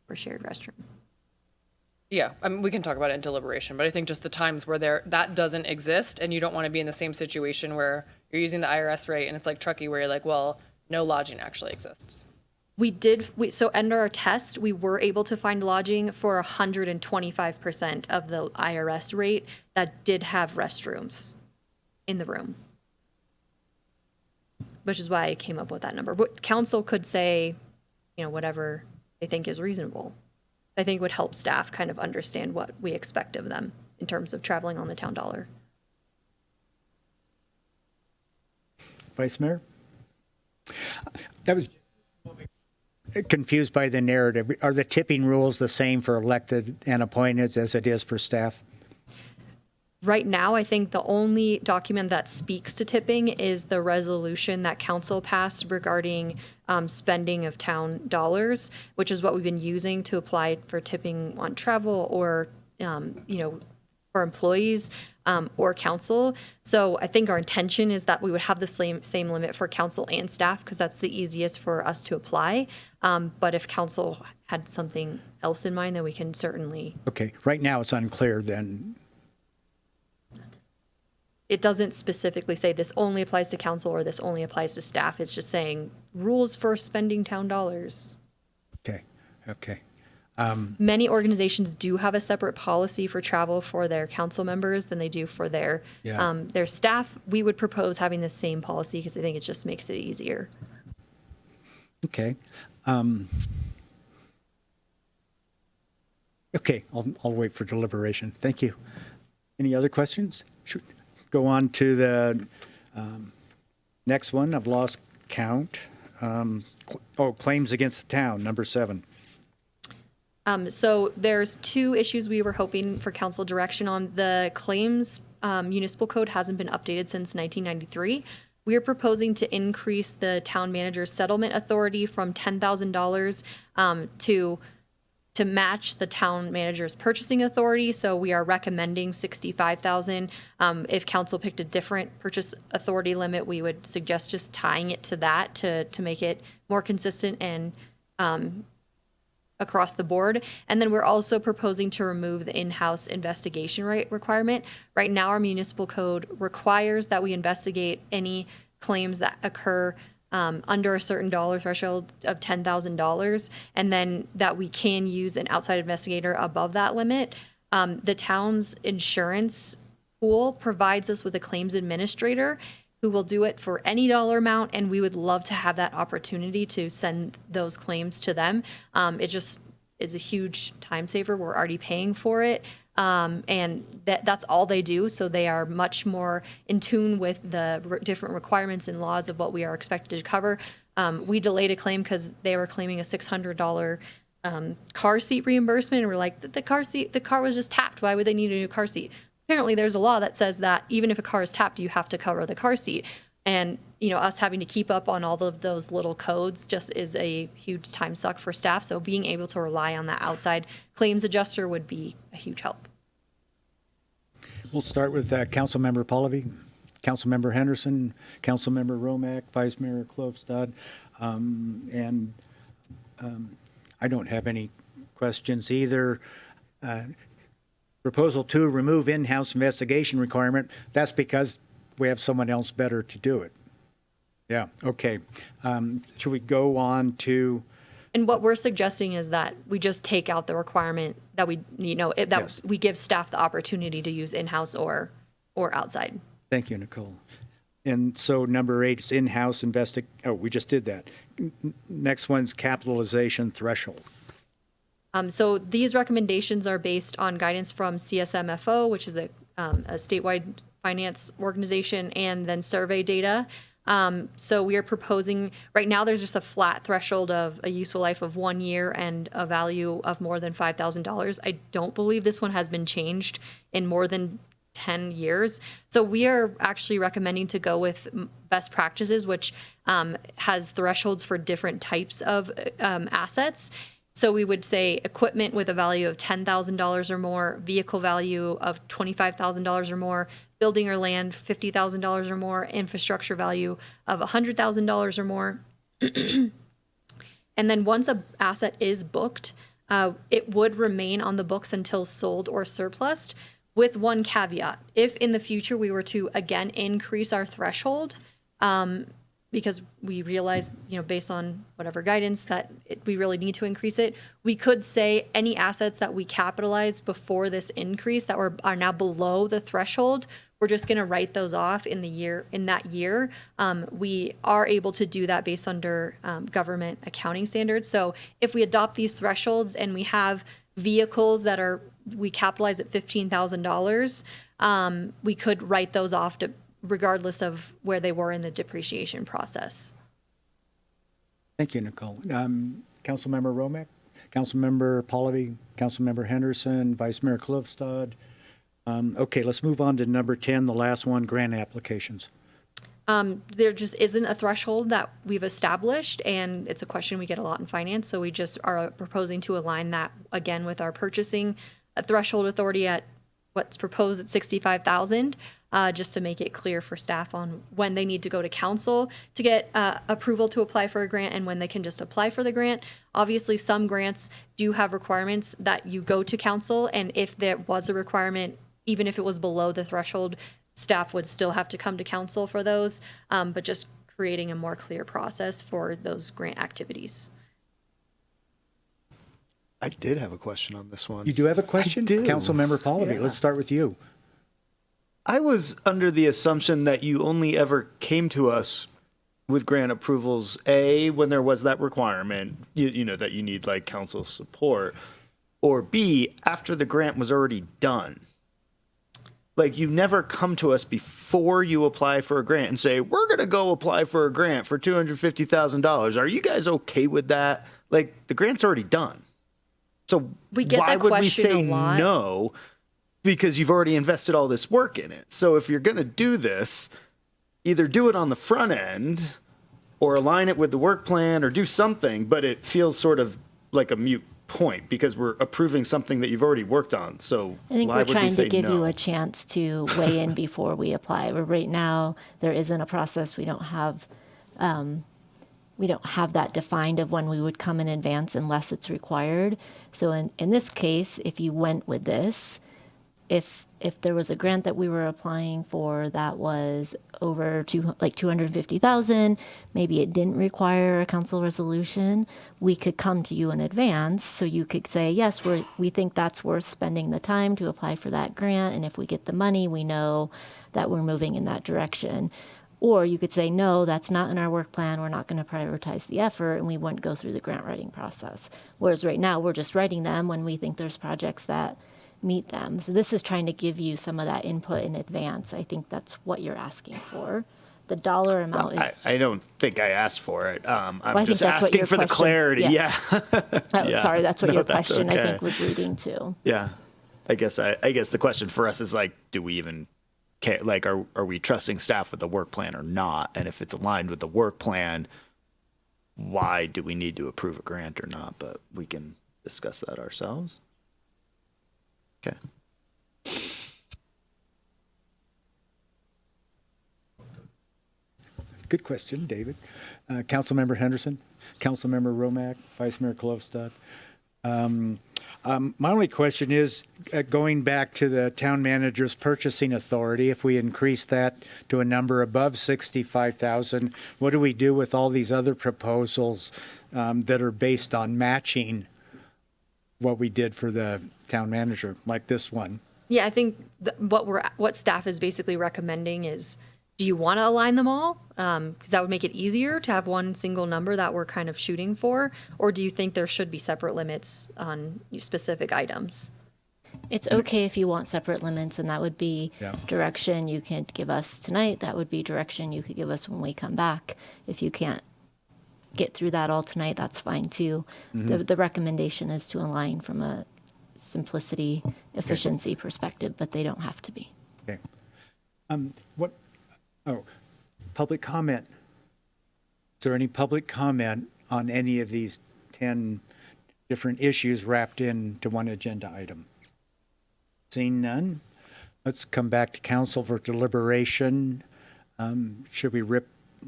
S16: or shared restroom.
S8: Yeah, we can talk about it in deliberation, but I think just the times where that doesn't exist, and you don't want to be in the same situation where you're using the IRS rate and it's like Truckee, where you're like, well, no lodging actually exists.
S16: So under our test, we were able to find lodging for 125% of the IRS rate that did have restrooms in the room, which is why I came up with that number. But council could say, whatever they think is reasonable. I think would help staff kind of understand what we expect of them in terms of traveling on the town dollar.
S3: Vice Mayor? I was confused by the narrative. Are the tipping rules the same for elected and appointed as it is for staff?
S16: Right now, I think the only document that speaks to tipping is the resolution that council passed regarding spending of town dollars, which is what we've been using to apply for tipping on travel or, for employees or council. So I think our intention is that we would have the same limit for council and staff because that's the easiest for us to apply. But if council had something else in mind, then we can certainly.
S3: Okay, right now it's unclear then.
S16: It doesn't specifically say this only applies to council or this only applies to staff. It's just saying rules for spending town dollars.
S3: Okay.
S16: Many organizations do have a separate policy for travel for their council members than they do for their staff. We would propose having the same policy because I think it just makes it easier.
S3: Okay. Okay, I'll wait for deliberation. Thank you. Any other questions? Should go on to the next one. I've lost count. Claims against the town, number 7.
S16: So there's 2 issues we were hoping for council direction on. The claims municipal code hasn't been updated since 1993. We are proposing to increase the town manager's settlement authority from $10,000 to match the town manager's purchasing authority. So we are recommending $65,000. If council picked a different purchase authority limit, we would suggest just tying it to that to make it more consistent and across the board. And then we're also proposing to remove the in-house investigation requirement. Right now, our municipal code requires that we investigate any claims that occur under a certain dollar threshold of $10,000, and then that we can use an outside investigator above that limit. The town's insurance pool provides us with a claims administrator who will do it for any dollar amount, and we would love to have that opportunity to send those claims to them. It just is a huge time saver. We're already paying for it. And that's all they do. So they are much more in tune with the different requirements and laws of what we are expected to cover. We delayed a claim because they were claiming a $600 car seat reimbursement. And we're like, the car was just tapped. Why would they need a new car seat? Apparently there's a law that says that even if a car is tapped, you have to cover the car seat. And, us having to keep up on all of those little codes just is a huge time suck for staff. So being able to rely on that outside claims adjuster would be a huge help.
S3: We'll start with Councilmember Pallavi, Councilmember Henderson, Councilmember Romack, Vice Mayor Klofstad. And I don't have any questions either. Proposal 2, remove in-house investigation requirement. That's because we have someone else better to do it. Yeah, okay. Should we go on to?
S16: And what we're suggesting is that we just take out the requirement that we,
S3: Yes.
S16: we give staff the opportunity to use in-house or outside.
S3: Thank you, Nicole. And so number 8 is in-house we just did that. Next one's capitalization threshold.
S16: So these recommendations are based on guidance from CSMFO, which is a statewide finance organization, and then survey data. So we are proposing, right now there's just a flat threshold of a useful life of 1 year and a value of more than $5,000. I don't believe this one has been changed in more than 10 years. So we are actually recommending to go with best practices, which has thresholds for different types of assets. So we would say equipment with a value of $10,000 or more, vehicle value of $25,000 or more, building or land $50,000 or more, infrastructure value of $100,000 or more. And then once an asset is booked, it would remain on the books until sold or surplused, with one caveat. If in the future we were to again increase our threshold, because we realize, based on whatever guidance that we really need to increase it, we could say any assets that we capitalized before this increase that are now below the threshold, we're just going to write those off in that year. We are able to do that based under government accounting standards. So if we adopt these thresholds and we have vehicles that we capitalize at $15,000, we could write those off regardless of where they were in the depreciation process.
S3: Thank you, Nicole. Councilmember Romack, Councilmember Pallavi, Councilmember Henderson, Vice Mayor Klofstad. Okay, let's move on to number 10, the last one, grant applications.
S16: There just isn't a threshold that we've established, and it's a question we get a lot in finance. So we just are proposing to align that again with our purchasing threshold authority at what's proposed at 65,000, just to make it clear for staff on when they need to go to council to get approval to apply for a grant and when they can just apply for the grant. Obviously, some grants do have requirements that you go to council, and if there was a requirement, even if it was below the threshold, staff would still have to come to council for those, but just creating a more clear process for those grant activities.
S19: I did have a question on this one.
S3: You do have a question? Councilmember Pallaby, let's start with you.
S9: I was under the assumption that you only ever came to us with grant approvals, A, when there was that requirement, you know, that you need like council support, or B, after the grant was already done. Like, you never come to us before you apply for a grant and say, we're going to go apply for a grant for $250,000. Are you guys okay with that? Like, the grant's already done. So
S16: We get
S9: why
S16: that
S9: would we
S16: question
S9: say
S16: a lot.
S9: no? Because you've already invested all this work in it. So if you're going to do this, either do it on the front end or align it with the work plan or do something, but it feels sort of like a moot point because we're approving something that you've already worked on. So
S6: I think
S9: why
S6: we're
S9: would we
S6: trying to
S9: say
S6: give
S9: no?
S6: you a chance to weigh in before we apply. Where right now there isn't a process. We don't have that defined of when we would come in advance unless it's required. So in this case, if you went with this, if there was a grant that we were applying for that was over like 250,000, maybe it didn't require a council resolution, we could come to you in advance. So you could say, yes, we think that's worth spending the time to apply for that grant. And if we get the money, we know that we're moving in that direction. Or you could say, no, that's not in our work plan. We're not going to prioritize the effort, and we wouldn't go through the grant writing process. Whereas right now, we're just writing them when we think there's projects that meet them. So this is trying to give you some of that input in advance. I think that's what you're asking for. The dollar amount is.
S9: I don't think I asked for it. I'm
S6: I think
S9: just
S6: that's what
S9: asking
S6: your
S9: for the
S6: question-
S9: clarity.
S6: yeah.
S9: Yeah.
S6: Sorry, that's what
S9: No,
S6: your
S9: that's
S6: question I
S9: okay.
S6: think was leading to.
S9: Yeah. I guess the question for us is like, do we even care? Like, are we trusting staff with the work plan or not? And if it's aligned with the work plan, why do we need to approve a grant or not? But we can discuss that ourselves. Okay.
S3: Good question, David. Councilmember Henderson, Councilmember Romack, Vice Mayor Klofstad. My only question is, going back to the town manager's purchasing authority, if we increase that to a number above 65,000, what do we do with all these other proposals that are based on matching what we did for the town manager, like this one?
S16: Yeah, I think what staff is basically recommending is, do you want to align them all? Because that would make it easier to have one single number that we're kind of shooting for. Or do you think there should be separate limits on specific items?
S6: It's okay if you want separate limits, and that would be
S3: Yeah.
S6: direction you could give us tonight. That would be direction you could give us when we come back. If you can't get through that all tonight, that's fine too. The recommendation is to align from a simplicity, efficiency perspective, but they don't have to be.
S3: Okay. Public comment. Is there any public comment on any of these 10 different issues wrapped into one agenda item? Seeing none, let's come back to council for deliberation. Should we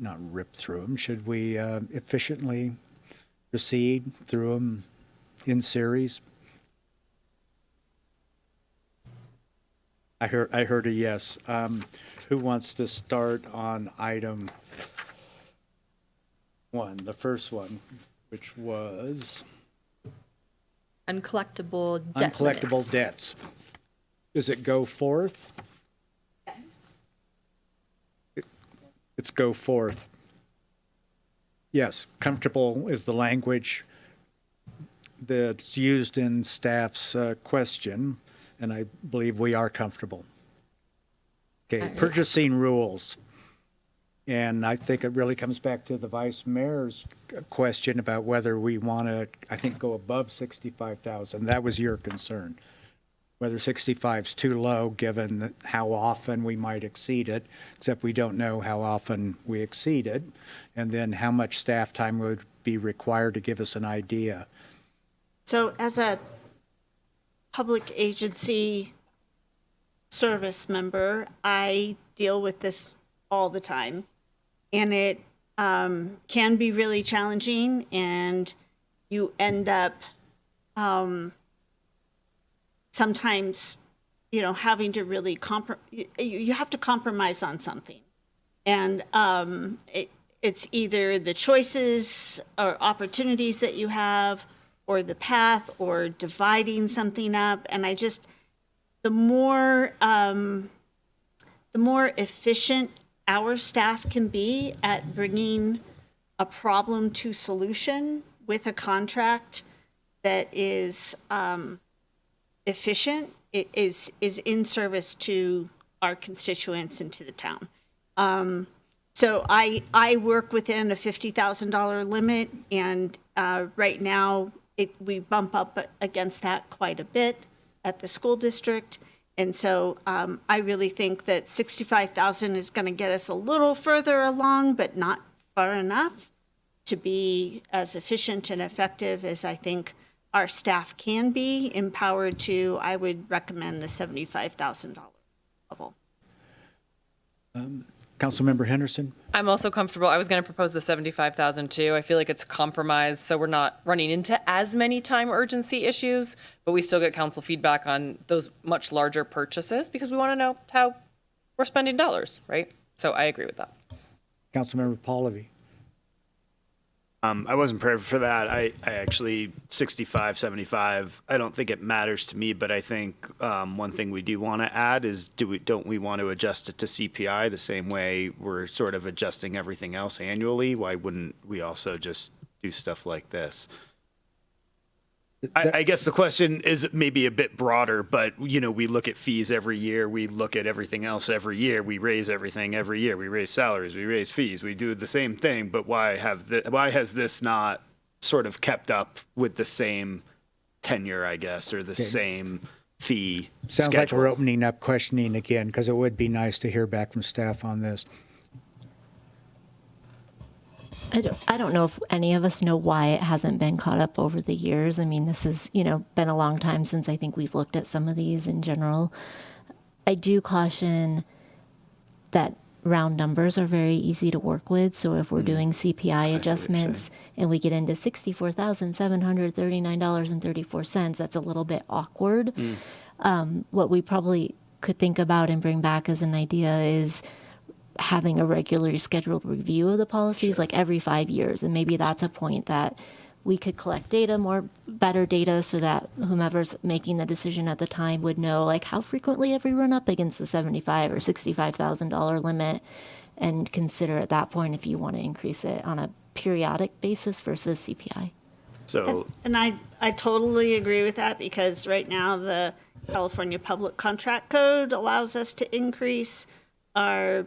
S3: not rip through them, should we efficiently proceed through them in series? I heard a yes. Who wants to start on item 1, the first one, which was
S16: Uncollectible debt
S3: uncollectible
S16: limits.
S3: debts? Does it go forth?
S16: Yes.
S3: It's go forth. Yes, comfortable is the language that's used in staff's question, and I believe we are comfortable. Okay, purchasing rules. And I think it really comes back to the vice mayor's question about whether we want to, I think, go above 65,000. That was your concern. Whether 65 is too low, given how often we might exceed it, except we don't know how often we exceed it, and then how much staff time would be required to give us an idea.
S10: So as a public agency service member, I deal with this all the time. And it can be really challenging, and you end up sometimes, having to really you have to compromise on something. And it's either the choices or opportunities that you have, or the path, or dividing something up. And the more efficient our staff can be at bringing a problem to solution with a contract that is efficient, it is in service to our constituents and to the town. So I work within a $50,000 limit, and right now we bump up against that quite a bit at the school district. And so I really think that 65,000 is going to get us a little further along, but not far enough to be as efficient and effective as I think our staff can be empowered to. I would recommend the $75,000 level.
S3: Councilmember Henderson?
S8: I'm also comfortable. I was going to propose the 75,000 too. I feel like it's compromised, so we're not running into as many time urgency issues, but we still get council feedback on those much larger purchases because we want to know how we're spending dollars, right? So I agree with that.
S3: Councilmember Pallavi?
S9: I wasn't prepared for that. I actually, 65, 75, I don't think it matters to me, but I think one thing we do want to add is don't we want to adjust it to CPI the same way we're sort of adjusting everything else annually? Why wouldn't we also just do stuff like this? I guess the question is maybe a bit broader, but we look at fees every year. We look at everything else every year. We raise everything every year. We raise salaries. We raise fees. We do the same thing. But why has this not sort of kept up with the same tenure, I guess, or the same fee
S3: Sounds
S9: schedule?
S3: like we're opening up questioning again, because it would be nice to hear back from staff on this.
S6: I don't know if any of us know why it hasn't been caught up over the years. I mean, this has, been a long time since I think we've looked at some of these in general. I do caution that round numbers are very easy to work with. So if we're doing CPI adjustments and we get into $64,739.34, that's a little bit awkward. What we probably could think about and bring back as an idea is having a regularly scheduled review of the policies, like every 5 years. And maybe that's a point that we could collect better data, so that whomever's making the decision at the time would know, like, how frequently have we run up against the $75,000 or $65,000 limit, and consider at that point if you want to increase it on a periodic basis versus CPI.
S9: So,
S10: and I totally agree with that, because right now the California Public Contract Code allows us to increase our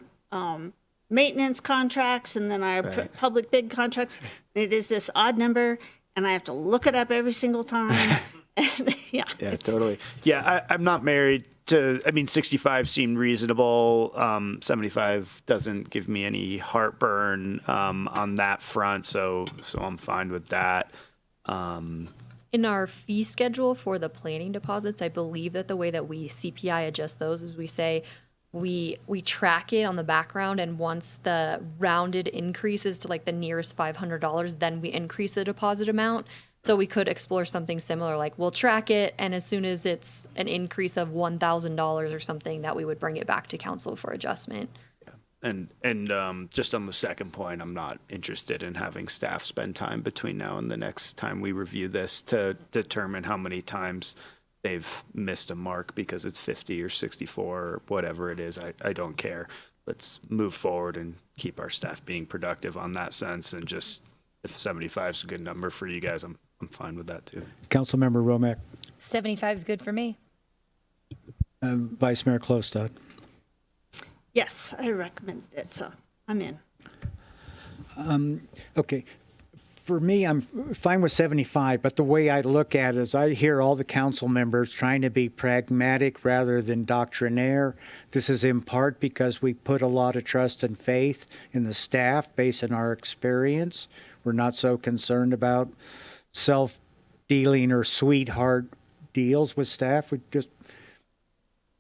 S10: maintenance contracts and then our public bid contracts. It is this odd number, and I have to look it up every single time. And,
S9: yeah, totally. Yeah, I'm not married to, 65 seemed reasonable. 75 doesn't give me any heartburn on that front, so I'm fine with that.
S16: In our fee schedule for the planning deposits, I believe that the way that we CPI adjust those is we say we track it on the background, and once the rounded increases to like the nearest $500, then we increase the deposit amount. So we could explore something similar, like we'll track it, and as soon as it's an increase of $1,000 or something, that we would bring it back to council for adjustment.
S9: And just on the second point, I'm not interested in having staff spend time between now and the next time we review this to determine how many times they've missed a mark because it's 50 or 64 or whatever it is. I don't care. Let's move forward and keep our staff being productive on that sense. And just, if 75 is a good number for you guys, I'm fine with that too.
S3: Councilmember Romack?
S7: 75 is good for me.
S3: Vice Mayor Klostad?
S10: yes, I recommended it, so I'm in.
S3: Okay. For me, I'm fine with 75, but the way I look at it is I hear all the council members trying to be pragmatic rather than doctrinaire. This is in part because we put a lot of trust and faith in the staff based on our experience. We're not so concerned about self-dealing or sweetheart deals with staff. We just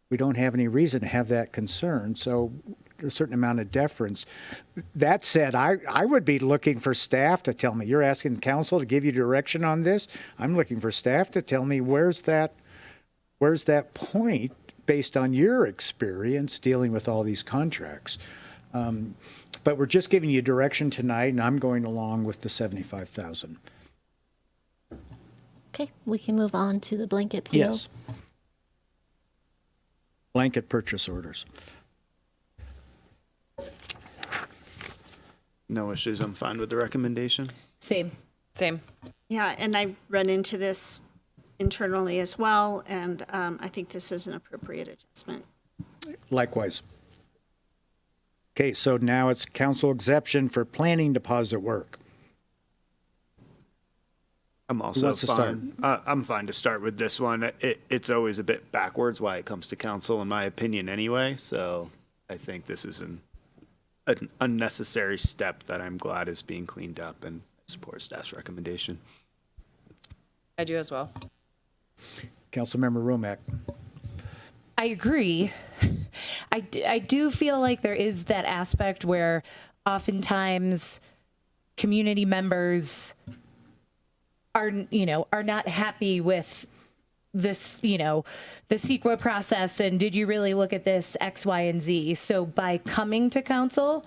S3: we don't have any reason to have that concern. So a certain amount of deference. That said, I would be looking for staff to tell me. You're asking council to give you direction on this. I'm looking for staff to tell me where's that point based on your experience dealing with all these contracts. But we're just giving you direction tonight, and I'm going along with the 75,000.
S6: Okay, we can move on to the blanket PO.
S3: Yes. Blanket purchase orders.
S9: No issues. I'm fine with the recommendation.
S7: Same.
S10: Yeah, and I run into this internally as well, and I think this is an appropriate adjustment.
S3: Likewise. Okay, so now it's council exception for planning deposit work.
S9: I'm also
S3: wants to start?
S9: fine. I'm fine to start with this one. It's always a bit backwards why it comes to council, in my opinion, anyway. So I think this is an unnecessary step that I'm glad is being cleaned up, and support staff's recommendation.
S8: I do as well.
S3: Councilmember Romack.
S7: I agree. I do feel like there is that aspect where oftentimes community members are not happy with this, the CEQA process, and did you really look at this X, Y, and Z? So by coming to council,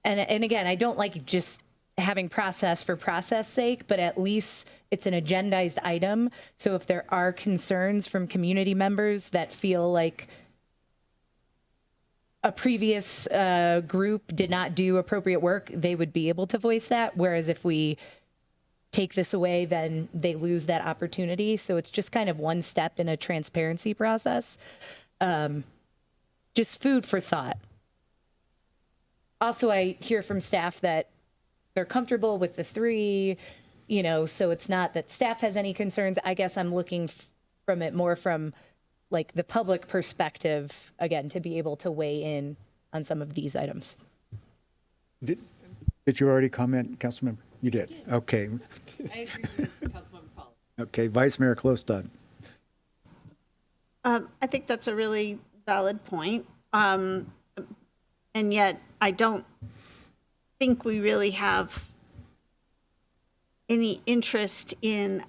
S7: and again, I don't like just having process for process sake, but at least it's an agendized item. So if there are concerns from community members that feel like a previous group did not do appropriate work, they would be able to voice that. Whereas if we take this away, then they lose that opportunity. So it's just kind of one step in a transparency process. Just food for thought. Also, I hear from staff that they're comfortable with the 3, so it's not that staff has any concerns. I guess I'm looking from it more from like the public perspective, again, to be able to weigh in on some of these items.
S3: Did you already comment, Councilmember? You did. Okay.
S8: I agree with Councilmember Paul.
S3: Okay, Vice Mayor Klostad.
S10: I think that's a really valid point. And yet I don't think we really have any interest in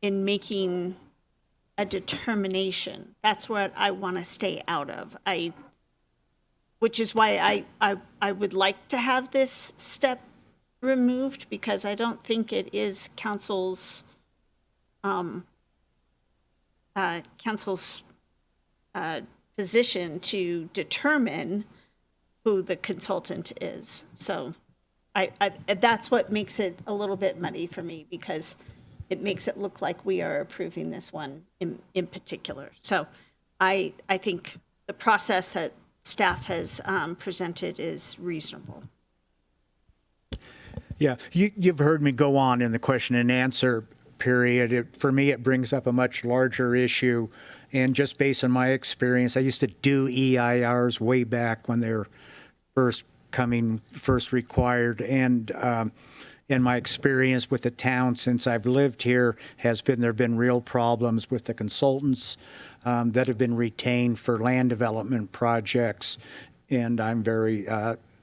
S10: making a determination. That's what I want to stay out of. Which is why I would like to have this step removed, because I don't think it is council's position to determine who the consultant is. So I that's what makes it a little bit muddy for me, because it makes it look like we are approving this one in particular. So I think the process that staff has presented is reasonable.
S3: Yeah, you've heard me go on in the question and answer period. For me, it brings up a much larger issue. And just based on my experience, I used to do EIRs way back when they were first required. And in my experience with the town since I've lived here there have been real problems with the consultants that have been retained for land development projects. And I'm very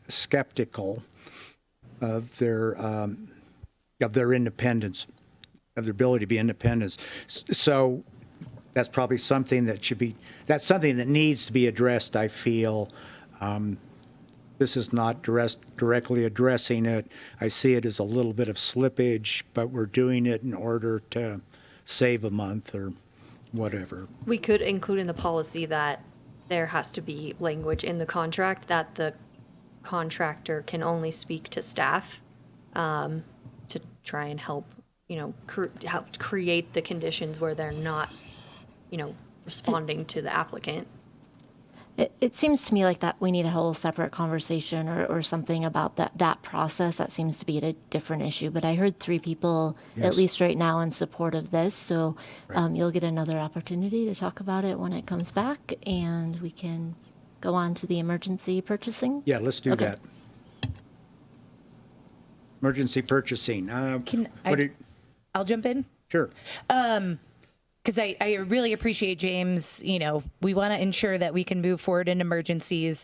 S3: skeptical of their independence, of their ability to be independent. So that's probably something that's something that needs to be addressed, I feel. This is not directly addressing it. I see it as a little bit of slippage, but we're doing it in order to save a month or whatever.
S16: We could include in the policy that there has to be language in the contract that the contractor can only speak to staff to try and help, help create the conditions where they're not, responding to the applicant.
S6: It seems to me like that we need a whole separate conversation or something about that process. That seems to be a different issue. But I heard 3 people, at least right now, in support of this. So you'll get another opportunity to talk about it when it comes back, and we can go on to the emergency purchasing.
S3: Yeah, let's do that. Emergency purchasing.
S7: I'll jump in?
S3: Sure.
S7: Because because I really appreciate James. We want to ensure that we can move forward in emergencies.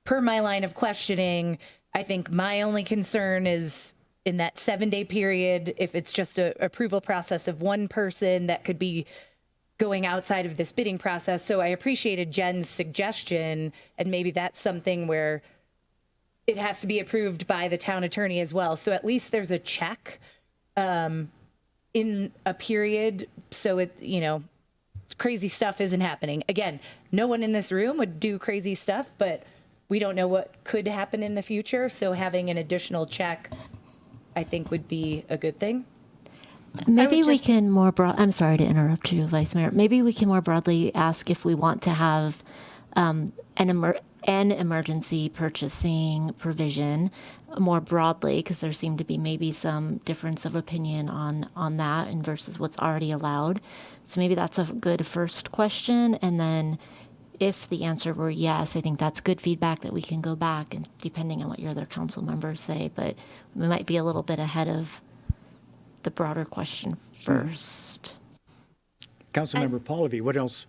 S7: Per my line of questioning, I think my only concern is in that 7-day period, if it's just a approval process of one person, that could be going outside of this bidding process. So I appreciated Jen's suggestion, and maybe that's something where it has to be approved by the town attorney as well. So at least there's a check in a period, so crazy stuff isn't happening. Again, no one in this room would do crazy stuff, but we don't know what could happen in the future. So having an additional check, I think, would be a good thing.
S6: Maybe we can more broad. I'm sorry to interrupt you, Vice Mayor. Maybe we can more broadly ask if we want to have an emergency purchasing provision more broadly, because there seemed to be maybe some difference of opinion on that and versus what's already allowed. So maybe that's a good first question. And then if the answer were yes, I think that's good feedback that we can go back and depending on what your other council members say, but we might be a little bit ahead of the broader question first.
S3: Councilmember Pallavi, what else?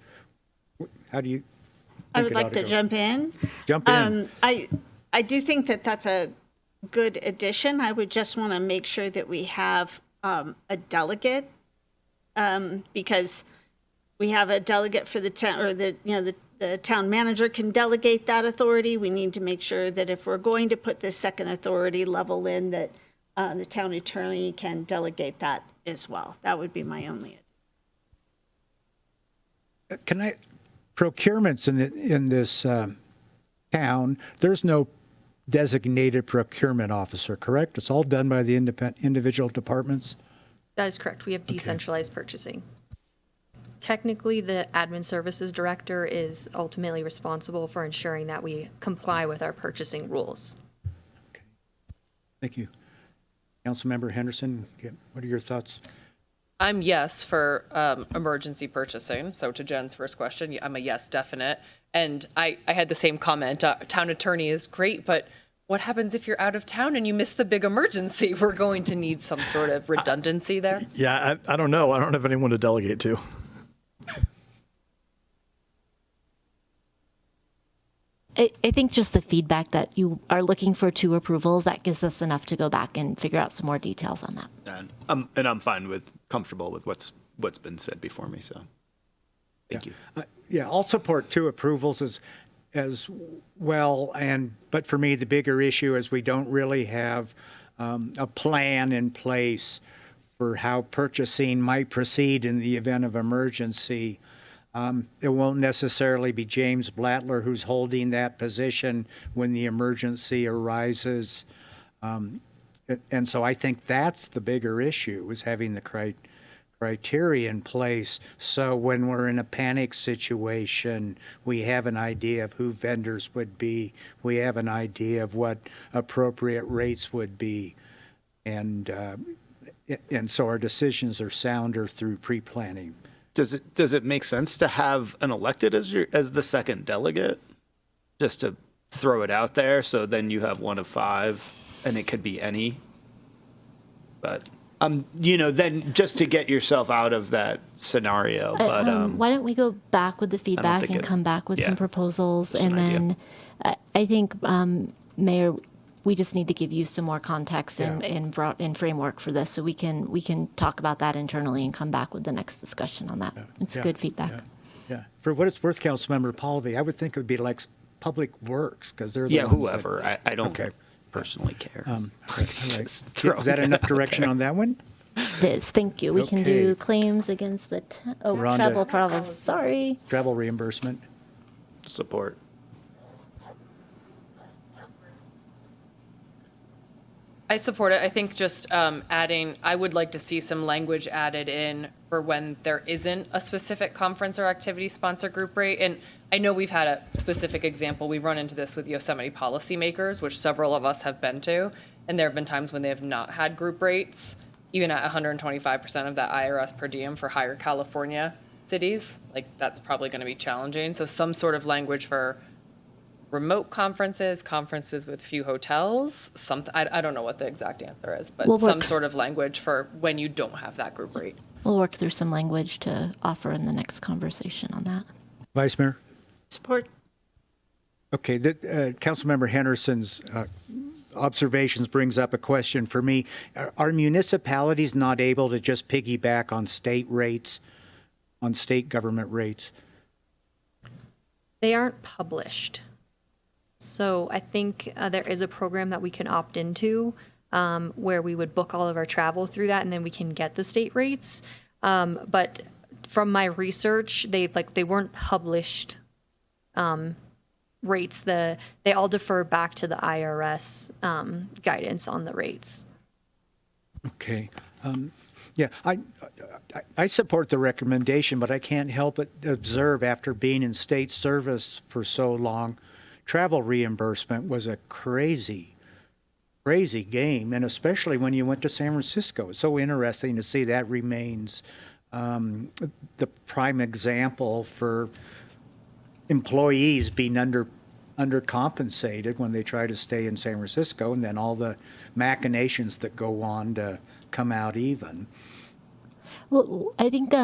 S3: How do you?
S10: I would like to jump in.
S3: Jump in.
S10: I do think that that's a good addition. I would just want to make sure that we have a delegate, because we have a delegate for the town, or the town manager can delegate that authority. We need to make sure that if we're going to put this second authority level in, that the town attorney can delegate that as well. That would be my only.
S3: Procurements in this town, there's no designated procurement officer, correct? It's all done by the individual departments?
S16: That is correct. We have decentralized purchasing. Technically, the admin services director is ultimately responsible for ensuring that we comply with our purchasing rules.
S3: Okay. Thank you. Councilmember Henderson, what are your thoughts?
S8: I'm yes for emergency purchasing. So to Jen's first question, I'm a yes, definite. And I had the same comment. Town attorney is great, but what happens if you're out of town and you miss the big emergency? We're going to need some sort of redundancy there.
S15: Yeah, I don't know. I don't have anyone to delegate to.
S6: I think just the feedback that you are looking for 2 approvals, that gives us enough to go back and figure out some more details on that.
S9: And I'm comfortable with what's been said before me. So, thank you.
S3: Yeah, I'll support 2 approvals as well. But for me, the bigger issue is we don't really have a plan in place for how purchasing might proceed in the event of emergency. It won't necessarily be James Blattler who's holding that position when the emergency arises. And so I think that's the bigger issue, is having the criteria in place. So when we're in a panic situation, we have an idea of who vendors would be. We have an idea of what appropriate rates would be. And so our decisions are sounder through pre-planning.
S9: Does it make sense to have an elected as the second delegate, just to throw it out there? So then you have one of 5, and it could be any. But then just to get yourself out of that scenario. But
S6: why don't we go back with the feedback and come back with some proposals, and then I think Mayor, we just need to give you some more context and framework for this, so we can talk about that internally and come back with the next discussion on that. It's good feedback.
S3: Yeah. For what it's worth, Councilmember Pallavi, I would think it would be like Public Works, because they're the ones
S9: whoever. I don't personally care.
S3: Is that enough direction on that one?
S6: It is. Thank you. We can do claims against the travel problems. Sorry.
S3: Travel reimbursement.
S9: Support.
S8: I support it. I think just I would like to see some language added in for when there isn't a specific conference or activity sponsor group rate. And I know we've had a specific example. We've run into this with Yosemite policymakers, which several of us have been to. And there have been times when they have not had group rates, even at 125% of that IRS per diem for higher California cities. Like, that's probably going to be challenging. So some sort of language for remote conferences with few hotels, I don't know what the exact answer is, but some sort of language for when you don't have that group rate.
S6: we'll work through some language to offer in the next conversation on that.
S3: Vice Mayor?
S10: Support.
S3: Okay, Councilmember Henderson's observations brings up a question for me. Are municipalities not able to just piggyback on state rates, on state government rates?
S16: They aren't published. So I think there is a program that we can opt into where we would book all of our travel through that, and then we can get the state rates. But from my research, they weren't published rates. They all defer back to the IRS guidance on the rates.
S3: Okay. Yeah, I support the recommendation, but I can't help but observe after being in state service for so long, travel reimbursement was a crazy game, and especially when you went to San Francisco. It's so interesting to see that remains the prime example for employees being undercompensated when they try to stay in San Francisco, and then all the machinations that go on to come out even.
S6: Well, I think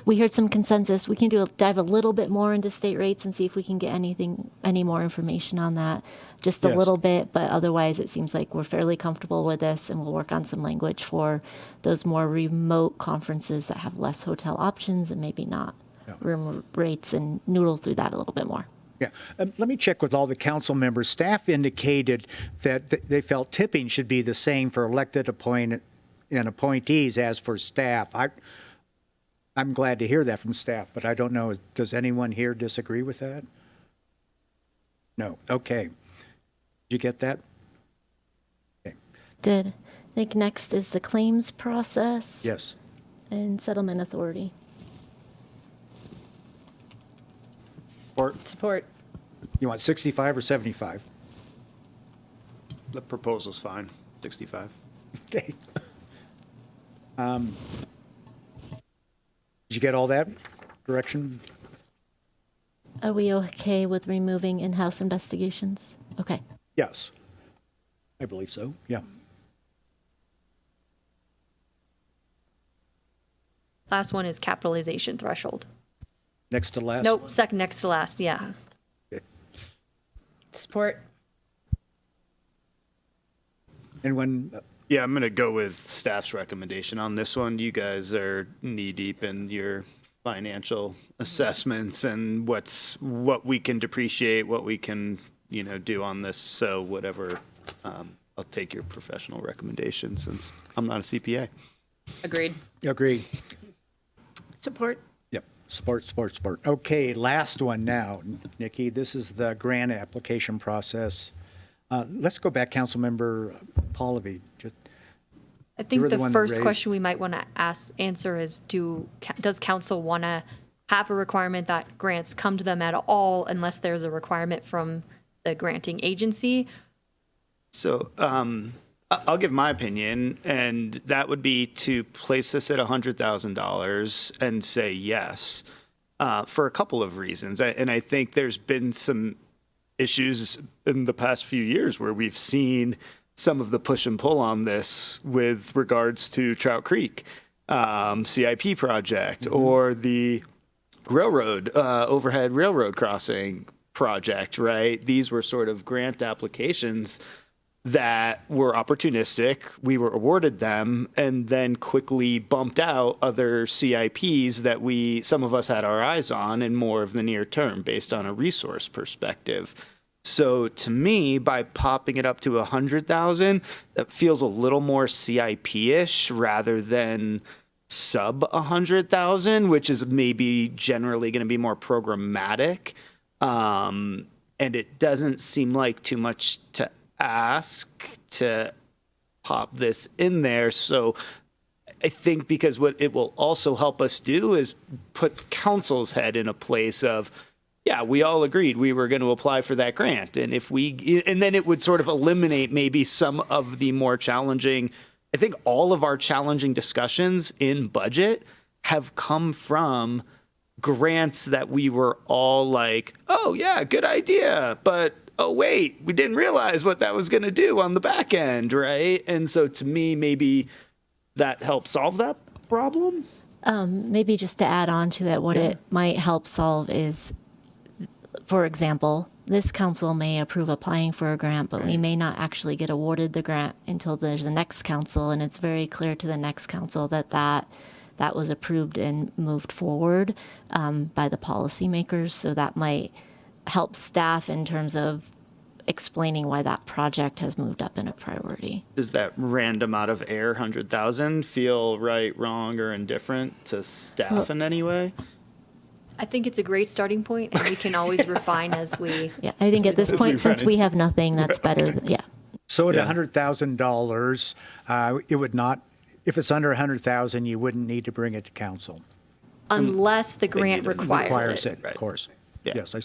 S6: we heard some consensus. We can dive a little bit more into state rates and see if we can get any more information on that, just a little bit. But otherwise, it seems like we're fairly comfortable with this, and we'll work on some language for those more remote conferences that have less hotel options and maybe not room rates, and noodle through that a little bit more.
S3: Yeah. Let me check with all the council members. Staff indicated that they felt tipping should be the same for elected and appointees as for staff. I'm glad to hear that from staff, but I don't know, does anyone here disagree with that? No. Okay. Did you get that? Okay.
S6: Did. I think next is the claims process.
S3: Yes.
S6: And settlement authority.
S9: Support.
S3: You want 65 or 75?
S9: The proposal's fine. 65.
S3: Okay. Did you get all that direction?
S6: Are we okay with removing in-house investigations? Okay.
S3: Yes. I believe so. Yeah.
S16: Last one is capitalization threshold.
S3: Next to last?
S16: Nope, second next to last, yeah.
S3: Okay.
S7: Support.
S3: And when...
S9: Yeah, I'm going to go with staff's recommendation on this one. You guys are knee deep in your financial assessments and what we can depreciate, what we can, do on this. So whatever, I'll take your professional recommendation since I'm not a CPA.
S8: Agreed.
S3: Agreed.
S10: Support.
S3: Yep. Support. Okay, last one now, Nikki. This is the grant application process. Let's go back, Councilmember Pallavi.
S14: I think the first question we might want to answer is, does council want to have a requirement that grants come to them at all unless there's a requirement from the granting agency?
S9: So I'll give my opinion, and that would be to place this at $100,000 and say yes for a couple of reasons. And I think there's been some issues in the past few years where we've seen some of the push and pull on this with regards to Trout Creek CIP project or the railroad, overhead railroad crossing project, right? These were sort of grant applications that were opportunistic. We were awarded them and then quickly bumped out other CIPs that some of us had our eyes on in more of the near term based on a resource perspective. So to me, by popping it up to 100,000, that feels a little more CIP-ish rather than sub 100,000, which is maybe generally going to be more programmatic. And it doesn't seem like too much to ask to pop this in there. So I think because what it will also help us do is put council's head in a place of, yeah, we all agreed we were going to apply for that grant. And and then it would sort of eliminate maybe some of the more challenging, I think all of our challenging discussions in budget have come from grants that we were all like, oh yeah, good idea. But oh wait, we didn't realize what that was going to do on the back end, right? And so to me, maybe that helps solve that problem?
S6: Maybe just to add on to that, what it might help solve is, for example, this council may approve applying for a grant, but we may not actually get awarded the grant until there's the next council, and it's very clear to the next council that was approved and moved forward by the policymakers. So that might help staff in terms of explaining why that project has moved up in a priority.
S9: Does that random out of air 100,000 feel right, wrong, or indifferent to staff in any way?
S16: I think it's a great starting point, and we can always refine as we.
S6: Yeah, I think at this point, since we have nothing, that's better. Yeah.
S3: So at $100,000, it would not, if it's under 100,000, you wouldn't need to bring it to council.
S16: Unless the grant requires it.
S3: Of course.
S9: Yeah.
S3: Yes,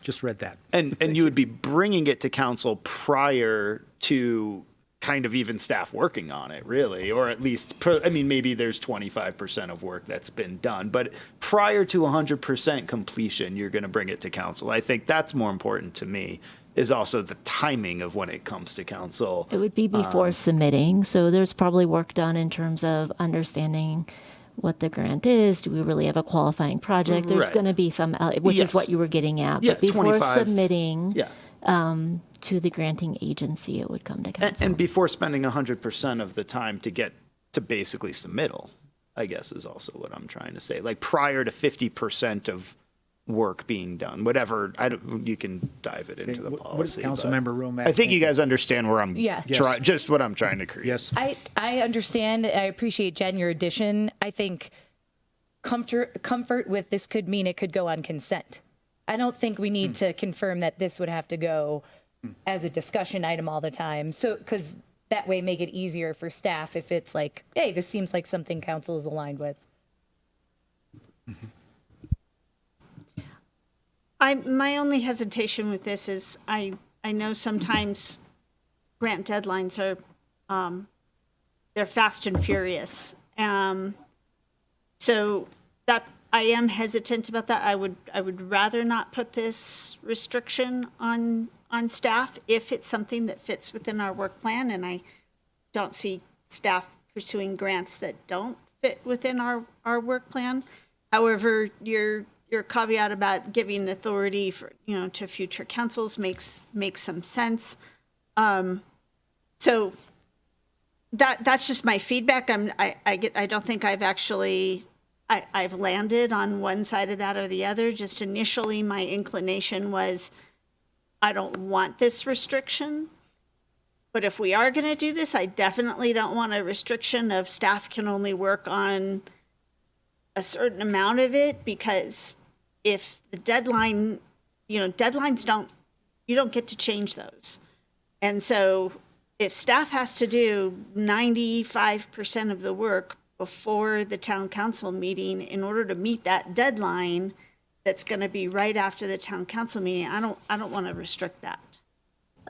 S3: just read that.
S9: And you would be bringing it to council prior to kind of even staff working on it, really, or at least, maybe there's 25% of work that's been done, but prior to 100% completion, you're going to bring it to council. I think that's more important to me, is also the timing of when it comes to council.
S6: It would be before submitting, so there's probably work done in terms of understanding what the grant is. Do we really have a qualifying project? There's going to be some, which is what you were getting at.
S9: Yeah,
S6: but before
S9: 25.
S6: submitting to the granting agency, it would come to council.
S9: And before spending 100% of the time to get to basically submittal, I guess is also what I'm trying to say. Like prior to 50% of work being done, whatever. You can dive it into the policy.
S3: What does Councilmember Romack
S9: I think you guys understand where I'm. Just what I'm trying to create.
S3: Yes.
S7: I understand. I appreciate, Jen, your addition. I think comfort with this could mean it could go on consent. I don't think we need to confirm that this would have to go as a discussion item all the time. So, because that way make it easier for staff if it's like, hey, this seems like something council is aligned with.
S10: My only hesitation with this is I know sometimes grant deadlines are they're fast and furious. So that I am hesitant about that. I would rather not put this restriction on staff if it's something that fits within our work plan, and I don't see staff pursuing grants that don't fit within our work plan. However, your caveat about giving authority for to future councils makes some sense. So that's just my feedback. I don't think I've actually I've landed on one side of that or the other. Just initially, my inclination was I don't want this restriction. But if we are going to do this, I definitely don't want a restriction of staff can only work on a certain amount of it, because if the deadline, deadlines you don't get to change those. And so if staff has to do 95% of the work before the town council meeting in order to meet that deadline that's going to be right after the town council meeting, I don't want to restrict that.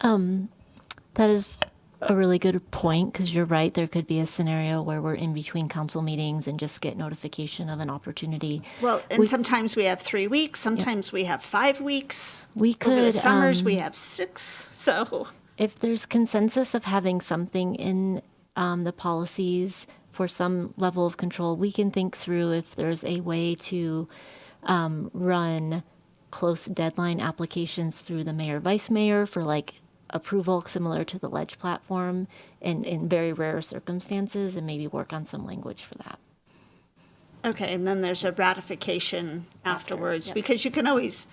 S6: That is a really good point, because you're right. There could be a scenario where we're in between council meetings and just get notification of an opportunity.
S10: Well, and sometimes we have 3 weeks. Sometimes we have 5 weeks.
S6: We could,
S10: over the summers we have 6. So
S6: if there's consensus of having something in the policies for some level of control, we can think through if there's a way to run close deadline applications through the mayor, vice mayor for approval similar to the ledge platform in very rare circumstances, and maybe work on some language for that.
S10: Okay, and then there's a ratification afterwards, because you can always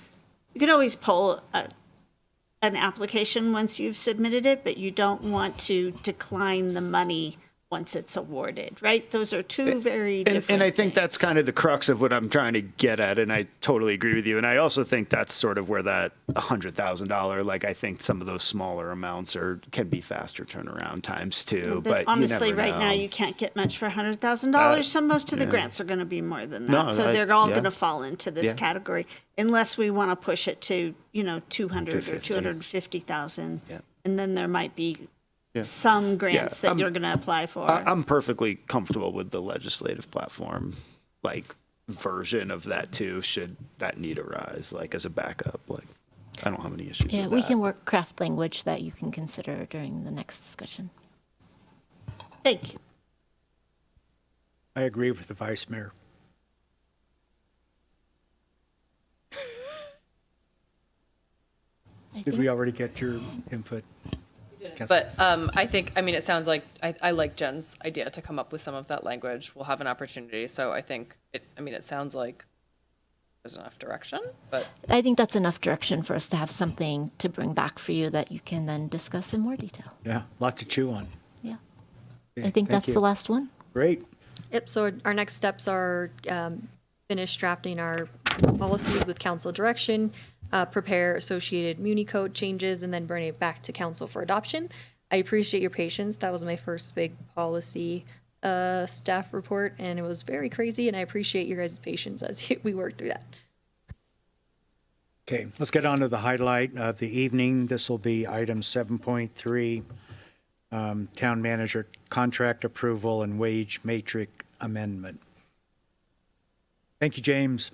S10: pull an application once you've submitted it, but you don't want to decline the money once it's awarded, right? Those are two very different
S9: And I think
S10: things.
S9: that's kind of the crux of what I'm trying to get at, and I totally agree with you. And I also think that's sort of where that $100,000, I think some of those smaller amounts can be faster turnaround times too. But
S10: honestly,
S9: you never
S10: right
S9: know.
S10: now you can't get much for $100,000. So most of the grants are going to be more than that.
S9: No,
S10: So they're all
S9: yeah.
S10: going to fall into this
S9: Yeah.
S10: category, unless we want to push it to 200 or
S9: 250.
S10: 250,000,
S9: Yeah.
S10: and then there might be
S9: Yeah.
S10: some grants that you're going to apply for.
S9: I'm perfectly comfortable with the legislative platform, version of that too, should that need arise, as a backup. I don't have any issues
S6: Yeah,
S9: with
S6: we
S9: that.
S6: can craft language that you can consider during the next discussion.
S10: Thank you.
S3: I agree with the vice mayor. Did we already get your input?
S8: But I think, I mean, it sounds like, I like Jen's idea to come up with some of that language. We'll have an opportunity. So I think it sounds like there's enough direction, but
S6: I think that's enough direction for us to have something to bring back for you that you can then discuss in more detail.
S3: Yeah, a lot to chew on.
S6: Yeah.
S3: Okay,
S6: I think
S3: thank
S6: that's
S3: you.
S6: the last one.
S3: Great.
S16: Yep, so our next steps are finish drafting our policies with council direction, prepare associated Muni code changes, and then bring it back to council for adoption. I appreciate your patience. That was my first big policy staff report, and it was very crazy, and I appreciate your guys' patience as we work through that.
S3: Okay, let's get on to the highlight of the evening. This will be item 7.3, town manager contract approval and wage matrix amendment. Thank you, James.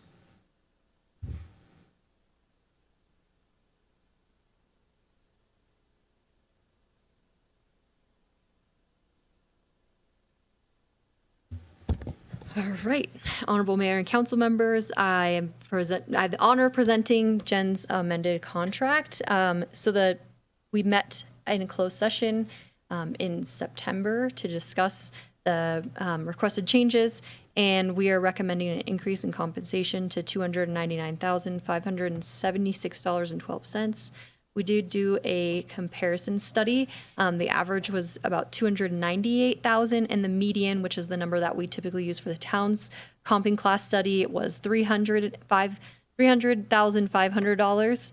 S16: All right, honorable mayor and council members, I have the honor of presenting Jen's amended contract. So that we met in a closed session in September to discuss the requested changes, and we are recommending an increase in compensation to $299,576.12. We did do a comparison study. The average was about 298,000, and the median, which is the number that we typically use for the town's comping class study, it was $300,500.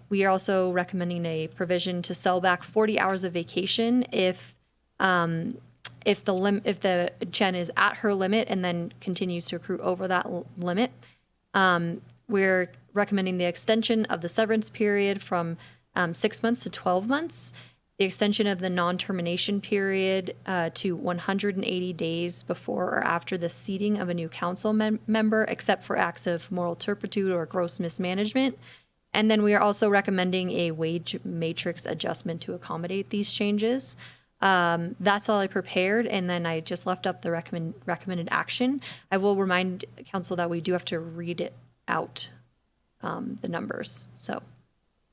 S16: We are also recommending a provision to sell back 40 hours of vacation if the Jen is at her limit and then continues to accrue over that limit. We're recommending the extension of the severance period from 6 months to 12 months, the extension of the non-termination period to 180 days before or after the seating of a new council member, except for acts of moral turpitude or gross mismanagement. And then we are also recommending a wage matrix adjustment to accommodate these changes. That's all I prepared, and then I just left up the recommended action. I will remind council that we do have to read it out, the numbers. So,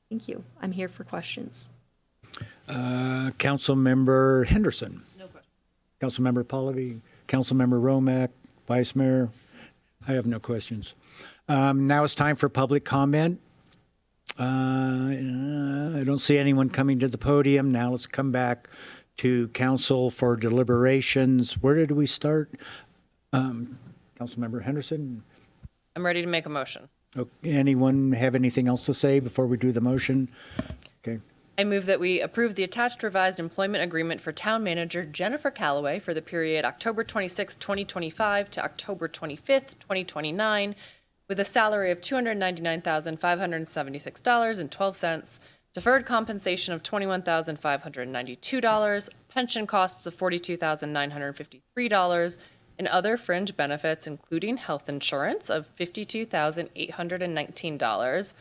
S16: thank you. I'm here for questions.
S3: Councilmember Henderson.
S8: no question.
S3: Councilmember Pallavi, Councilmember Romack, Vice Mayor. I have no questions. Now it's time for public comment. I don't see anyone coming to the podium. Now let's come back to council for deliberations. Where did we start? Councilmember Henderson?
S8: I'm ready to make a motion.
S3: Okay. Anyone have anything else to say before we do the motion? Okay.
S8: I move that we approve the attached revised employment agreement for town manager Jennifer Callaway for the period October 26, 2025 to October 25th, 2029, with a salary of $299,576.12, deferred compensation of $21,592, pension costs of $42,953, and other fringe benefits, including health insurance of $52,819,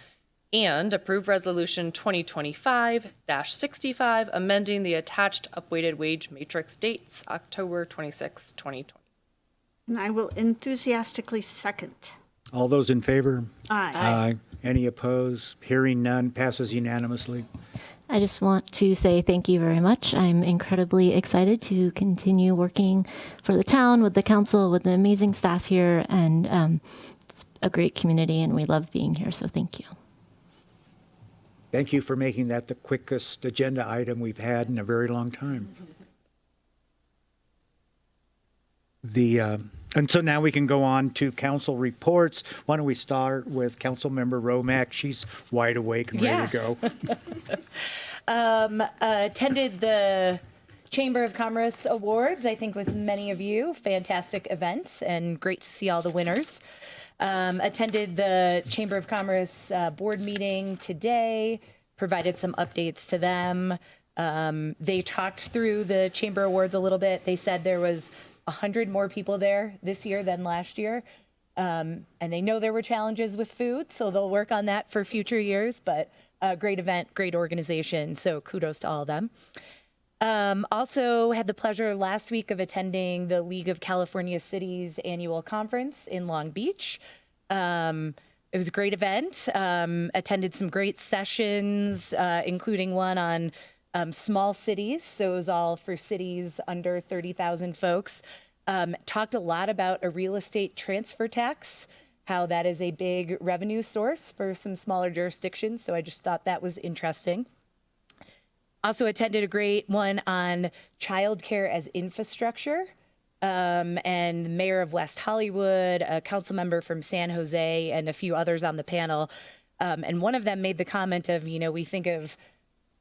S8: and approve Resolution 2025-65, amending the attached upweighted wage matrix dates, October 26, 2020.
S10: And I will enthusiastically second.
S3: All those in favor?
S10: Aye.
S3: Aye. Any opposed? Hearing none, passes unanimously.
S6: I just want to say thank you very much. I'm incredibly excited to continue working for the town, with the council, with the amazing staff here, and it's a great community, and we love being here, so thank you.
S3: Thank you for making that the quickest agenda item we've had in a very long time. And so now we can go on to council reports. Why don't we start with Councilmember Romack? She's wide awake and ready to go.
S7: Attended the Chamber of Commerce Awards, I think with many of you. Fantastic event and great to see all the winners. Attended the Chamber of Commerce board meeting today, provided some updates to them. They talked through the Chamber Awards a little bit. They said there was 100 more people there this year than last year. And they know there were challenges with food, so they'll work on that for future years. But a great event, great organization, so kudos to all of them. Also had the pleasure last week of attending the League of California Cities annual conference in Long Beach. It was a great event. Attended some great sessions, including one on small cities. So it was all for cities under 30,000 folks. Talked a lot about a real estate transfer tax, how that is a big revenue source for some smaller jurisdictions. So I just thought that was interesting. Also attended a great one on childcare as infrastructure, and the mayor of West Hollywood, a council member from San Jose, and a few others on the panel. And one of them made the comment of, we think of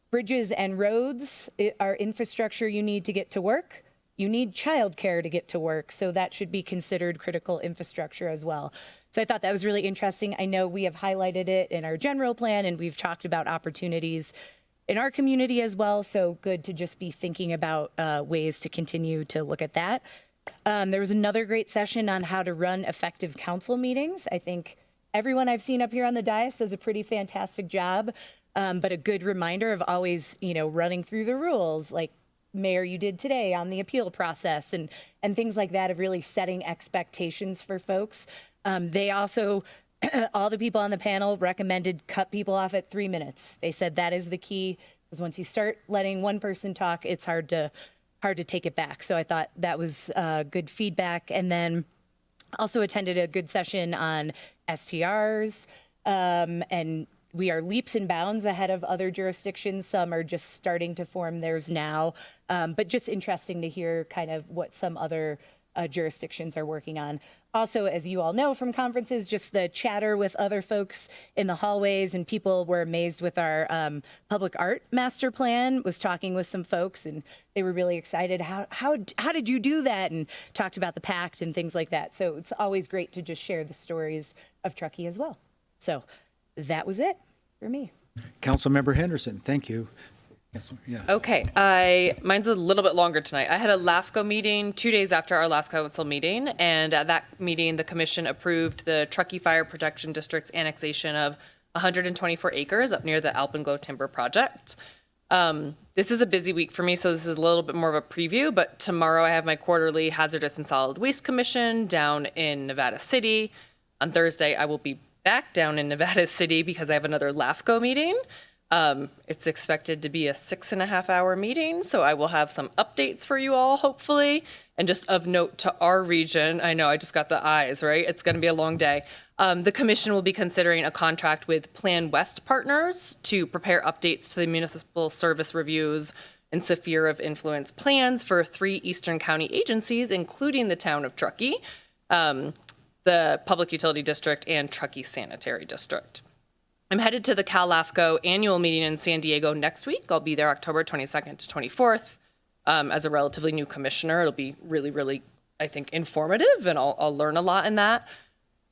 S7: bridges and roads are infrastructure you need to get to work. You need childcare to get to work, so that should be considered critical infrastructure as well. So I thought that was really interesting. I know we have highlighted it in our general plan, and we've talked about opportunities in our community as well. So good to just be thinking about ways to continue to look at that. There was another great session on how to run effective council meetings. I think everyone I've seen up here on the dais does a pretty fantastic job, but a good reminder of always, running through the rules, like Mayor, you did today on the appeal process and things like that, of really setting expectations for folks. They also, all the people on the panel recommended cut people off at 3 minutes. They said that is the key, because once you start letting one person talk, it's hard to take it back. So I thought that was good feedback. And then also attended a good session on STRs, and we are leaps and bounds ahead of other jurisdictions. Some are just starting to form theirs now, but just interesting to hear kind of what some other jurisdictions are working on. Also, as you all know from conferences, just the chatter with other folks in the hallways, and people were amazed with our public art master plan. Was talking with some folks, and they were really excited. How did you do that? And talked about the pact and things like that. So it's always great to just share the stories of Truckee as well. So that was it for me.
S3: Councilmember Henderson, thank you. Yes, yeah.
S8: Okay, mine's a little bit longer tonight. I had a LAFCO meeting 2 days after our last council meeting, and at that meeting, the commission approved the Truckee Fire Protection District's annexation of 124 acres up near the Alpenglow Timber Project. This is a busy week for me, so this is a little bit more of a preview, but tomorrow I have my quarterly Hazardous and Solid Waste Commission down in Nevada City. On Thursday, I will be back down in Nevada City because I have another LAFCO meeting. It's expected to be a 6.5-hour meeting, so I will have some updates for you all, hopefully. And just of note to our region, I know I just got the eyes, right? It's going to be a long day. The commission will be considering a contract with Plan West Partners to prepare updates to the municipal service reviews and sphere of influence plans for 3 Eastern County agencies, including the town of Truckee, the Public Utility District, and Truckee Sanitary District. I'm headed to the CalLAFCO annual meeting in San Diego next week. I'll be there October 22nd to 24th. As a relatively new commissioner, it'll be really, really, I think, informative, and I'll learn a lot in that.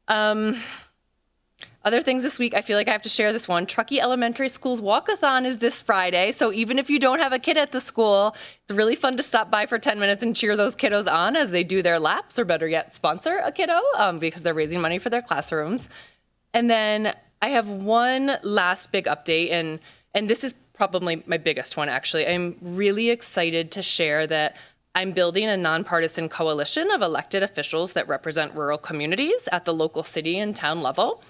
S8: Other things this week, I feel like I have to share this one. Truckee Elementary School's walkathon is this Friday, so even if you don't have a kid at the school, it's really fun to stop by for 10 minutes and cheer those kiddos on as they do their laps, or better yet, sponsor a kiddo, because they're raising money for their classrooms. And then I have one last big update, and this is probably my biggest one, actually. I'm really excited to share that I'm building a nonpartisan coalition of elected officials that represent rural communities at the local city and town level.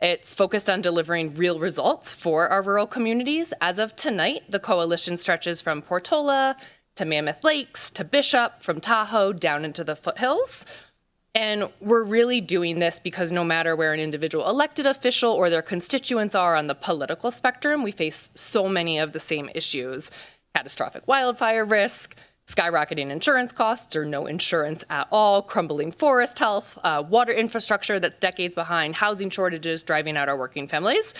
S8: It's focused on delivering real results for our rural communities. As of tonight, the coalition stretches from Portola to Mammoth Lakes to Bishop, from Tahoe down into the foothills. And we're really doing this because no matter where an individual elected official or their constituents are on the political spectrum, we face so many of the same issues: catastrophic wildfire risk, skyrocketing insurance costs or no insurance at all, crumbling forest health, water infrastructure that's decades behind, housing shortages driving out our working families.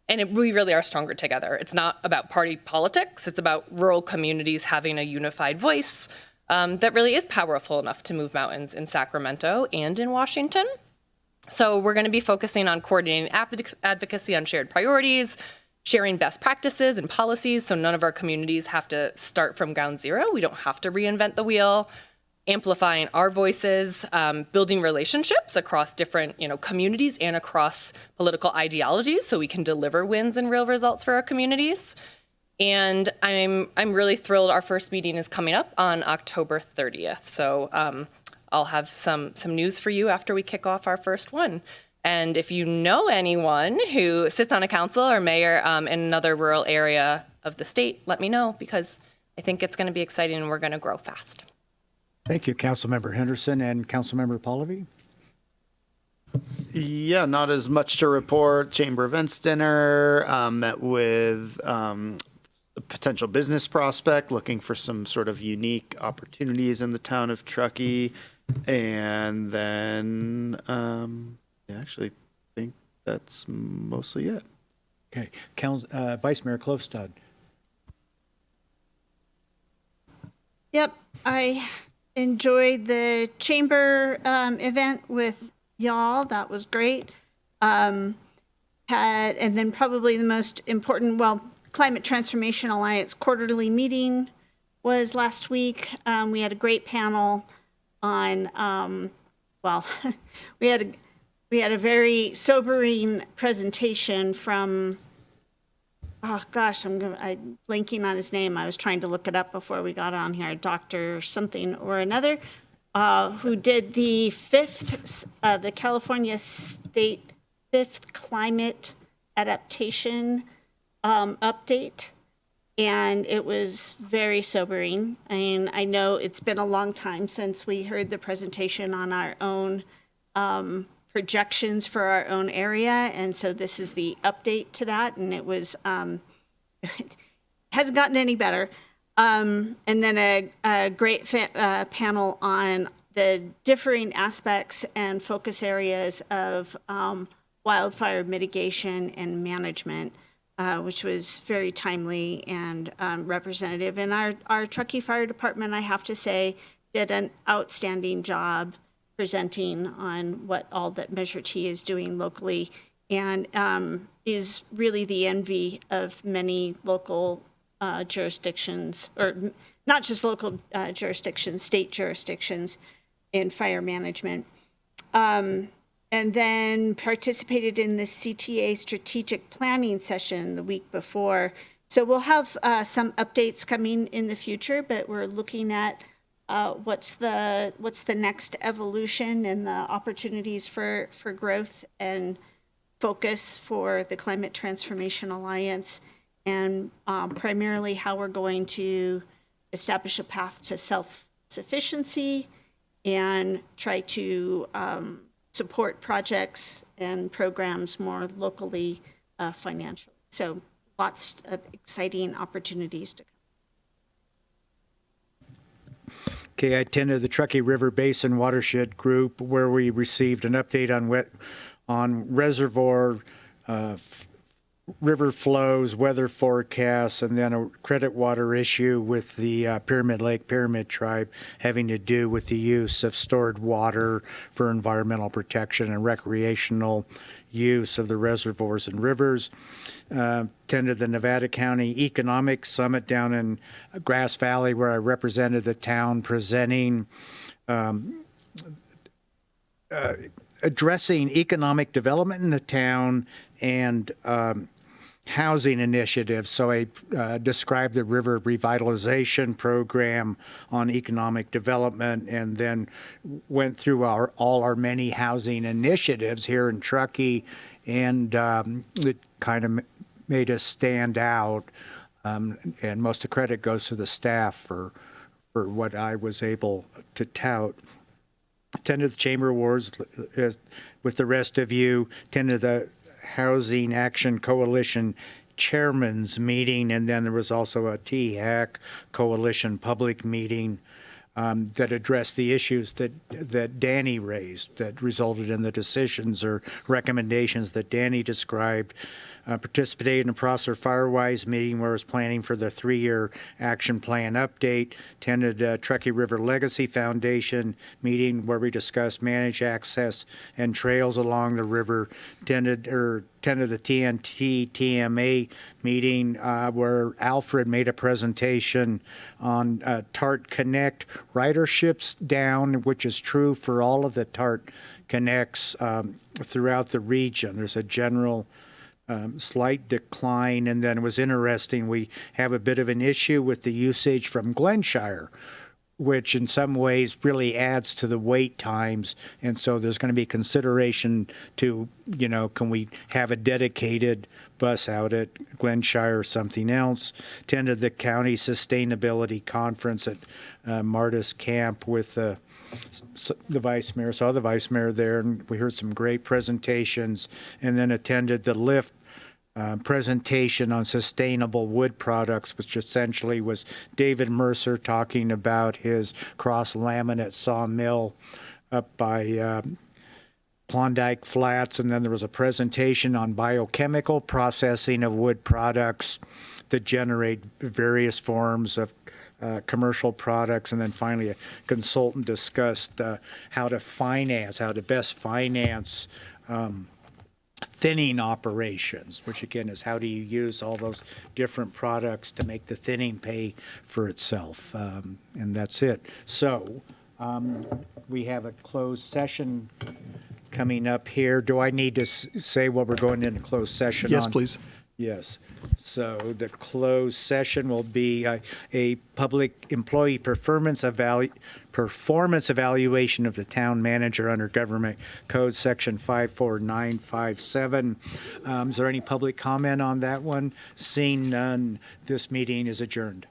S8: And we really are stronger together. It's not about party politics. It's about rural communities having a unified voice that really is powerful enough to move mountains in Sacramento and in Washington. So we're going to be focusing on coordinating advocacy on shared priorities, sharing best practices and policies so none of our communities have to start from ground zero. We don't have to reinvent the wheel, amplifying our voices, building relationships across different communities and across political ideologies so we can deliver wins and real results for our communities. And I'm really thrilled. Our first meeting is coming up on October 30th. So I'll have some news for you after we kick off our first one. And if you know anyone who sits on a council or mayor in another rural area of the state, let me know, because I think it's going to be exciting and we're going to grow fast.
S3: Thank you, Councilmember Henderson and Councilmember Pallavi.
S9: Yeah, not as much to report. Chamber events dinner, met with a potential business prospect looking for some sort of unique opportunities in the town of Truckee. And then, I actually think that's mostly it.
S3: Okay, Vice Mayor Klofstad.
S10: Yep, I enjoyed the chamber event with y'all. That was great. And then probably the most important, Climate Transformation Alliance quarterly meeting was last week. We had a great panel on, we had a very sobering presentation from, I'm blanking on his name. I was trying to look it up before we got on here. Dr. something or another, who did the the California State 5th Climate Adaptation update. And it was very sobering. And I know it's been a long time since we heard the presentation on our own projections for our own area. And so this is the update to that. And it was, it hasn't gotten any better. And then a great panel on the differing aspects and focus areas of wildfire mitigation and management, which was very timely and representative. And our Truckee Fire Department, I have to say, did an outstanding job presenting on what all that Measure T is doing locally, and is really the envy of many local jurisdictions, or not just local jurisdictions, state jurisdictions in fire management. And then participated in the CTA strategic planning session the week before. So we'll have some updates coming in the future, but we're looking at what's the next evolution and the opportunities for growth and focus for the Climate Transformation Alliance, and primarily how we're going to establish a path to self-sufficiency and try to support projects and programs more locally financially. So lots of exciting opportunities to come.
S3: Okay, I attended the Truckee River Basin Watershed Group, where we received an update on reservoir river flows, weather forecasts, and then a credit water issue with the Pyramid Lake Pyramid Tribe having to do with the use of stored water for environmental protection and recreational use of the reservoirs and rivers. Attended the Nevada County Economic Summit down in Grass Valley, where I represented the town, presenting addressing economic development in the town and housing initiatives. So I described the river revitalization program on economic development, and then went through all our many housing initiatives here in Truckee, and it kind of made us stand out. And most of the credit goes to the staff for what I was able to tout. Attended the Chamber Awards with the rest of you, attended the Housing Action Coalition Chairman's meeting, and then there was also a THAC Coalition public meeting that addressed the issues that Danny raised, that resulted in the decisions or recommendations that Danny described. Participated in a Prosser Firewise meeting where I was planning for the 3-year action plan update. Attended Truckee River Legacy Foundation meeting where we discussed managed access and trails along the river. Attended the TNT TMA meeting where Alfred made a presentation on TART Connect riderships down, which is true for all of the TART Connects throughout the region. There's a general slight decline. And then it was interesting, we have a bit of an issue with the usage from Glenshire, which in some ways really adds to the wait times. And so there's going to be consideration to, can we have a dedicated bus out at Glenshire or something else? Attended the county sustainability conference at Martis Camp with the vice mayor, saw the vice mayor there, and we heard some great presentations, and then attended the LIFT presentation on sustainable wood products, which essentially was David Mercer talking about his cross laminate sawmill up by Klondike Flats. And then there was a presentation on biochemical processing of wood products that generate various forms of commercial products. And then finally, a consultant discussed how to best finance thinning operations, which again is how do you use all those different products to make the thinning pay for itself. And that's it. So we have a closed session coming up here. Do I need to say what we're going into closed session on?
S15: Yes, please.
S3: Yes. So the closed session will be a public employee performance evaluation of the town manager under Government Code Section 54957. Is there any public comment on that one? Seeing none, this meeting is adjourned.